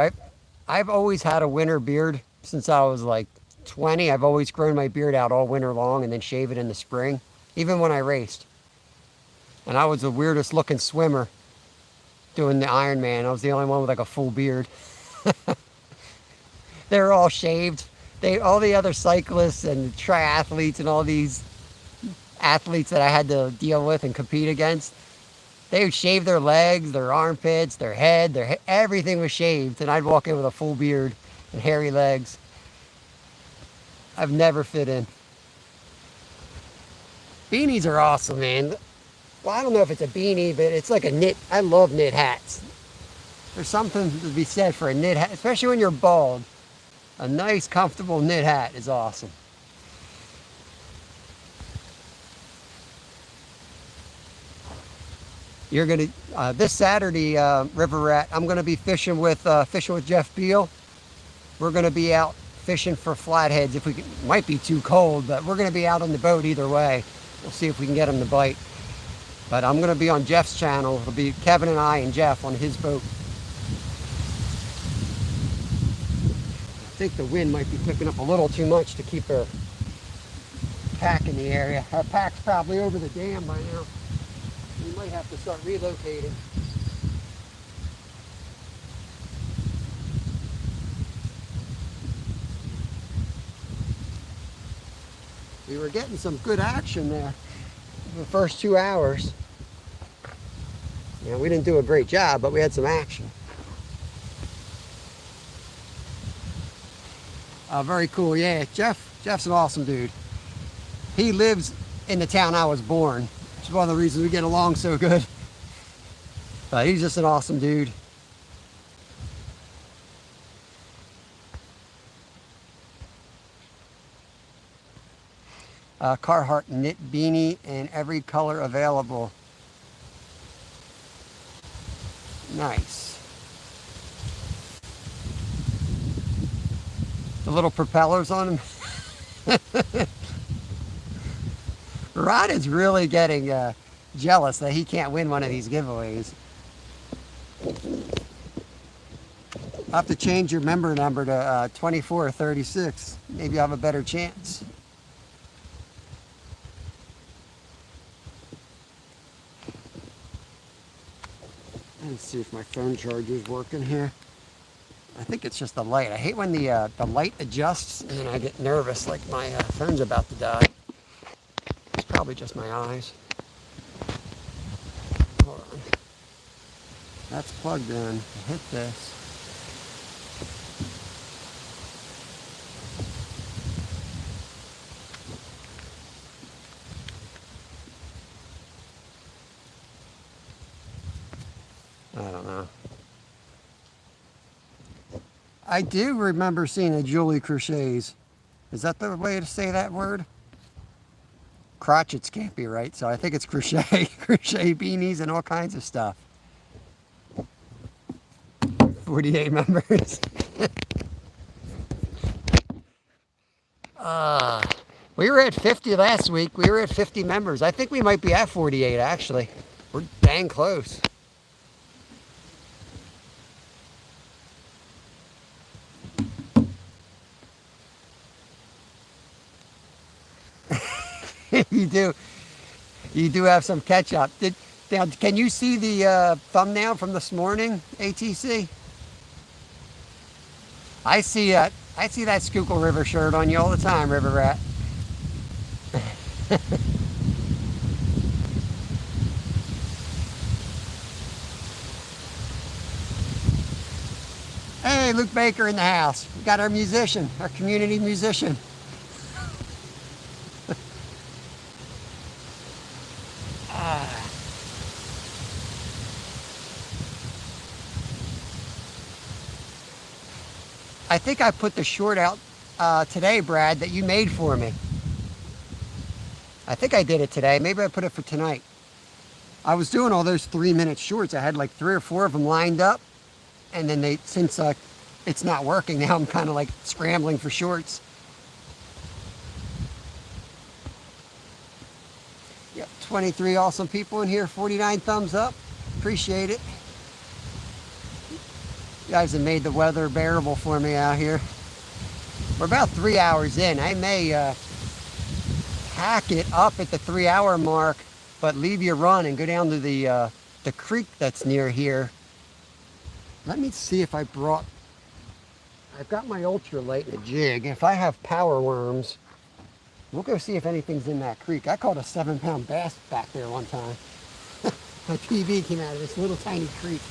I've always had a winter beard since I was like 20. I've always grown my beard out all winter long and then shave it in the spring. Even when I raced. And I was the weirdest looking swimmer doing the Ironman. I was the only one with like a full beard. They were all shaved. All the other cyclists and triathletes and all these athletes that I had to deal with and compete against, they would shave their legs, their armpits, their head, everything was shaved. And I'd walk in with a full beard and hairy legs. I've never fit in. Beanies are awesome, man. Well, I don't know if it's a beanie, but it's like a knit. I love knit hats. There's something to be said for a knit hat, especially when you're bald. A nice, comfortable knit hat is awesome. You're gonna this Saturday, River Rat. I'm gonna be fishing with Jeff Beal. We're gonna be out fishing for flatheads. Might be too cold, but we're gonna be out on the boat either way. We'll see if we can get them to bite. But I'm gonna be on Jeff's channel. It'll be Kevin and I and Jeff on his boat. I think the wind might be picking up a little too much to keep our pack in the area. Our pack's probably over the dam by now. We might have to start relocating. We were getting some good action there the first 2 hours. We didn't do a great job, but we had some action. Very cool. Yeah, Jeff's an awesome dude. He lives in the town I was born, which is one of the reasons we get along so good. But he's just an awesome dude. Carhartt knit beanie in every color available. Nice. The little propellers on them. Rod is really getting jealous that he can't win one of these giveaways. I'll have to change your member number to 24 or 36. Maybe you'll have a better chance. Let's see if my phone charger is working here. I think it's just the light. I hate when the light adjusts and then I get nervous like my phone's about to die. It's probably just my eyes. Hold on. That's plugged in. Hit this. I don't know. I do remember seeing a Julie Crochets. Is that the way to say that word? Crotchets can't be right, so I think it's crochet. Crochet beanies and all kinds of stuff. 48 members. We were at 50 last week. We were at 50 members. I think we might be at 48 actually. We're dang close. You do. You do have some catch up. Now, can you see the thumbnail from this morning, ATC? I see that Schuylkill River shirt on you all the time, River Rat. Hey, Luke Baker in the house. We got our musician, our community musician. I think I put the short out today, Brad, that you made for me. I think I did it today. Maybe I put it for tonight. I was doing all those 3-minute shorts. I had like 3 or 4 of them lined up. And then since it's not working now, I'm kind of like scrambling for shorts. Yep, 23 awesome people in here, 49 thumbs up. Appreciate it. You guys have made the weather bearable for me out here. We're about 3 hours in. I may hack it up at the 3-hour mark, but leave you run and go down to the creek that's near here. Let me see if I've got my ultralight and a jig. If I have power worms, we'll go see if anything's in that creek. I caught a 7-pound bass back there one time. My PV came out of this little tiny creek.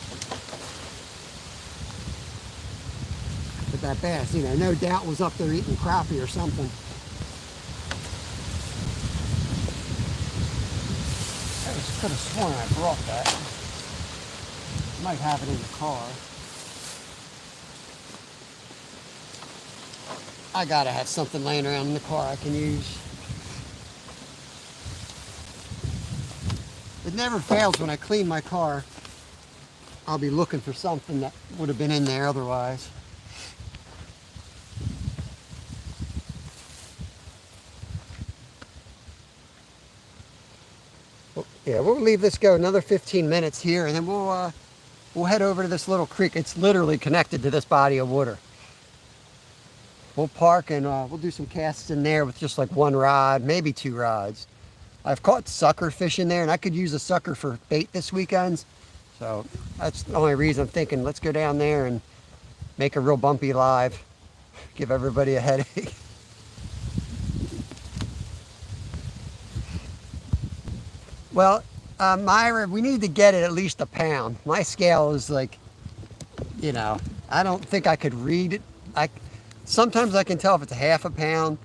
But that bass, you know, no doubt was up there eating crappie or something. I could have sworn I brought that. Might have it in the car. I gotta have something laying around in the car I can use. It never fails when I clean my car. I'll be looking for something that would have been in there otherwise. Yeah, we'll leave this go another 15 minutes here, and then we'll head over to this little creek. It's literally connected to this body of water. We'll park and we'll do some casts in there with just like 1 rod, maybe 2 rods. I've caught sucker fish in there, and I could use a sucker for bait this weekend. So that's the only reason I'm thinking let's go down there and make a real bumpy live. Give everybody a headache. Well, Myra, we need to get it at least a pound. My scale is like, you know, I don't think I could read it. Sometimes I can tell if it's a half a pound,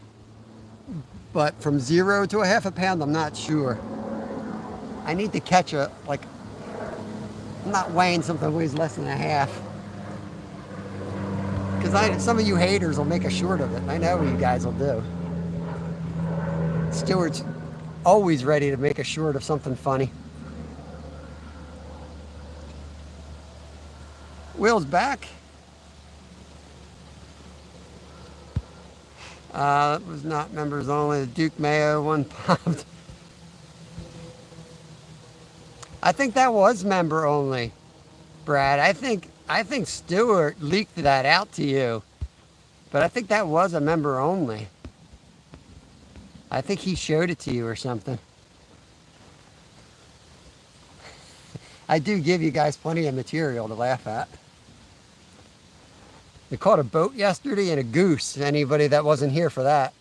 but from 0 to a half a pound, I'm not sure. I need to catch I'm not weighing something that weighs less than a half. Because some of you haters will make a short of it. I know what you guys will do. Stuart's always ready to make a short of something funny. Will's back. It was not members only. The Duke Mayo one popped. I think that was member only, Brad. I think Stuart leaked that out to you, but I think that was a member only. I think he showed it to you or something. I do give you guys plenty of material to laugh at. We caught a boat yesterday and a goose. Anybody that wasn't here for that.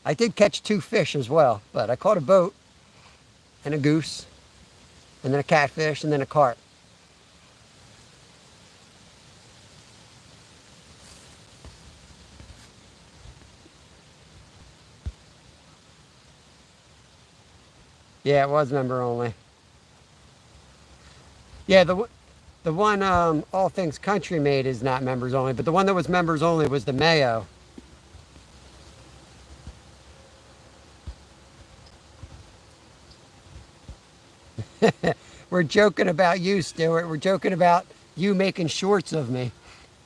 I did catch 2 fish as well, but I caught a boat and a goose and then a catfish and then a carp. Yeah, it was member only. Yeah, the one All Things Country made is not members only, but the one that was members only was the Mayo. We're joking about you, Stuart. We're joking about you making shorts of me.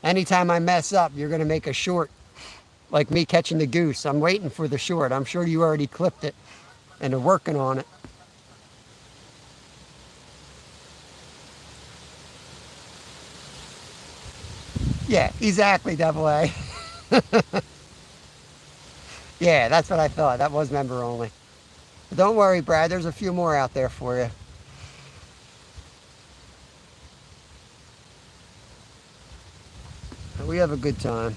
Anytime I mess up, you're going to make a short like me catching the goose. I'm waiting for the short. I'm sure you already clipped it and are working on it. Yeah, exactly, Double A. Yeah, that's what I thought. That was member only. But don't worry, Brad. There's a few more out there for you. We have a good time.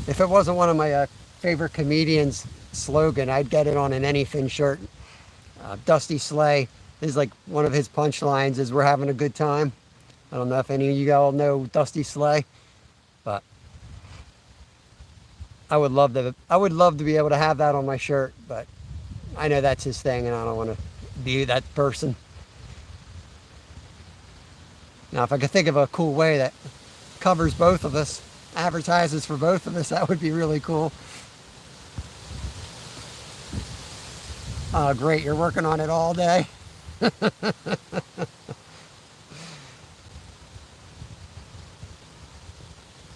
If it wasn't one of my favorite comedians' slogan, I'd get it on an anything shirt. Dusty Slay is like one of his punchlines is "We're having a good time." I don't know if any of you all know Dusty Slay, but I would love to. I would love to be able to have that on my shirt, but I know that's his thing, and I don't want to be that person. Now, if I could think of a cool way that covers both of us, advertises for both of us, that would be really cool. Oh, great, you're working on it all day.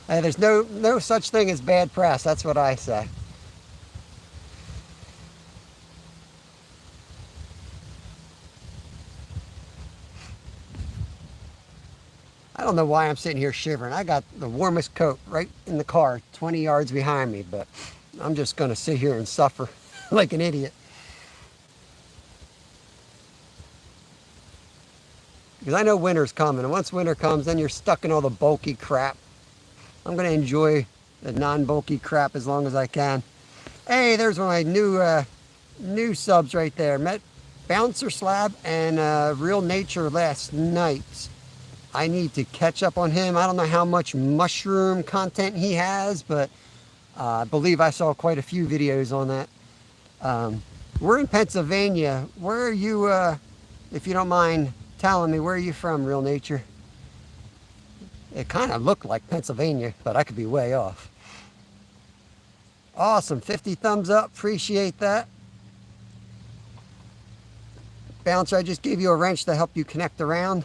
Hey, there's no such thing as bad press. That's what I say. I don't know why I'm sitting here shivering. I got the warmest coat right in the car, 20 yards behind me, but I'm just going to sit here and suffer like an idiot. Because I know winter's coming, and once winter comes, then you're stuck in all the bulky crap. I'm going to enjoy the non-bulky crap as long as I can. Hey, there's one of my new subs right there. Met Bouncer Slab and Real Nature last night. I need to catch up on him. I don't know how much mushroom content he has, but I believe I saw quite a few videos on that. We're in Pennsylvania. Where are you, if you don't mind telling me, where are you from, Real Nature? It kind of looked like Pennsylvania, but I could be way off. Awesome, 50 thumbs up, appreciate that. Bouncer, I just gave you a wrench to help you connect around.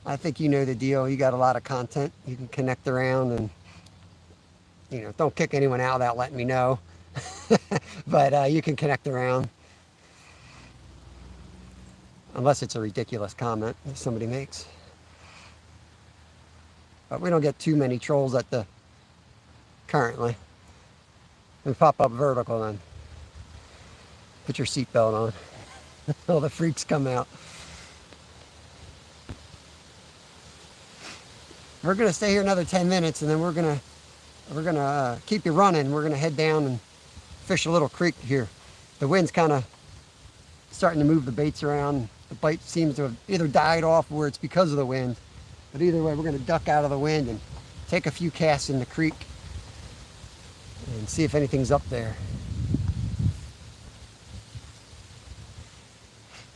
I think you know the deal. You got a lot of content. You can connect around and, don't kick anyone out without letting me know. But you can connect around. Unless it's a ridiculous comment that somebody makes. But we don't get too many trolls at the currently. We pop up vertical then. Put your seatbelt on. All the freaks come out. We're gonna stay here another 10 minutes, and then we're gonna keep you running. We're gonna head down and fish a little creek here. The wind's kind of starting to move the baits around. The bite seems to have either died off or it's because of the wind. But either way, we're gonna duck out of the wind and take a few casts in the creek and see if anything's up there.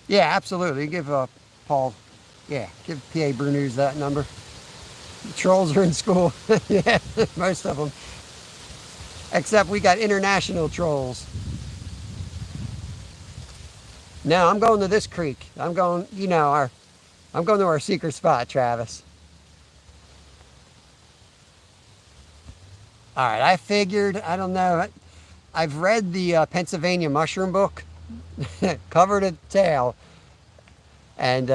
Yeah, absolutely. Give Paul, yeah, give PA Brew News that number. The trolls are in school. Yeah, most of them. Except we got international trolls. No, I'm going to this creek. I'm going to our secret spot, Travis. All right, I figured, I don't know. I've read the Pennsylvania mushroom book, cover to tail, and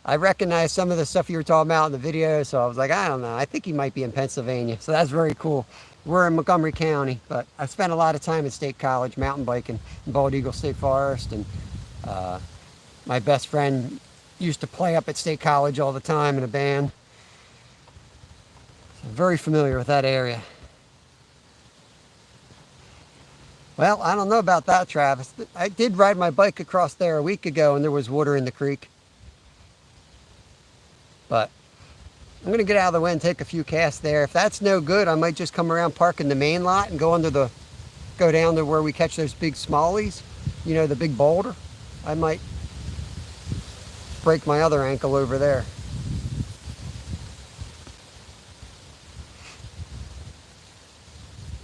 I recognize some of the stuff you were talking about in the video, so I was like, I don't know. I think he might be in Pennsylvania, so that's very cool. We're in Montgomery County, but I spent a lot of time at State College mountain biking in Bald Eagle State Forest, and my best friend used to play up at State College all the time in a band. So I'm very familiar with that area. Well, I don't know about that, Travis. I did ride my bike across there a week ago, and there was water in the creek. But I'm going to get out of the way and take a few casts there. If that's no good, I might just come around, park in the main lot, and go down to where we catch those big smallies. You know, the big boulder. I might break my other ankle over there.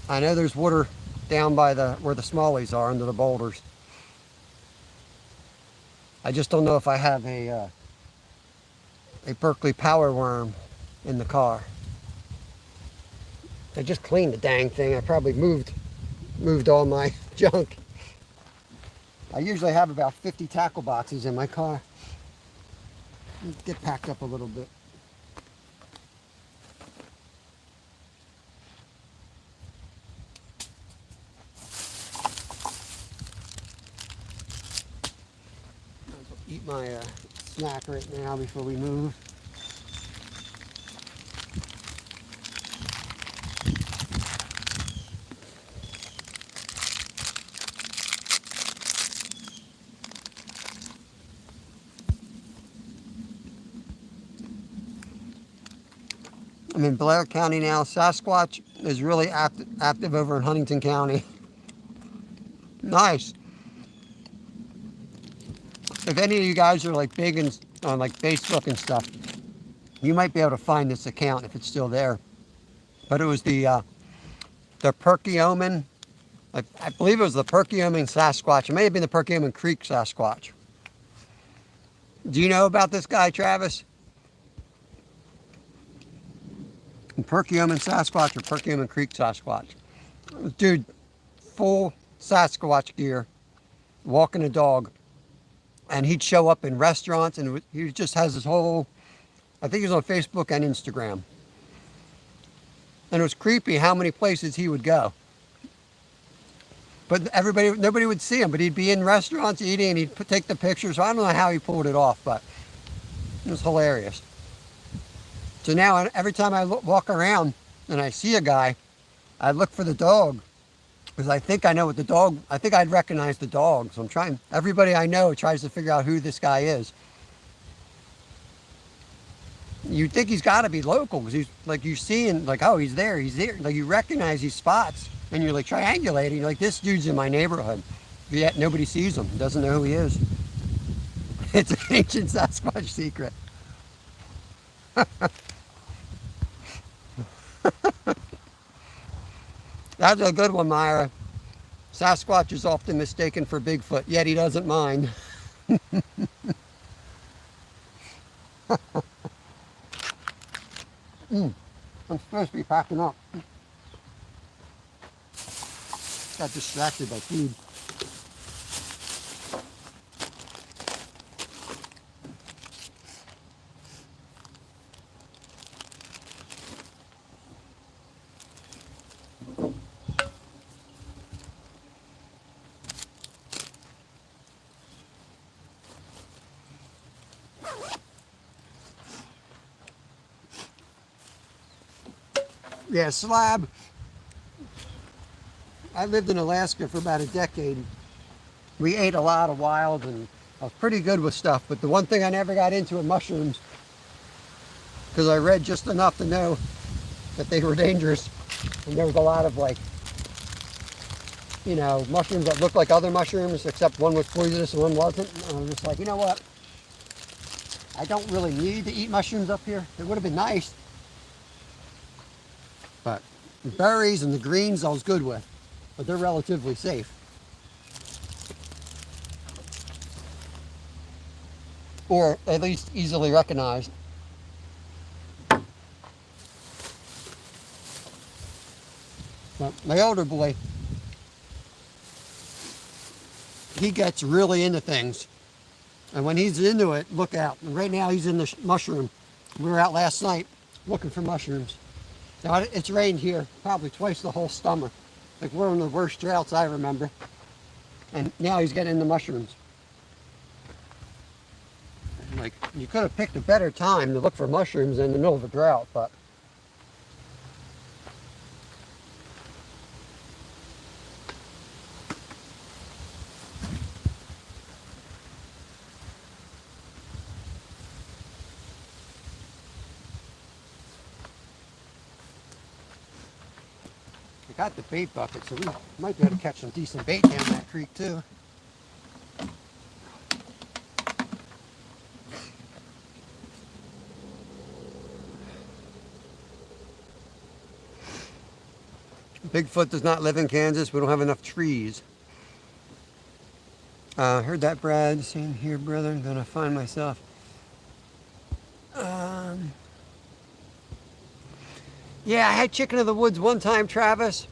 I know there's water down by where the smallies are under the boulders. I just don't know if I have a Berkeley power worm in the car. I just cleaned the dang thing. I probably moved all my junk. I usually have about 50 tackle boxes in my car. Let's get packed up a little bit. Eat my snack right now before we move. I'm in Blair County now. Sasquatch is really active over in Huntington County. Nice. If any of you guys are like big on like Facebook and stuff, you might be able to find this account if it's still there. But it was the Perkiomen. I believe it was the Perkiomen Sasquatch. It may have been the Perkiomen Creek Sasquatch. Do you know about this guy, Travis? Perkiomen Sasquatch or Perkiomen Creek Sasquatch? Dude, full Sasquatch gear, walking a dog. And he'd show up in restaurants, and he just has this whole, I think he was on Facebook and Instagram. And it was creepy how many places he would go. But nobody would see him, but he'd be in restaurants eating, and he'd take the pictures. So I don't know how he pulled it off, but it was hilarious. So now every time I walk around and I see a guy, I look for the dog. Because I think I know what I think I'd recognize the dog. So I'm trying, everybody I know tries to figure out who this guy is. You'd think he's got to be local, because he's like, you see him, like, oh, he's there. Like, you recognize these spots, and you're like triangulating. You're like, this dude's in my neighborhood. Yet nobody sees him, doesn't know who he is. It's an ancient Sasquatch secret. That's a good one, Myra. Sasquatch is often mistaken for Bigfoot, yet he doesn't mind. I'm supposed to be packing up. Got distracted by food. Yeah, slab. I lived in Alaska for about a decade. We ate a lot of wild, and I was pretty good with stuff. But the one thing I never got into were mushrooms, because I read just enough to know that they were dangerous. And there was a lot of, like, you know, mushrooms that looked like other mushrooms, except one was poisonous and one wasn't. And I was just like, you know what? I don't really need to eat mushrooms up here. It would have been nice. But the berries and the greens I was good with, but they're relatively safe. Or at least easily recognized. But my older boy, he gets really into things. And when he's into it, look out. And right now he's in the mushroom. We were out last night looking for mushrooms. Now, it's rained here probably twice the whole summer. Like, we're in the worst droughts I remember. And now he's getting into mushrooms. Like, you could have picked a better time to look for mushrooms in the middle of a drought, but we got the bait bucket, so we might be able to catch some decent bait down that creek too. Bigfoot does not live in Kansas. We don't have enough trees. Heard that, Brad. Same here, brother. I'm gonna find myself. Um, yeah, I had chicken of the woods one time, Travis.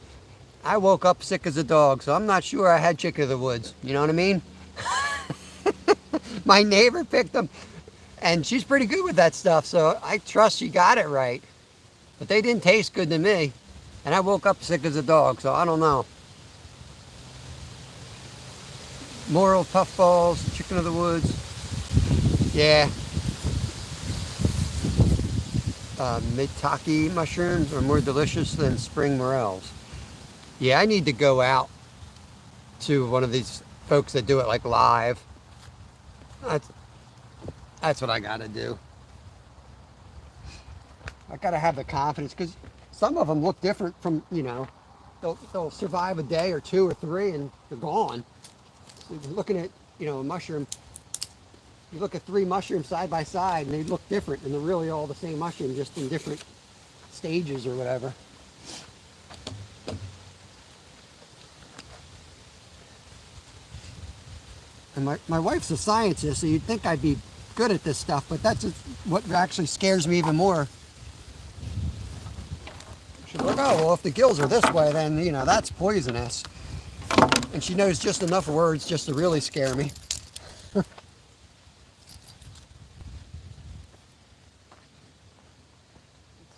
I woke up sick as a dog, so I'm not sure I had chicken of the woods. You know what I mean? My neighbor picked them, and she's pretty good with that stuff, so I trust she got it right. But they didn't taste good to me, and I woke up sick as a dog, so I don't know. Morel puffballs, chicken of the woods. Yeah. Maitake mushrooms are more delicious than spring morels. Yeah, I need to go out to one of these folks that do it like live. That's, that's what I gotta do. I gotta have the confidence because some of them look different from, they'll survive a day or two or three and they're gone. So you're looking at, a mushroom, you look at 3 mushrooms side by side and they look different and they're really all the same mushroom, just in different stages or whatever. And my wife's a scientist, so you'd think I'd be good at this stuff, but that's what actually scares me even more. She's like, oh, well, if the gills are this way, then, that's poisonous. And she knows just enough words just to really scare me. Let's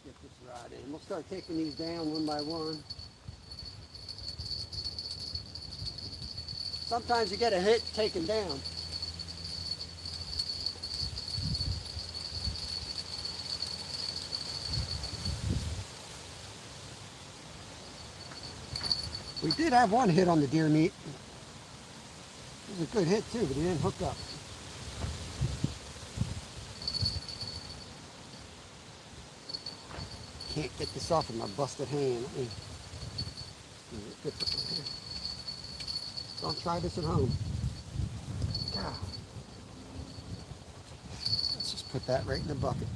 get this rod in. We'll start taking these down one by one. Sometimes you get a hit taken down. We did have one hit on the deer meat. It was a good hit too, but he didn't hook up. Can't get this off with my busted hand. Don't try this at home. God. Let's just put that right in the bucket.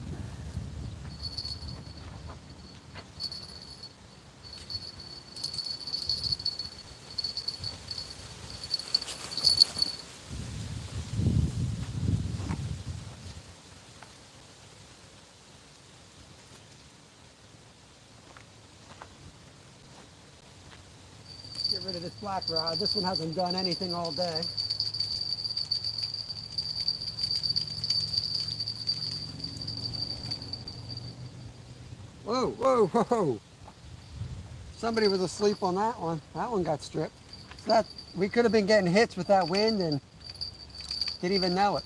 Get rid of this black rod. This one hasn't done anything all day. Whoa, whoa, whoa. Somebody was asleep on that one. That one got stripped. So we could have been getting hits with that wind and didn't even know it.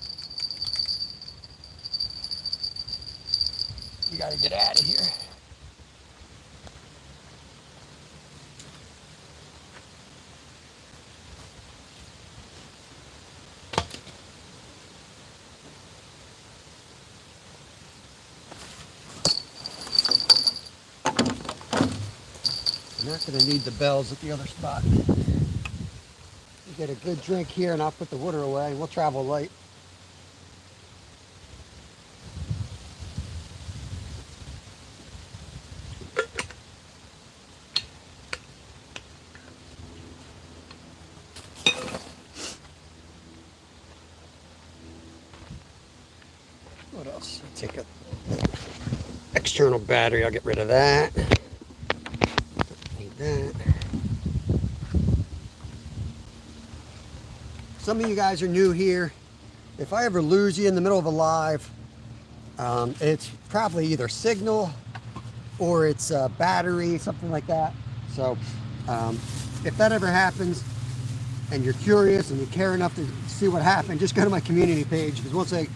You gotta get out of here. I'm not going to need the bells at the other spot. You get a good drink here and I'll put the water away. We'll travel light. What else? I'll take a external battery. I'll get rid of that. That. Some of you guys are new here. If I ever lose you in the middle of a live, it's probably either signal or it's a battery, something like that. So if that ever happens and you're curious and you care enough to see what happened, just go to my community page, because once I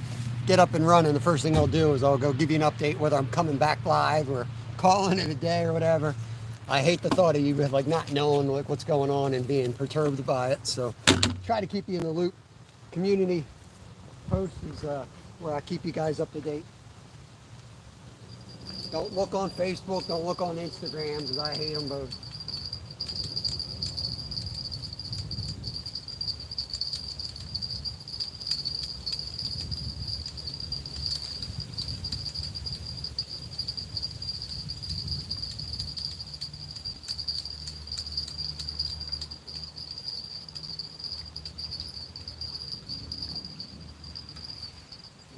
get up and running, the first thing I'll do is I'll go give you an update whether I'm coming back live or calling it a day or whatever. I hate the thought of you like not knowing what's going on and being perturbed by it. So try to keep you in the loop. Community posts is where I keep you guys up to date. Don't look on Facebook. Don't look on Instagram, because I hate them both.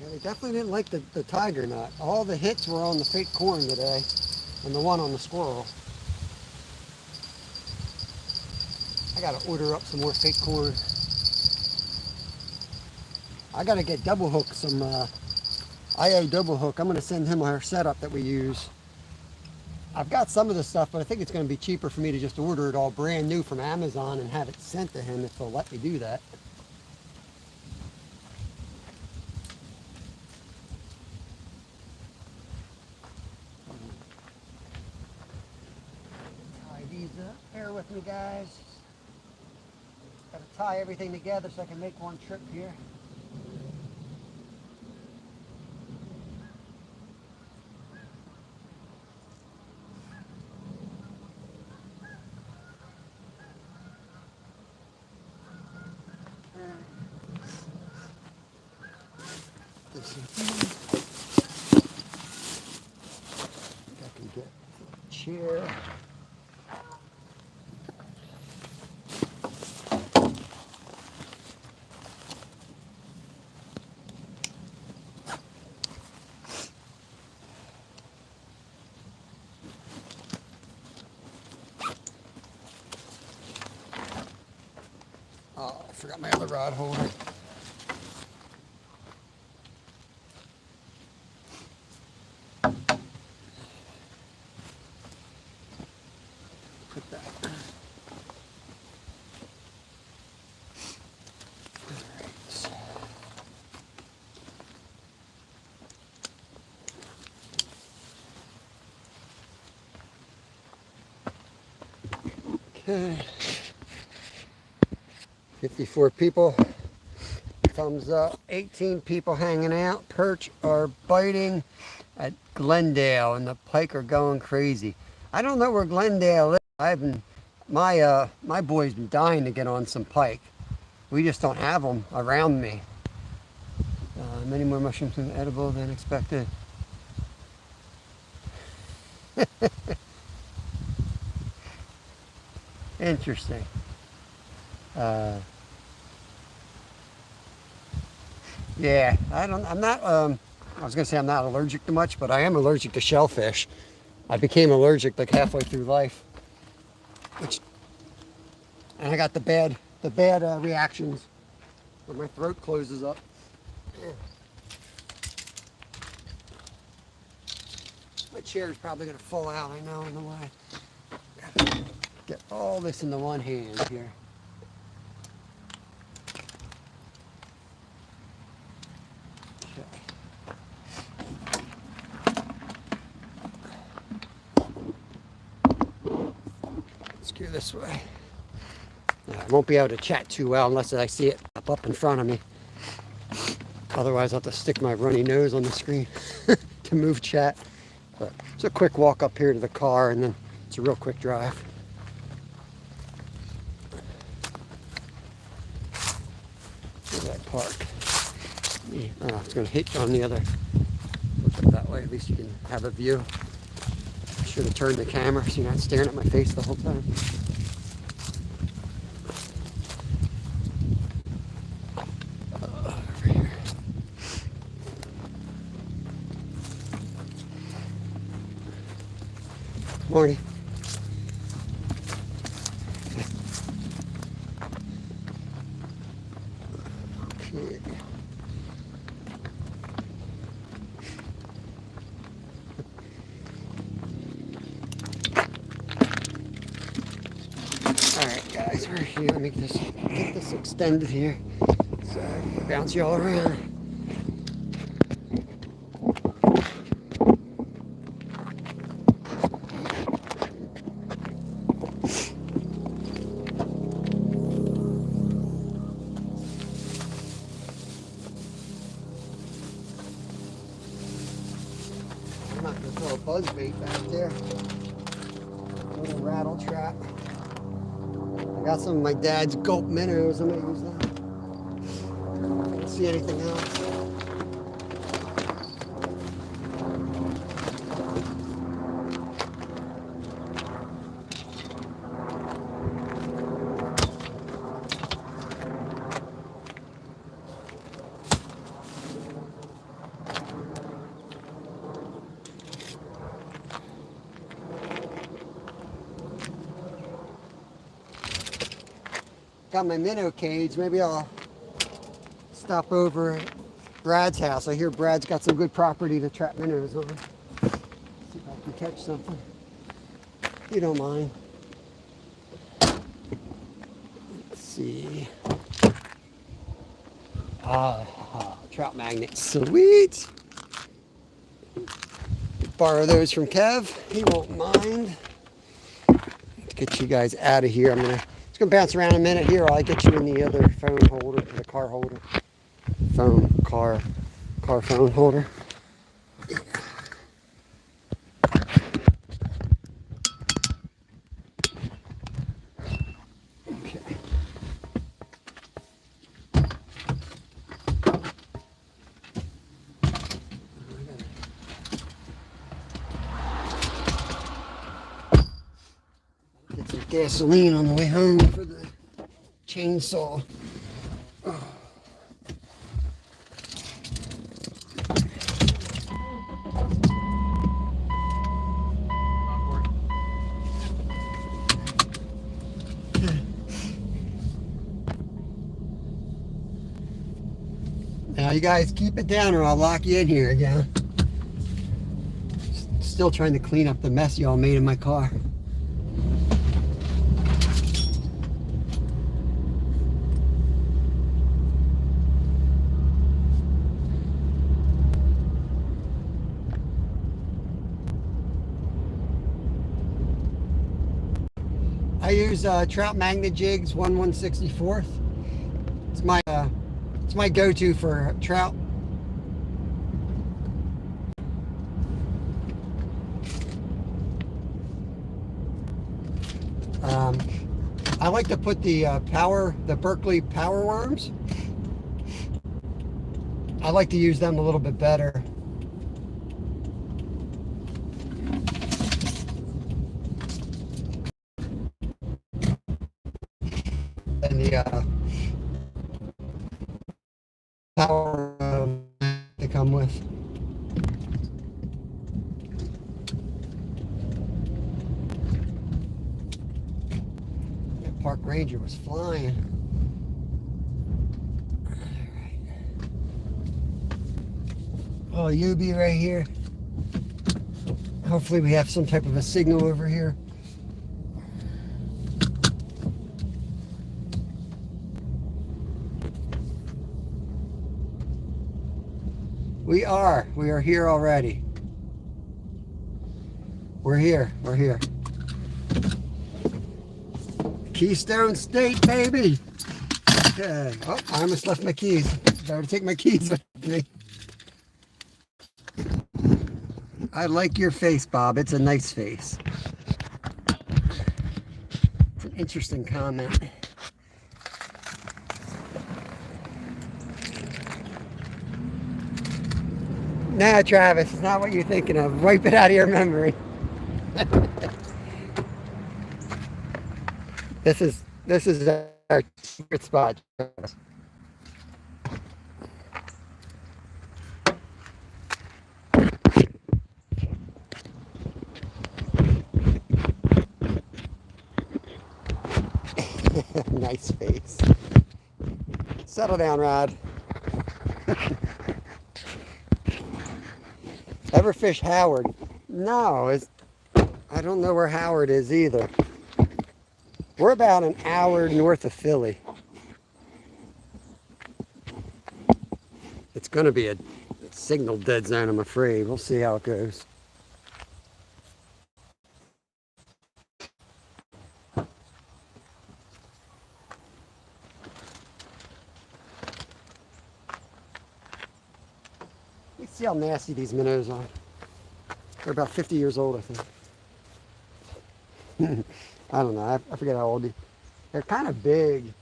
Yeah, they definitely didn't like the tiger nut. All the hits were on the fake corn today and the one on the squirrel. I gotta order up some more fake corn. I gotta get Double Hook some IO Double Hook. I'm gonna send him our setup that we use. I've got some of the stuff, but I think it's gonna be cheaper for me to just order it all brand new from Amazon and have it sent to him if they'll let me do that. Tie these up. Bear with me, guys. Gotta tie everything together so I can make one trip here. This is, I can get a chair. Oh, I forgot my other rod holder. Put that. Okay. 54 people. Thumbs up. 18 people hanging out. Perch are biting at Glendale, and the pike are going crazy. I don't know where Glendale is. My boy's been dying to get on some pike. We just don't have them around me. Many more mushrooms are edible than expected. Interesting. Yeah, I'm not, I was gonna say I'm not allergic to much, but I am allergic to shellfish. I became allergic like halfway through life, and I got the bad reactions where my throat closes up. My chair is probably gonna fall out, I know, in the way. Gotta get all this into one hand here. Skew this way. I won't be able to chat too well unless I see it up in front of me. Otherwise, I'll have to stick my runny nose on the screen to move chat. But it's a quick walk up here to the car, and then it's a real quick drive. Where's that park? Yeah. Oh, it's going to hit on the other. Look up that way, at least you can have a view. I should have turned the camera so you're not staring at my face the whole time. Over here. Morning. Okay. Alright guys, we're here. Let me get this extended here so I can bounce you all around. I'm not going to throw a buzz bait back there. A little rattle trap. I got some of my dad's gulp minnows. I'm going to use them. I don't see anything else. out my minnow cage. Maybe I'll stop over at Brad's house. I hear Brad's got some good property to trap minnows on. See if I can catch something. You don't mind. Let's see. Trout magnet. Sweet. Borrow those from Kev. He won't mind. Let's get you guys out of here. It's gonna bounce around a minute here while I get you in the other phone holder, the car holder. Car phone holder. Okay. Get some gasoline on the way home for the chainsaw. Now you guys keep it down or I'll lock you in here again. Still trying to clean up the mess y'all made in my car. I use Trout Magnet Jigs 1/164th. It's my go-to for trout. I like to put the Berkley Power Worms. I like to use them a little bit better. And the power they come with. That park ranger was flying. All right. Oh, UB right here. Hopefully we have some type of a signal over here. We are here already. We're here. Keystone State, baby. Okay. Oh, I almost left my keys. Better take my keys with me. I like your face, Bob. It's a nice face. It's an interesting comment. Nah, Travis, it's not what you're thinking of. Wipe it out of your memory. This is our secret spot. Nice face. Settle down, Rod. Ever fish Howard? No, I don't know where Howard is either. We're about an hour north of Philly. It's going to be a signal dead zone, I'm afraid. We'll see how it goes. Let's see how nasty these minnows are. They're about 50 years old, I think. I don't know. I forget how old they're kind of big.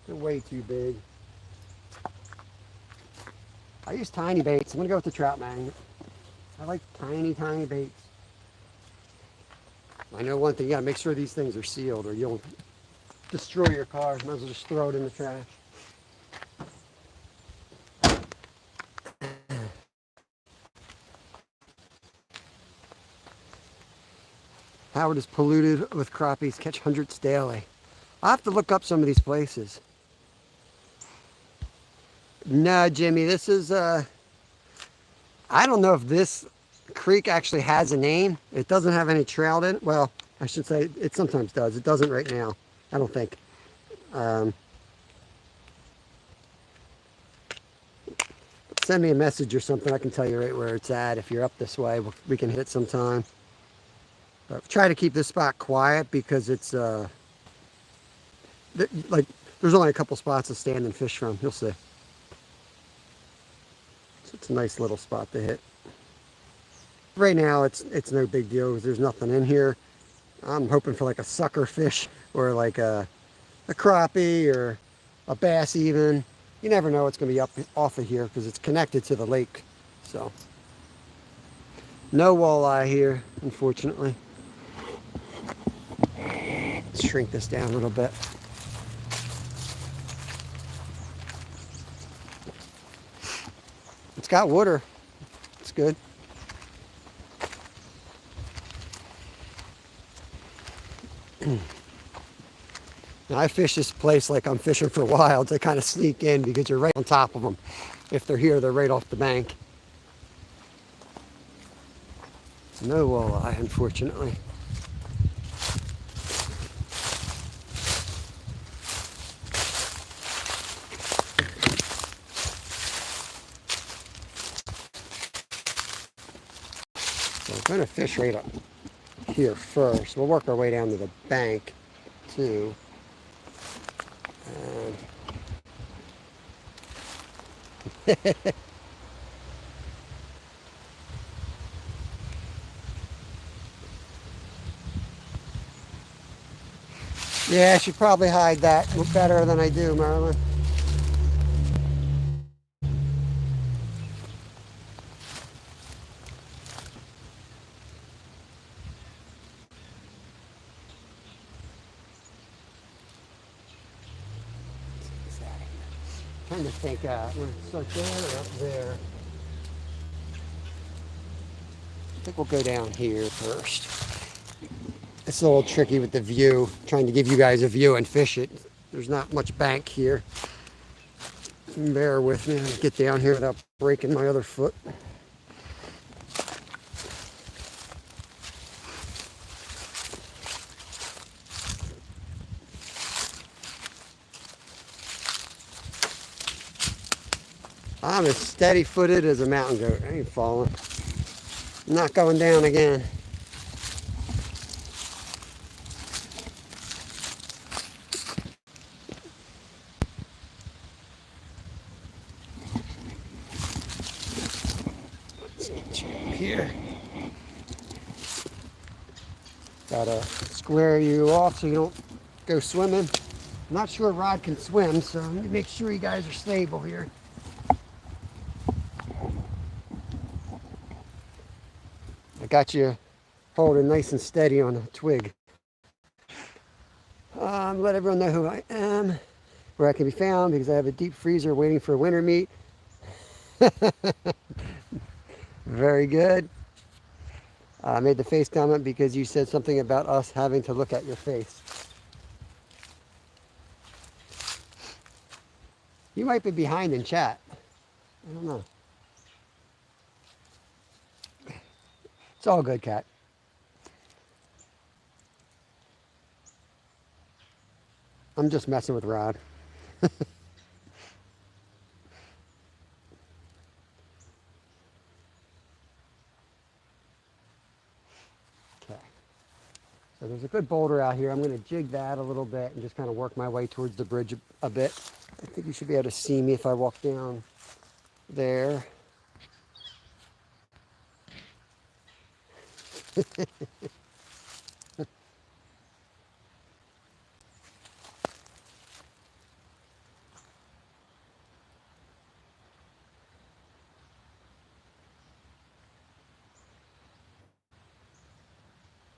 They're way too big. I use tiny baits. I'm going to go with the Trout Magnet. I like tiny baits. I know one thing. You got to make sure these things are sealed or you'll destroy your car. Might as well just throw it in the trash. Howard is polluted with crappies, catch hundreds daily. I'll have to look up some of these places. No, Jimmy, this is, I don't know if this creek actually has a name. It doesn't have any trout in it. Well, I should say it sometimes does. It doesn't right now, I don't think. Send me a message or something. I can tell you right where it's at. If you're up this way, we can hit it sometime. But try to keep this spot quiet because it's like there's only a couple spots to stand and fish from. You'll see. So it's a nice little spot to hit. Right now, it's no big deal because there's nothing in here. I'm hoping for like a sucker fish or like a crappie or a bass even. You never know what's going to be up off of here because it's connected to the lake. So no walleye here, unfortunately. Let's shrink this down a little bit. It's got water. It's good. Now, I fish this place like I'm fishing for wilds. I kind of sneak in because you're right on top of them. If they're here, they're right off the bank. No walleye, unfortunately. So I'm going to fish right up here first. We'll work our way down to the bank too. Yeah, I should probably hide that better than I do, Marilyn. Trying to think, we're start there or up there. I think we'll go down here first. It's a little tricky with the view, trying to give you guys a view and fish it. There's not much bank here. Bear with me. I'll get down here without breaking my other foot. I'm as steady-footed as a mountain goat. I ain't falling. I'm not going down again. Here. Gotta square you off so you don't go swimming. I'm not sure Rod can swim, so I'm gonna make sure you guys are stable here. I got you holding nice and steady on a twig. Let everyone know who I am, where I can be found, because I have a deep freezer waiting for winter meat. Very good. I made the face comment because you said something about us having to look at your face. You might be behind in chat. I don't know. It's all good, Kat. I'm just messing with Rod. So there's a good boulder out here. I'm going to jig that a little bit and just kind of work my way towards the bridge a bit. I think you should be able to see me if I walk down there.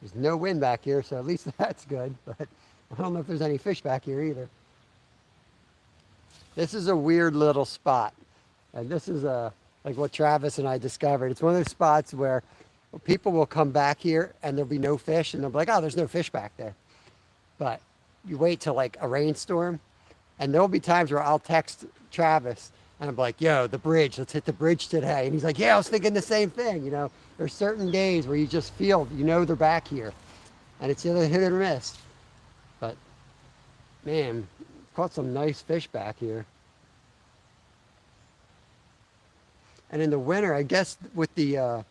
There's no wind back here, so at least that's good, but I don't know if there's any fish back here either. This is a weird little spot, and this is like what Travis and I discovered. It's one of those spots where Well, people will come back here and there'll be no fish, and they'll be like, oh, there's no fish back there. But you wait till like a rainstorm, and there'll be times where I'll text Travis and I'm like, yo, the bridge, let's hit the bridge today. And he's like, yeah, I was thinking the same thing. You know, there's certain days where you just feel, you know, they're back here. And it's either hit or miss. But man, caught some nice fish back here. And in the winter, I guess with the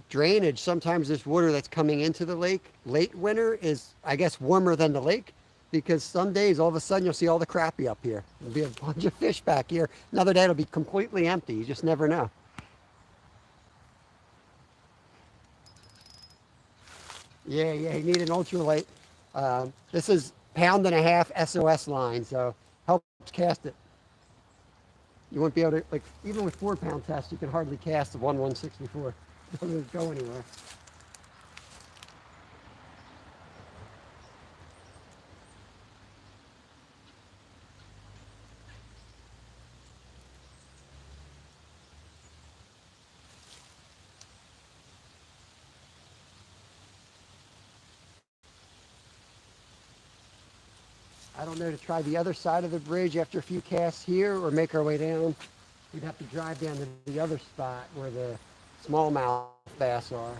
drainage, sometimes this water that's coming into the lake late winter is, I guess, warmer than the lake, because some days all of a sudden you'll see all the crappie up here. There'll be a bunch of fish back here. Another day it'll be completely empty. You just never know. Yeah, yeah, you need an ultralight. This is pound and a half SOS line, so helps cast it. You won't be able to, like, even with 4 pound test, you can hardly cast the 1/164. It doesn't go anywhere. I don't know, to try the other side of the bridge after a few casts here or make our way down. We'd have to drive down to the other spot where the smallmouth bass are.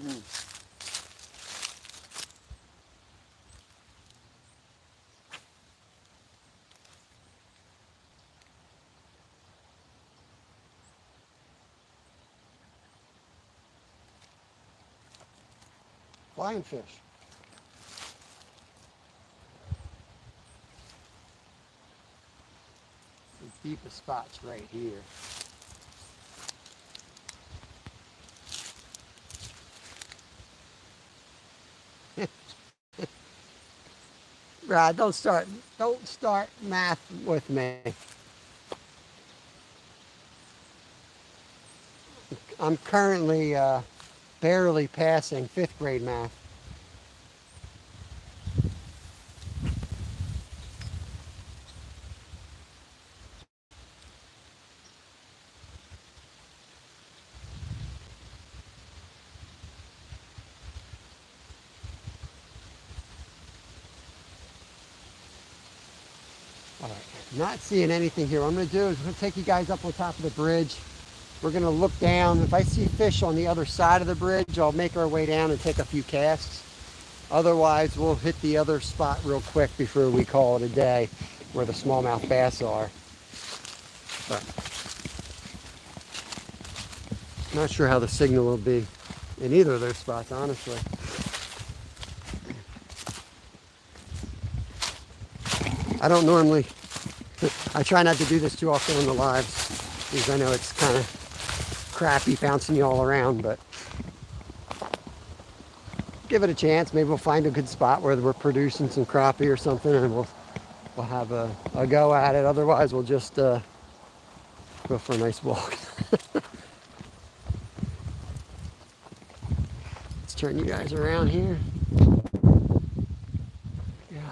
Mm. Flying fish. The deepest spot's right here. Brad, don't start math with me. I'm currently barely passing fifth grade math. All right, not seeing anything here. What I'm going to do is I'm going to take you guys up on top of the bridge. We're going to look down. If I see fish on the other side of the bridge, I'll make our way down and take a few casts. Otherwise, we'll hit the other spot real quick before we call it a day, where the smallmouth bass are. But not sure how the signal will be in either of those spots, honestly. I don't normally, I try not to do this too often on the lives, because I know it's kind of crappy bouncing you all around, but give it a chance. Maybe we'll find a good spot where we're producing some crappie or something, and we'll have a go at it. Otherwise, we'll just go for a nice walk. Let's turn you guys around here. Yeah.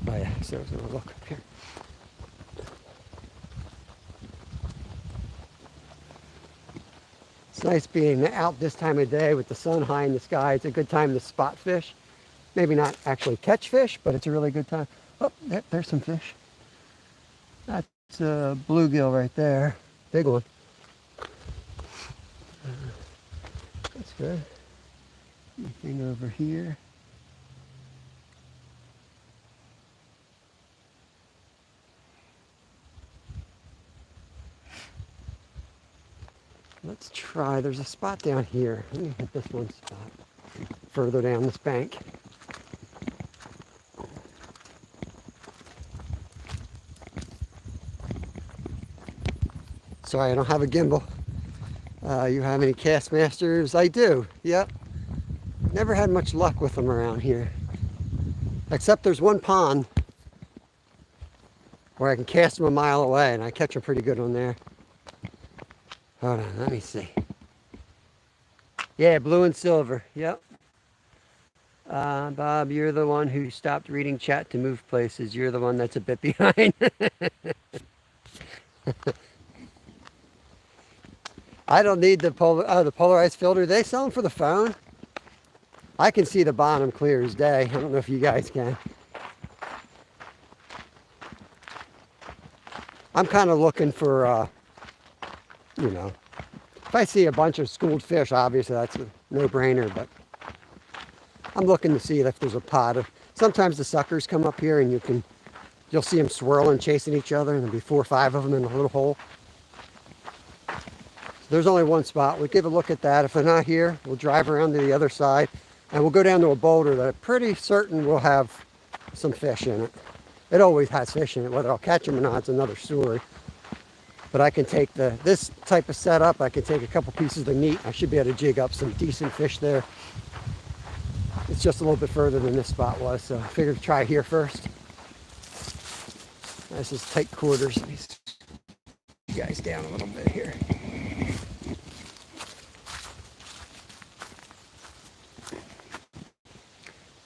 Oh yeah, so I was gonna look up here. It's nice being out this time of day with the sun high in the sky. It's a good time to spot fish. Maybe not actually catch fish, but it's a really good time. Oh, there's some fish. That's a bluegill right there. Big one. That's good. Anything over here? Let's try, there's a spot down here. Let me hit this one spot further down this bank. Sorry, I don't have a gimbal. You have any Castmasters? I do. Yep. Never had much luck with them around here. Except there's one pond where I can cast them a mile away, and I catch them pretty good on there. Hold on, let me see. Yeah, blue and silver. Yep. Bob, you're the one who stopped reading chat to move places. You're the one that's a bit behind. I don't need the polarized filter. They sell them for the phone. I can see the bottom clear as day. I don't know if you guys can. I'm kind of looking for, you know, if I see a bunch of schooled fish, obviously that's a no-brainer, but I'm looking to see if there's a pod. Sometimes the suckers come up here and you'll see them swirling, chasing each other, and there'll be 4 or 5 of them in a little hole. So there's only one spot. We'll give a look at that. If they're not here, we'll drive around to the other side, and we'll go down to a boulder that I'm pretty certain will have some fish in it. It always has fish in it. Whether I'll catch them or not, it's another story. But I can take this type of setup, I can take a couple pieces of meat. I should be able to jig up some decent fish there. It's just a little bit further than this spot was, so I figured to try here first. This is tight quarters. Let me see you guys down a little bit here.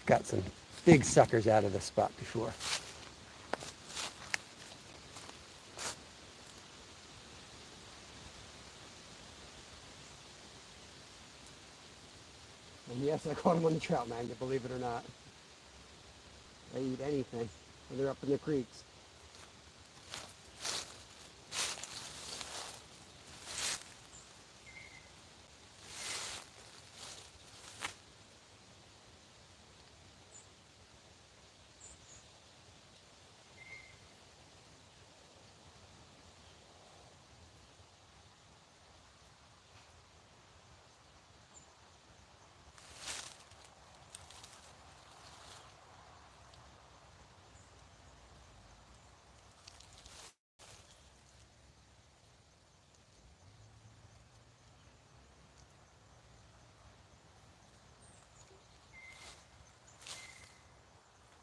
Got some big suckers out of this spot before. And yes, I caught them on the trout magnet, believe it or not. They eat anything when they're up in the creeks.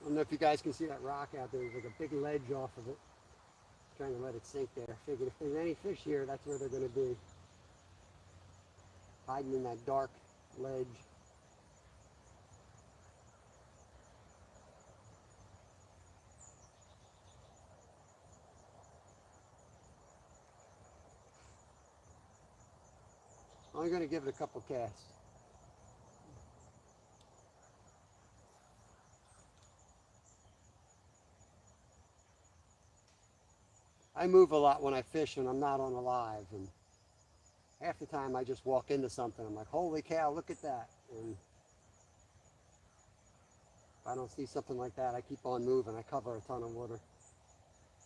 I don't know if you guys can see that rock out there. There's like a big ledge off of it. Trying to let it sink there. Figured if there's any fish here, that's where they're going to be. Hiding in that dark ledge. Only going to give it a couple casts. I move a lot when I fish and I'm not on a live, and half the time I just walk into something. I'm like, holy cow, look at that. And if I don't see something like that, I keep on moving. I cover a ton of water,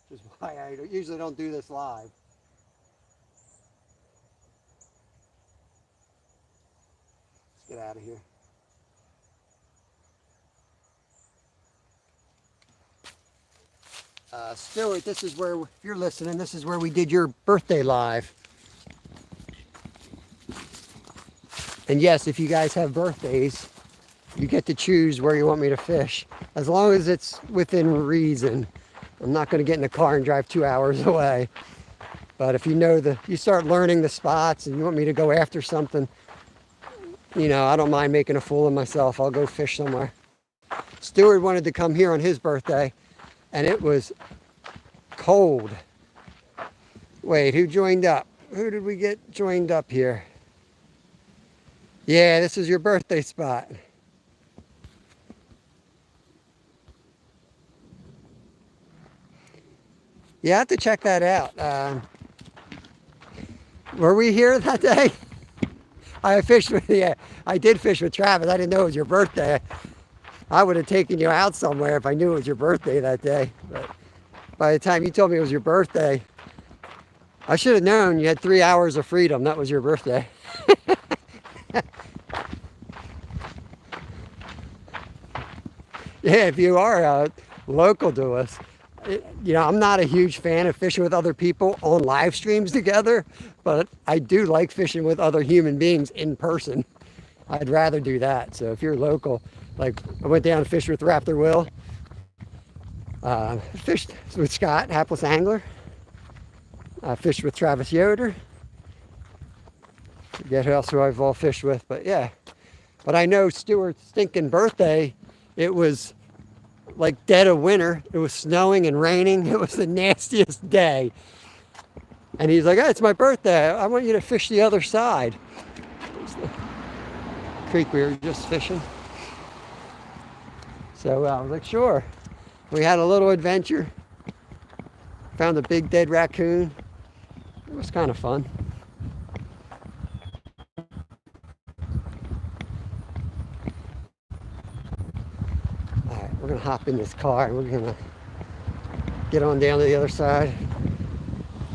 which is why I usually don't do this live. Let's get out of here. Stuart, this is where, if you're listening, this is where we did your birthday live. And yes, if you guys have birthdays, you get to choose where you want me to fish, as long as it's within reason. I'm not going to get in the car and drive 2 hours away. But if you know you start learning the spots and you want me to go after something, you know, I don't mind making a fool of myself. I'll go fish somewhere. Stuart wanted to come here on his birthday, and it was cold. Wait, who joined up? Who did we get joined up here? Yeah, this is your birthday spot. You have to check that out. Were we here that day? I fished with you. I did fish with Travis. I didn't know it was your birthday. I would have taken you out somewhere if I knew it was your birthday that day. But by the time you told me it was your birthday, I should have known you had 3 hours of freedom. That was your birthday. Yeah, if you are local to us, I'm not a huge fan of fishing with other people on live streams together, but I do like fishing with other human beings in person. I'd rather do that. So if you're local, like I went down and fished with Raptor Will, fished with Scott, Hapless Angler. I fished with Travis Yoder. Forget who else I've all fished with, but yeah. But I know Stuart's stinking birthday, it was like dead of winter. It was snowing and raining. It was the nastiest day. And he's like, hey, it's my birthday. I want you to fish the other side. It's the creek we were just fishing. So I was like, sure. We had a little adventure. Found a big dead raccoon. It was kind of fun. All right, we're gonna hop in this car and we're gonna get on down to the other side.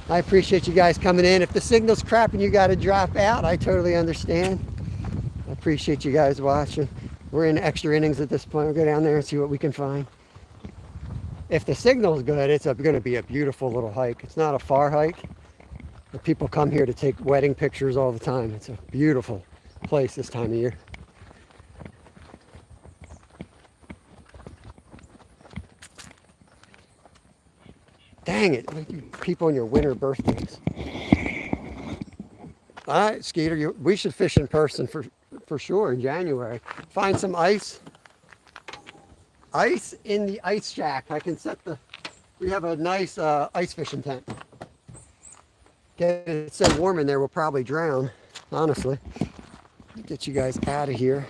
I appreciate you guys coming in. If the signal's crap and you gotta drop out, I totally understand. I appreciate you guys watching. We're in extra innings at this point. We'll go down there and see what we can find. If the signal's good, it's gonna be a beautiful little hike. It's not a far hike. But people come here to take wedding pictures all the time. It's a beautiful place this time of year. Dang it, people on your winter birthdays. All right, Skeeter, we should fish in person for sure in January. Find some ice. Ice in the ice shack. I can we have a nice ice fishing tent. Get it so warm in there, we'll probably drown, honestly. Get you guys out of here.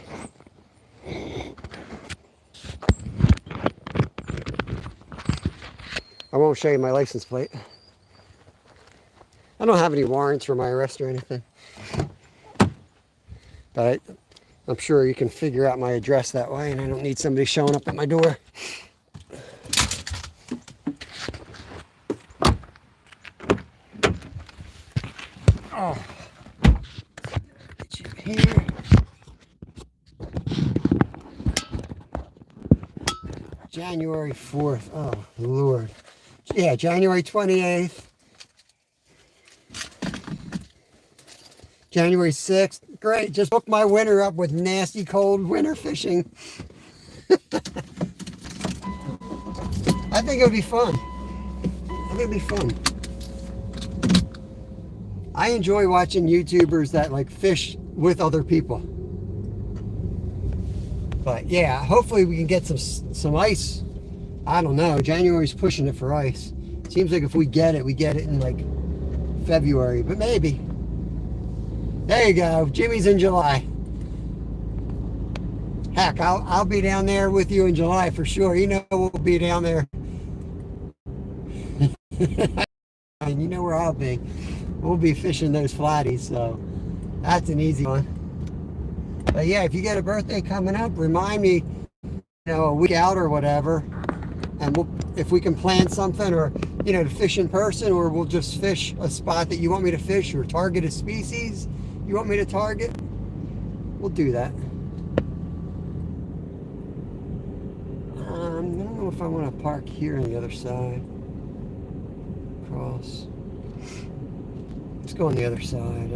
I won't show you my license plate. I don't have any warrants for my arrest or anything. But I'm sure you can figure out my address that way, and I don't need somebody showing up at my door. Oh, get you here. January 4th. Oh, Lord. Yeah, January 28th. January 6th. Great. Just booked my winter up with nasty cold winter fishing. I think it'll be fun. I think it'll be fun. I enjoy watching YouTubers that like fish with other people. But yeah, hopefully we can get some ice. I don't know. January's pushing it for ice. Seems like if we get it in like February, but maybe. There you go. Jimmy's in July. Heck, I'll be down there with you in July for sure. You know we'll be down there. And you know where I'll be. We'll be fishing those flatties, so that's an easy one. But yeah, if you get a birthday coming up, remind me, a week out or whatever, and if we can plan something, or to fish in person, or we'll just fish a spot that you want me to fish, or target a species you want me to target, we'll do that. I don't know if I want to park here on the other side. Cross. Let's go on the other side.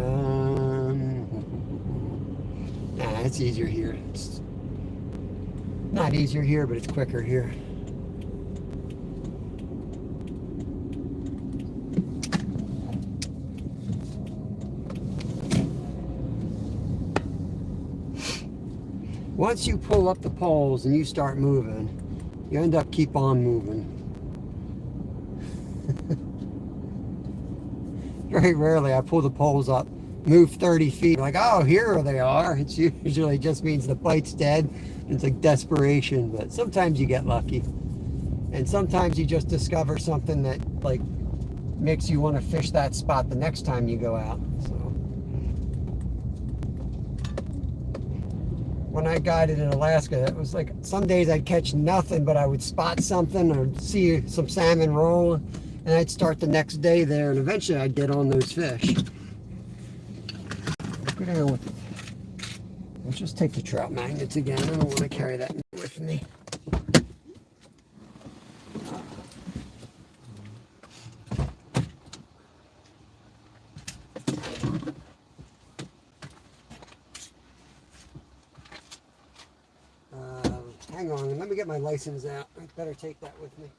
Nah, it's easier here. It's not easier here, but it's quicker here. Once you pull up the poles and you start moving, you end up keep on moving. Very rarely I pull the poles up, move 30 feet, like, oh, here they are. It usually just means the bite's dead. It's like desperation, but sometimes you get lucky. And sometimes you just discover something that like makes you want to fish that spot the next time you go out. So when I guided in Alaska, it was like some days I'd catch nothing, but I would spot something or see some salmon roll, and I'd start the next day there, and eventually I'd get on those fish. Let's just take the trout magnets again. I don't want to carry that with me. Hang on, let me get my license out. I better take that with me.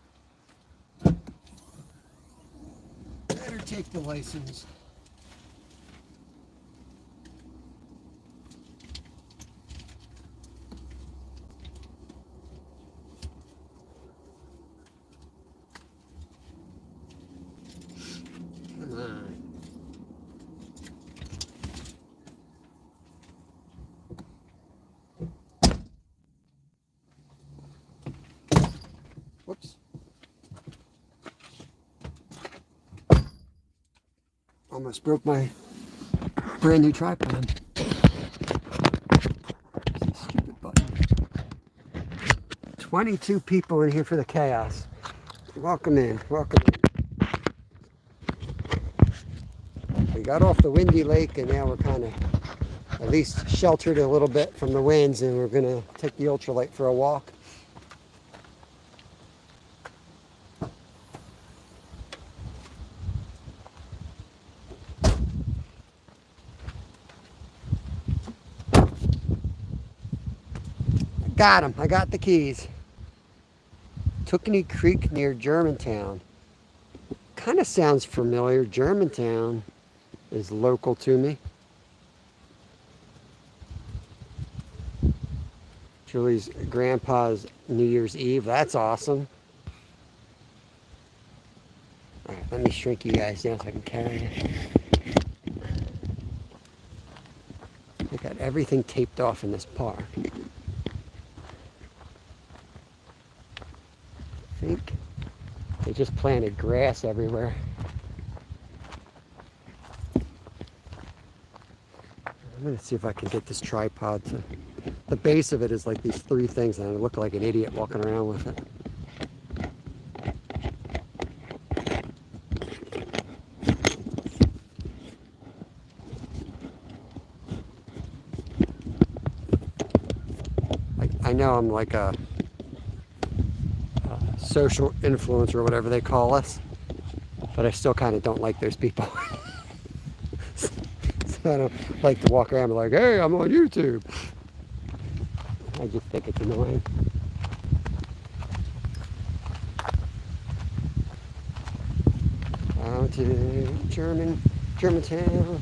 Better take the license. Come on. Whoops. Almost broke my brand new tripod. Stupid button. 22 people in here for the chaos. Welcome in, welcome in. We got off the windy lake and now we're kind of at least sheltered a little bit from the winds, and we're going to take the ultralight for a walk. Got him. I got the keys. Tookenny Creek near Germantown. Kind of sounds familiar. Germantown is local to me. Julie's grandpa's New Year's Eve. That's awesome. All right, let me shrink you guys down so I can carry it. I got everything taped off in this park. I think they just planted grass everywhere. I'm going to see if I can get this tripod to... The base of it is like these three things, and I look like an idiot walking around with it. I know I'm like a social influencer or whatever they call us, but I still kind of don't like those people. So I don't like to walk around and be like, hey, I'm on YouTube. I just think it's annoying. Out to Germantown.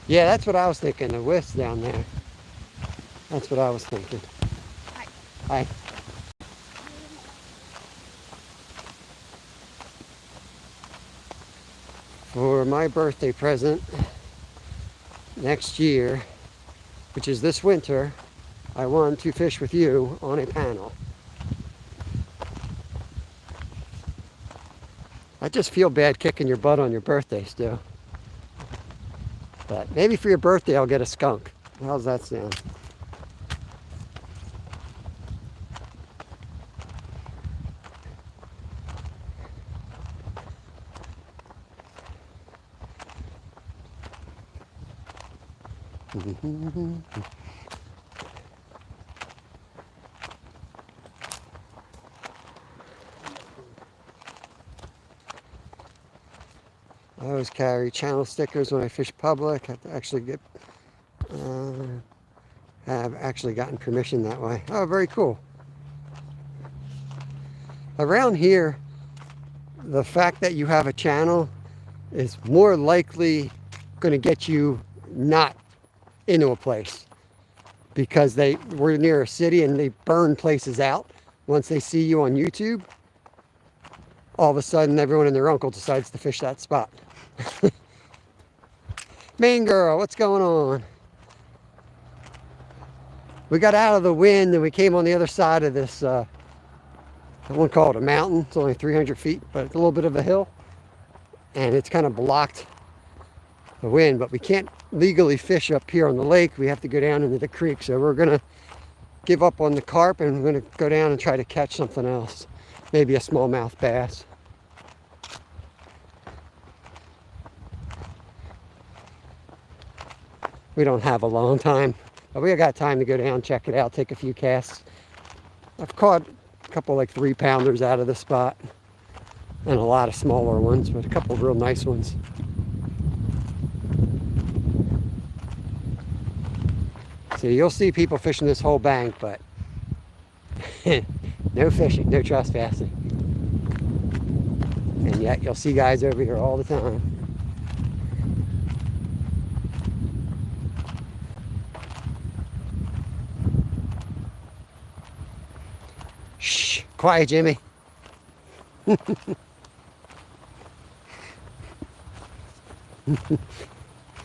Yeah, that's what I was thinking. The Wisp down there. That's what I was thinking. Hi. Hi. For my birthday present next year, which is this winter, I want to fish with you on a panel. I just feel bad kicking your butt on your birthday, Stu. But maybe for your birthday I'll get a skunk. How's that sound? I always carry channel stickers when I fish public. I have to actually get, have actually gotten permission that way. Oh, very cool. Around here, the fact that you have a channel is more likely going to get you not into a place, because we're near a city and they burn places out. Once they see you on YouTube, all of a sudden everyone and their uncle decides to fish that spot. Main girl, what's going on? We got out of the wind and we came on the other side of this, I won't call it a mountain, it's only 300 feet, but it's a little bit of a hill, and it's kind of blocked the wind, but we can't legally fish up here on the lake. We have to go down into the creek, so we're gonna give up on the carp and we're gonna go down and try to catch something else, maybe a smallmouth bass. We don't have a long time, but we got time to go down, check it out, take a few casts. I've caught a couple like 3-pounders out of the spot, and a lot of smaller ones, but a couple of real nice ones. So you'll see people fishing this whole bank, but no fishing, no trespassing. And yet you'll see guys over here all the time. Shh, quiet, Jimmy.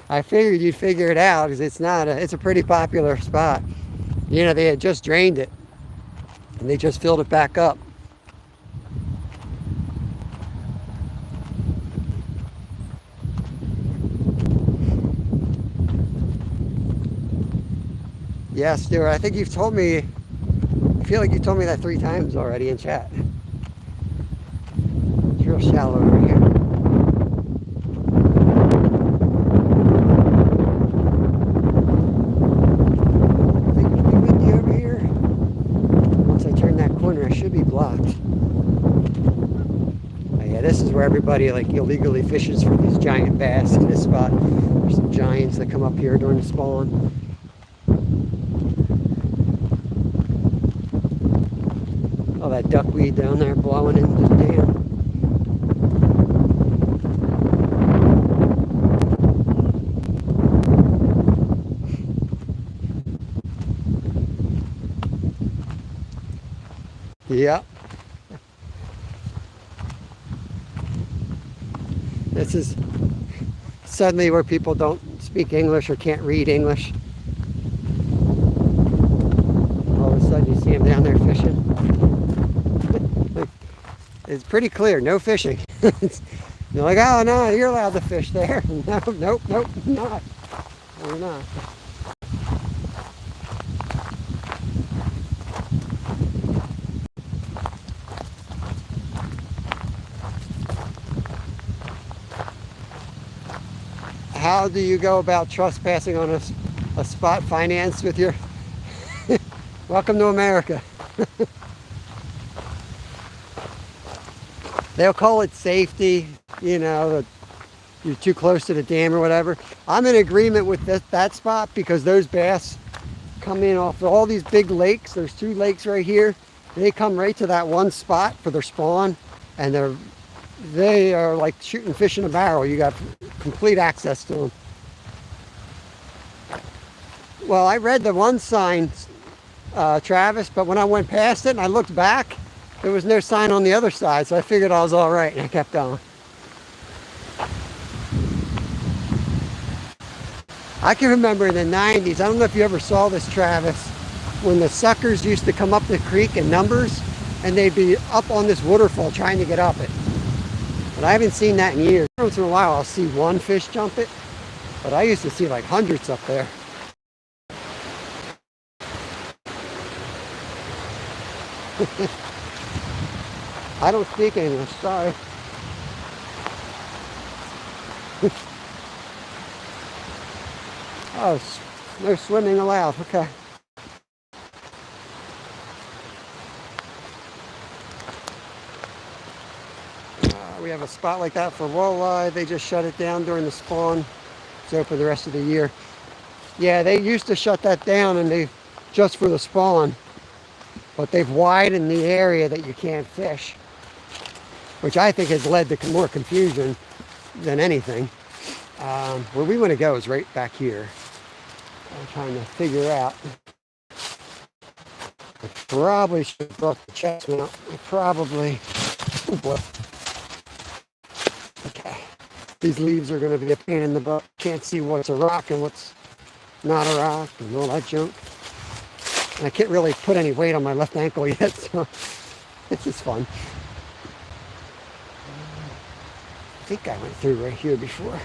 I figured you'd figure it out because it's a pretty popular spot. You know, they had just drained it and they just filled it back up. Yeah, Stuart, I think you've told me, I feel like you told me that 3 times already in chat. It's real shallow over here. I think it's pretty windy over here. Once I turn that corner, I should be blocked. Oh, yeah, this is where everybody like illegally fishes for these giant bass in this spot. There's some giants that come up here during the spawn. All that duckweed down there blowing into the dam. Yep. This is suddenly where people don't speak English or can't read English. All of a sudden you see them down there fishing. It's pretty clear, no fishing. You're like, oh no, you're allowed to fish there. No, nope, not. We're not. How do you go about trespassing on a spot financed with your... Welcome to America. They'll call it safety, you know, you're too close to the dam or whatever. I'm in agreement with that spot because those bass come in off all these big lakes. There's 2 lakes right here. They come right to that one spot for their spawn, and they are like shooting fish in a barrel. You got complete access to them. Well, I read the one sign, Travis, but when I went past it and I looked back, there was no sign on the other side, so I figured I was all right, and I kept going. I can remember in the 90s, I don't know if you ever saw this, Travis, when the suckers used to come up the creek in numbers, and they'd be up on this waterfall trying to get up it. But I haven't seen that in years. Once in a while, I'll see one fish jump it, but I used to see like hundreds up there. I don't speak English, sorry. Oh, no swimming allowed, okay. We have a spot like that for walleye. They just shut it down during the spawn. It's open the rest of the year. Yeah, they used to shut that down and just for the spawn, but they've widened the area that you can't fish, which I think has led to more confusion than anything. Where we want to go is right back here. I'm trying to figure out. I probably should have brought the chest out. Oh boy. Okay. These leaves are going to be a pain in the butt. Can't see what's a rock and what's not a rock and all that junk. And I can't really put any weight on my left ankle yet, so it's just fun. I think I went through right here before.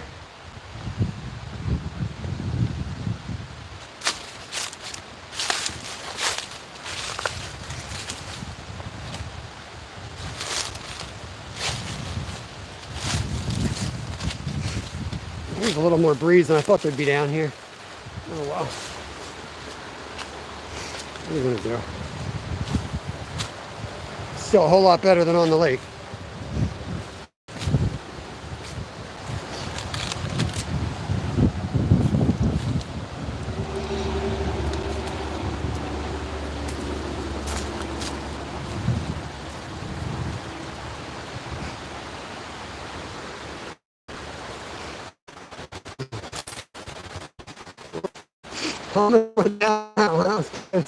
There's a little more breeze than I thought there'd be down here. Oh wow. What are you gonna do? Still a whole lot better than on the lake. Humming with that one. That was good.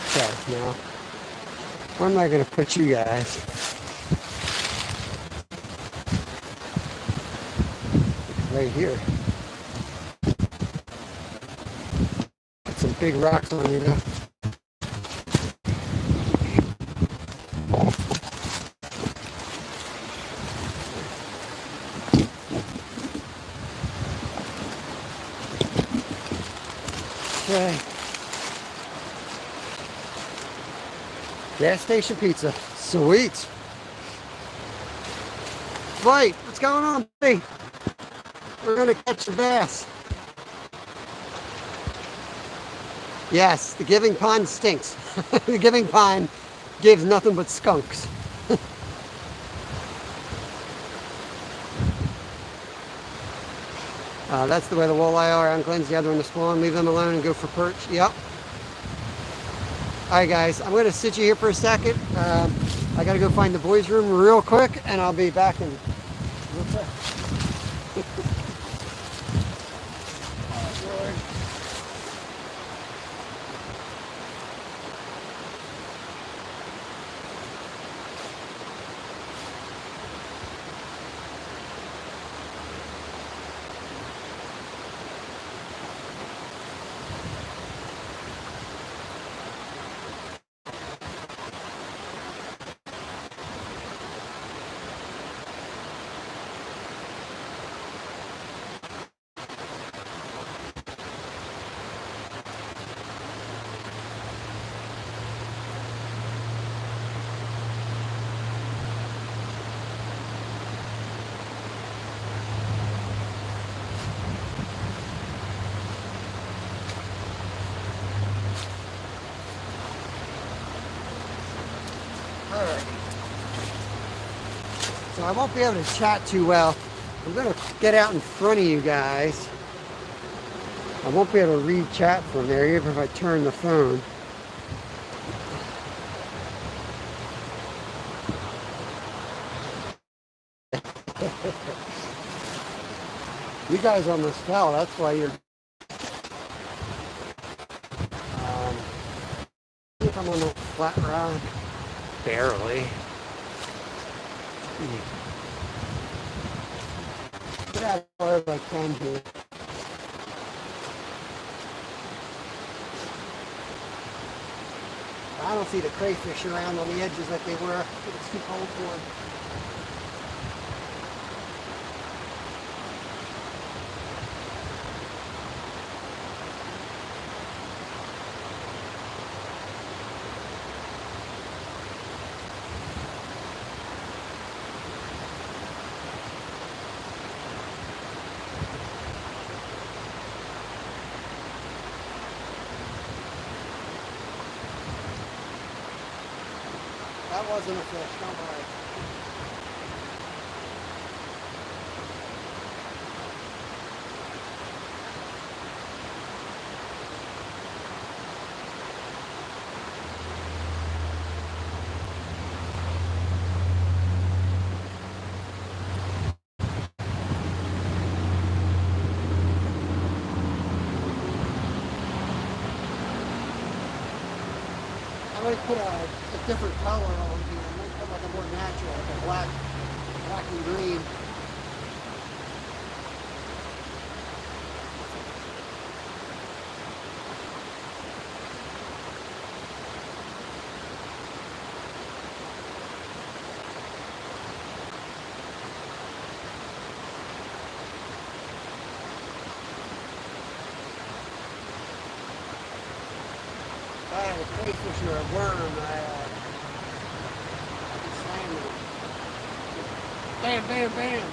Okay, now, where am I going to put you guys? Right here. Got some big rocks on you, though. Okay. Gas station pizza. Sweet. Right, what's going on, buddy? We're gonna catch the bass. Yes, the Giving Pond stinks. The Giving Pond gives nothing but skunks. That's the way the walleye are on Glenn's. The other one to spawn. Leave them alone and go for perch. Yep. All right, guys. I'm going to sit you here for a second. I got to go find the boys' room real quick, and I'll be back in real quick. Alright. So I won't be able to chat too well. I'm going to get out in front of you guys. I won't be able to read chat from there, even if I turn the phone. You guys almost fell, that's why you're... If I'm on the flat rod. Barely. Get out as far as I can here. I don't see the crayfish around on the edges like they were. I think it's too cold for them. That wasn't a fish, don't worry. I'm going to put a different color on here. I'm going to put like a more natural, like a black and green. If I had a crayfish or a worm, I could slam it. Bam, bam, bam.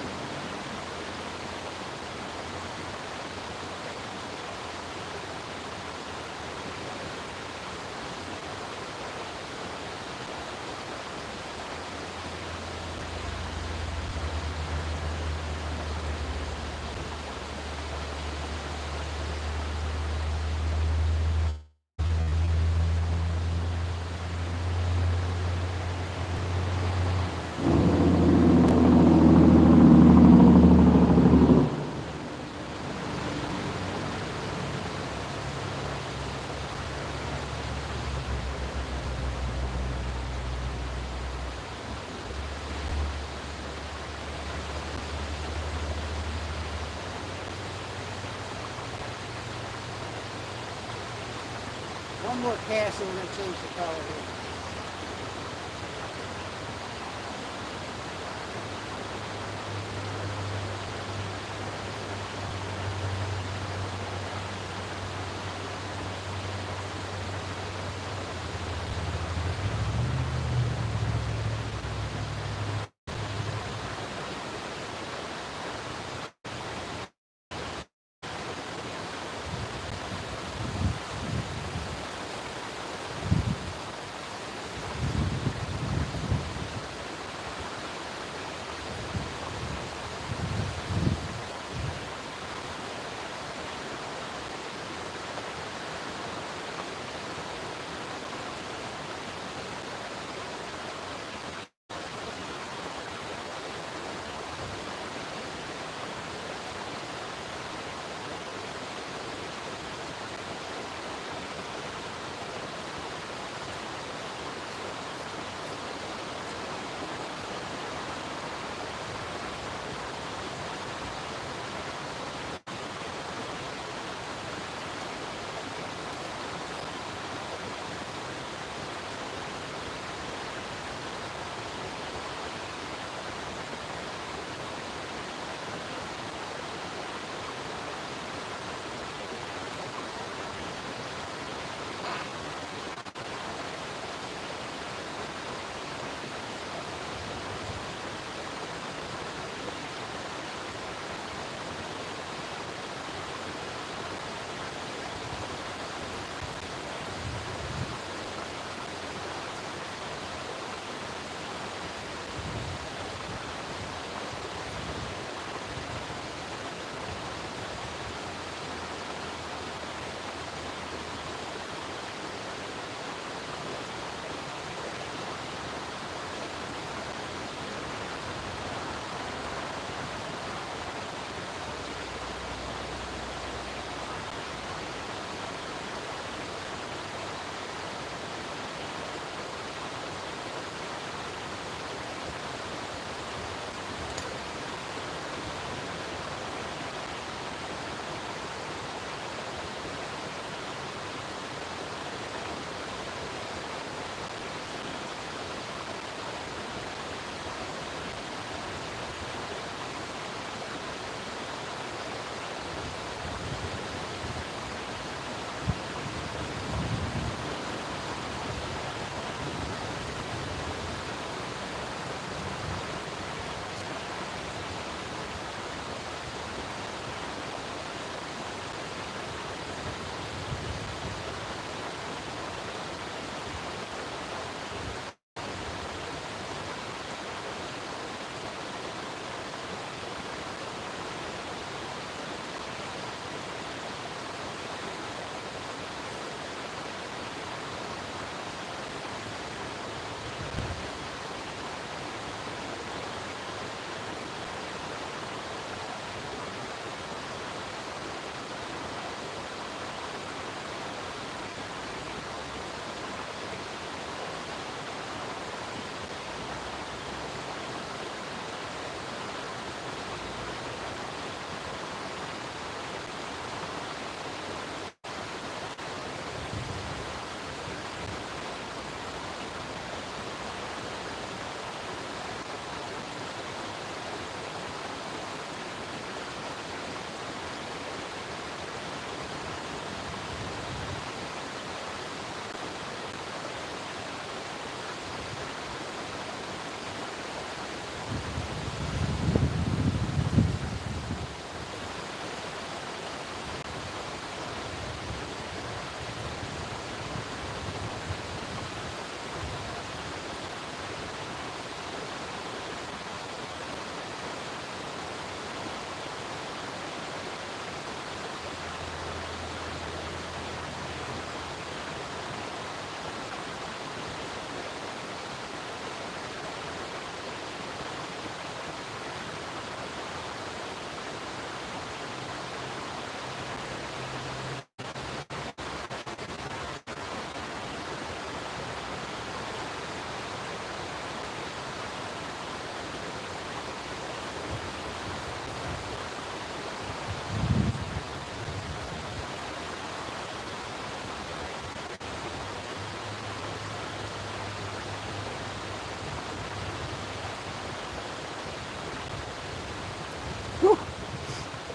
one more cast and we're going to change the color here.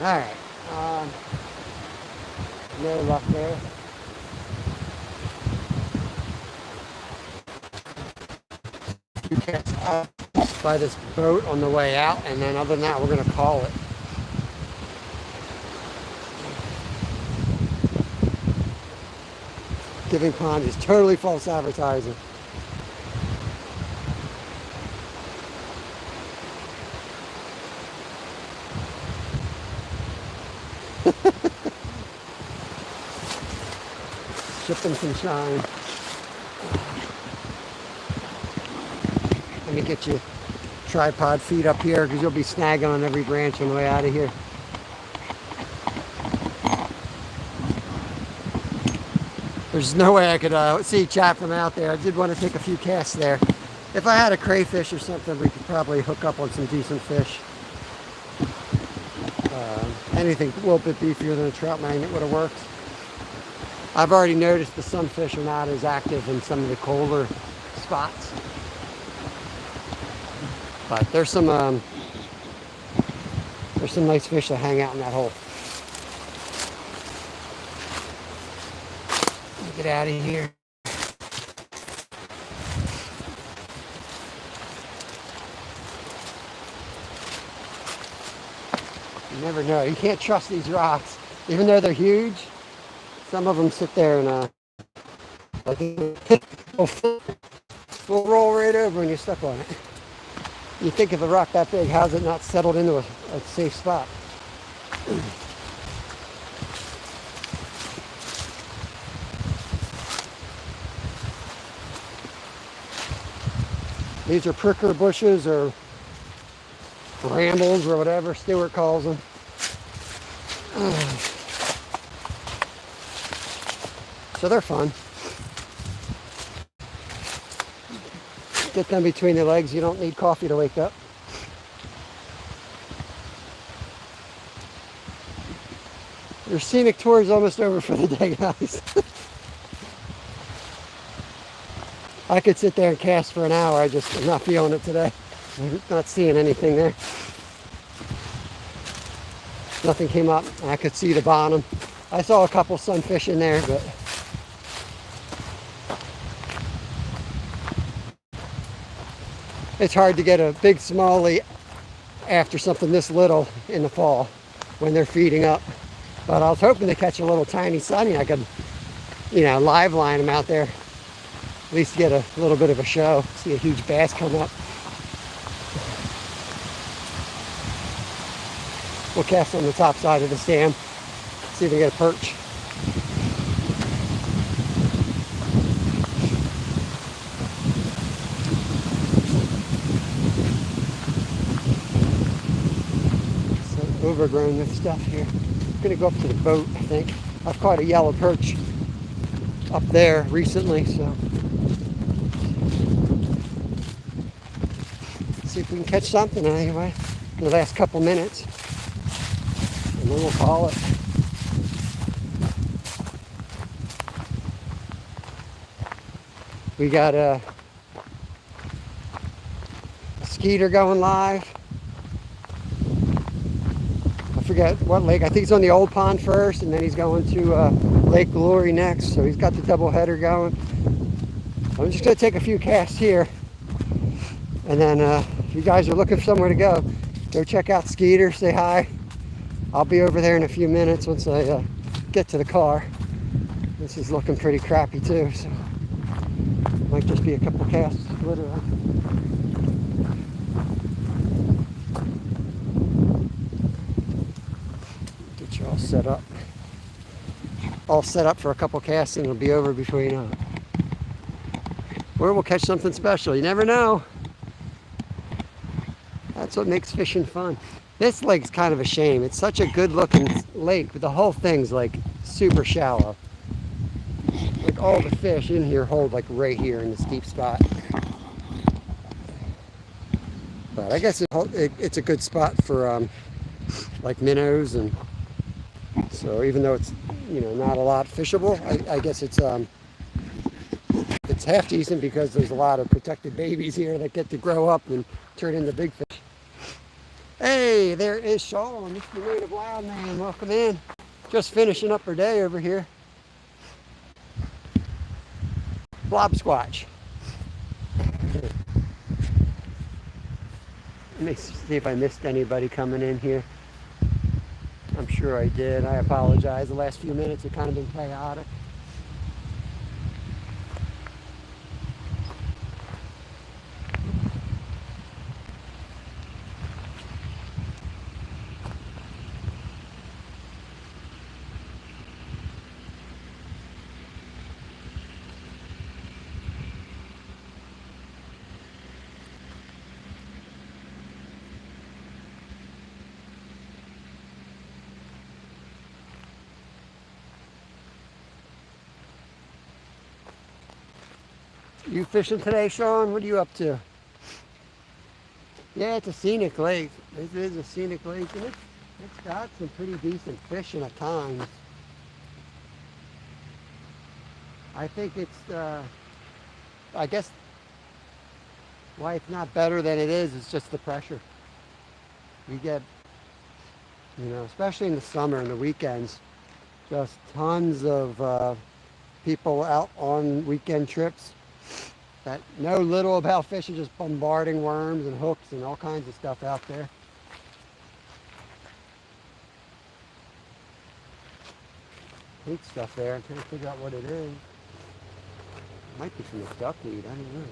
Alright. No luck there. You catch up by this boat on the way out, and then other than that, we're going to call it. Giving Pond is totally false advertising. Shipping some shine. Let me get you tripod feet up here because you'll be snagging on every branch on the way out of here. There's no way I could see chat from out there. I did want to take a few casts there. If I had a crayfish or something, we could probably hook up on some decent fish. Anything a little bit beefier than a trout magnet would have worked. I've already noticed the sunfish are not as active in some of the colder spots. But there's some nice fish that hang out in that hole. Let me get out of here. You never know. You can't trust these rocks. Even though they're huge, some of them sit there and will roll right over when you step on it. You think of a rock that big, how's it not settled into a safe spot? These are pricker bushes or brambles or whatever Stuart calls them. So they're fun. Get them between the legs. You don't need coffee to wake up. Your scenic tour is almost over for the day, guys. I could sit there and cast for an hour. I'm not feeling it today. I'm not seeing anything there. Nothing came up. I could see the bottom. I saw a couple sunfish in there, but it's hard to get a big smallie after something this little in the fall when they're feeding up. But I was hoping to catch a little tiny sunny. I could, live line them out there. At least get a little bit of a show. See a huge bass come up. We'll cast on the top side of the dam. See if we get a perch. So overgrown with stuff here. I'm gonna go up to the boat, I think. I've caught a yellow perch up there recently, so see if we can catch something anyway in the last couple minutes, and then we'll call it. We got a Skeeter going live. I forget what lake. I think he's on the Old Pond first, and then he's going to Lake Glory next. So he's got the double header going. I'm just going to take a few casts here, and then if you guys are looking for somewhere to go check out Skeeter. Say hi. I'll be over there in a few minutes once I get to the car. This is looking pretty crappy too, so might just be a couple casts, literally. Get you all set up. All set up for a couple casts, and it'll be over between where we'll catch something special. You never know. That's what makes fishing fun. This lake's kind of a shame. It's such a good looking lake, but the whole thing's like super shallow. Like all the fish in here hold like right here in this deep spot. But I guess it's a good spot for like minnows, and so even though it's not a lot fishable, I guess it's half decent because there's a lot of protected babies here that get to grow up and turn into big fish. Hey, Hey, there is Sean, Mr. Native Wild Man. Welcome in. Just finishing up our day over here. Blob Squatch. Let me see if I missed anybody coming in here. I'm sure I did. I apologize. The last few minutes have kind of been chaotic. You fishing today, Sean? What are you up to? Yeah, it's a scenic lake. This is a scenic lake, and it's got some pretty decent fishing at times. I think it's, I guess, why it's not better than it is just the pressure. You get, especially in the summer and the weekends, just tons of people out on weekend trips that know little about fishing, just bombarding worms and hooks and all kinds of stuff out there. Pink stuff there. I'm trying to figure out what it is. Might be from the duckweed. I don't know.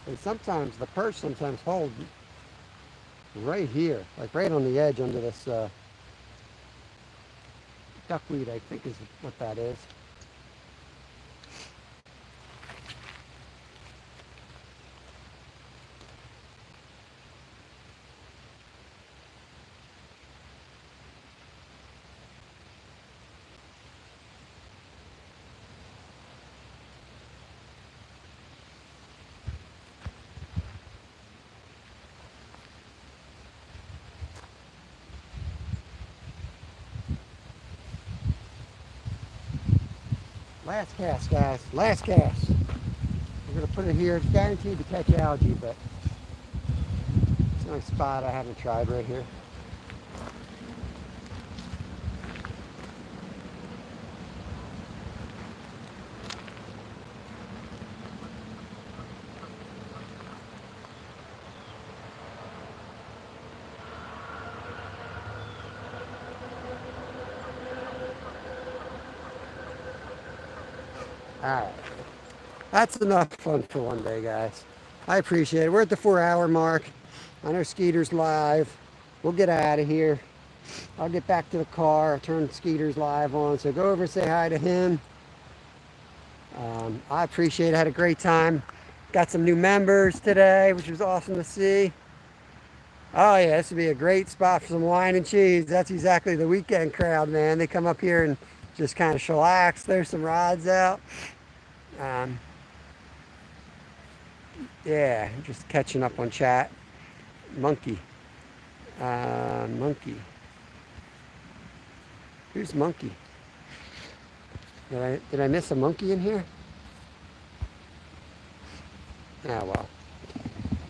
And sometimes the perch hold right here, like right on the edge under this duckweed, I think is what that is. Last cast, guys. Last cast. We're going to put it here. It's guaranteed to catch algae, but it's the only spot I haven't tried right here. Alright, that's enough fun for one day, guys. I appreciate it. We're at the 4-hour mark. I know Skeeter's live. We'll get out of here. I'll get back to the car. I'll turn Skeeter's live on, so go over and say hi to him. I appreciate it. I had a great time. Got some new members today, which was awesome to see. Oh yeah, this would be a great spot for some wine and cheese. That's exactly the weekend crowd, man. They come up here and just kind of chillax. There's some rods out. Yeah, just catching up on chat. Monkey. Monkey. Who's Monkey? Did I miss a monkey in here? Ah, well.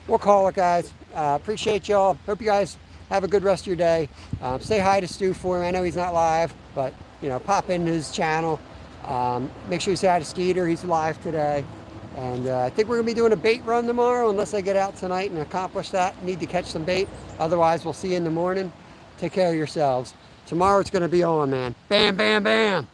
We'll call it, guys. Appreciate y'all. Hope you guys have a good rest of your day. Say hi to Stu for him. I know he's not live, but pop into his channel. Make sure you say hi to Skeeter. He's live today. And I think we're going to be doing a bait run tomorrow, unless I get out tonight and accomplish that. Need to catch some bait. Otherwise, we'll see you in the morning. Take care of yourselves. Tomorrow it's going to be on, man. Bam, bam, bam.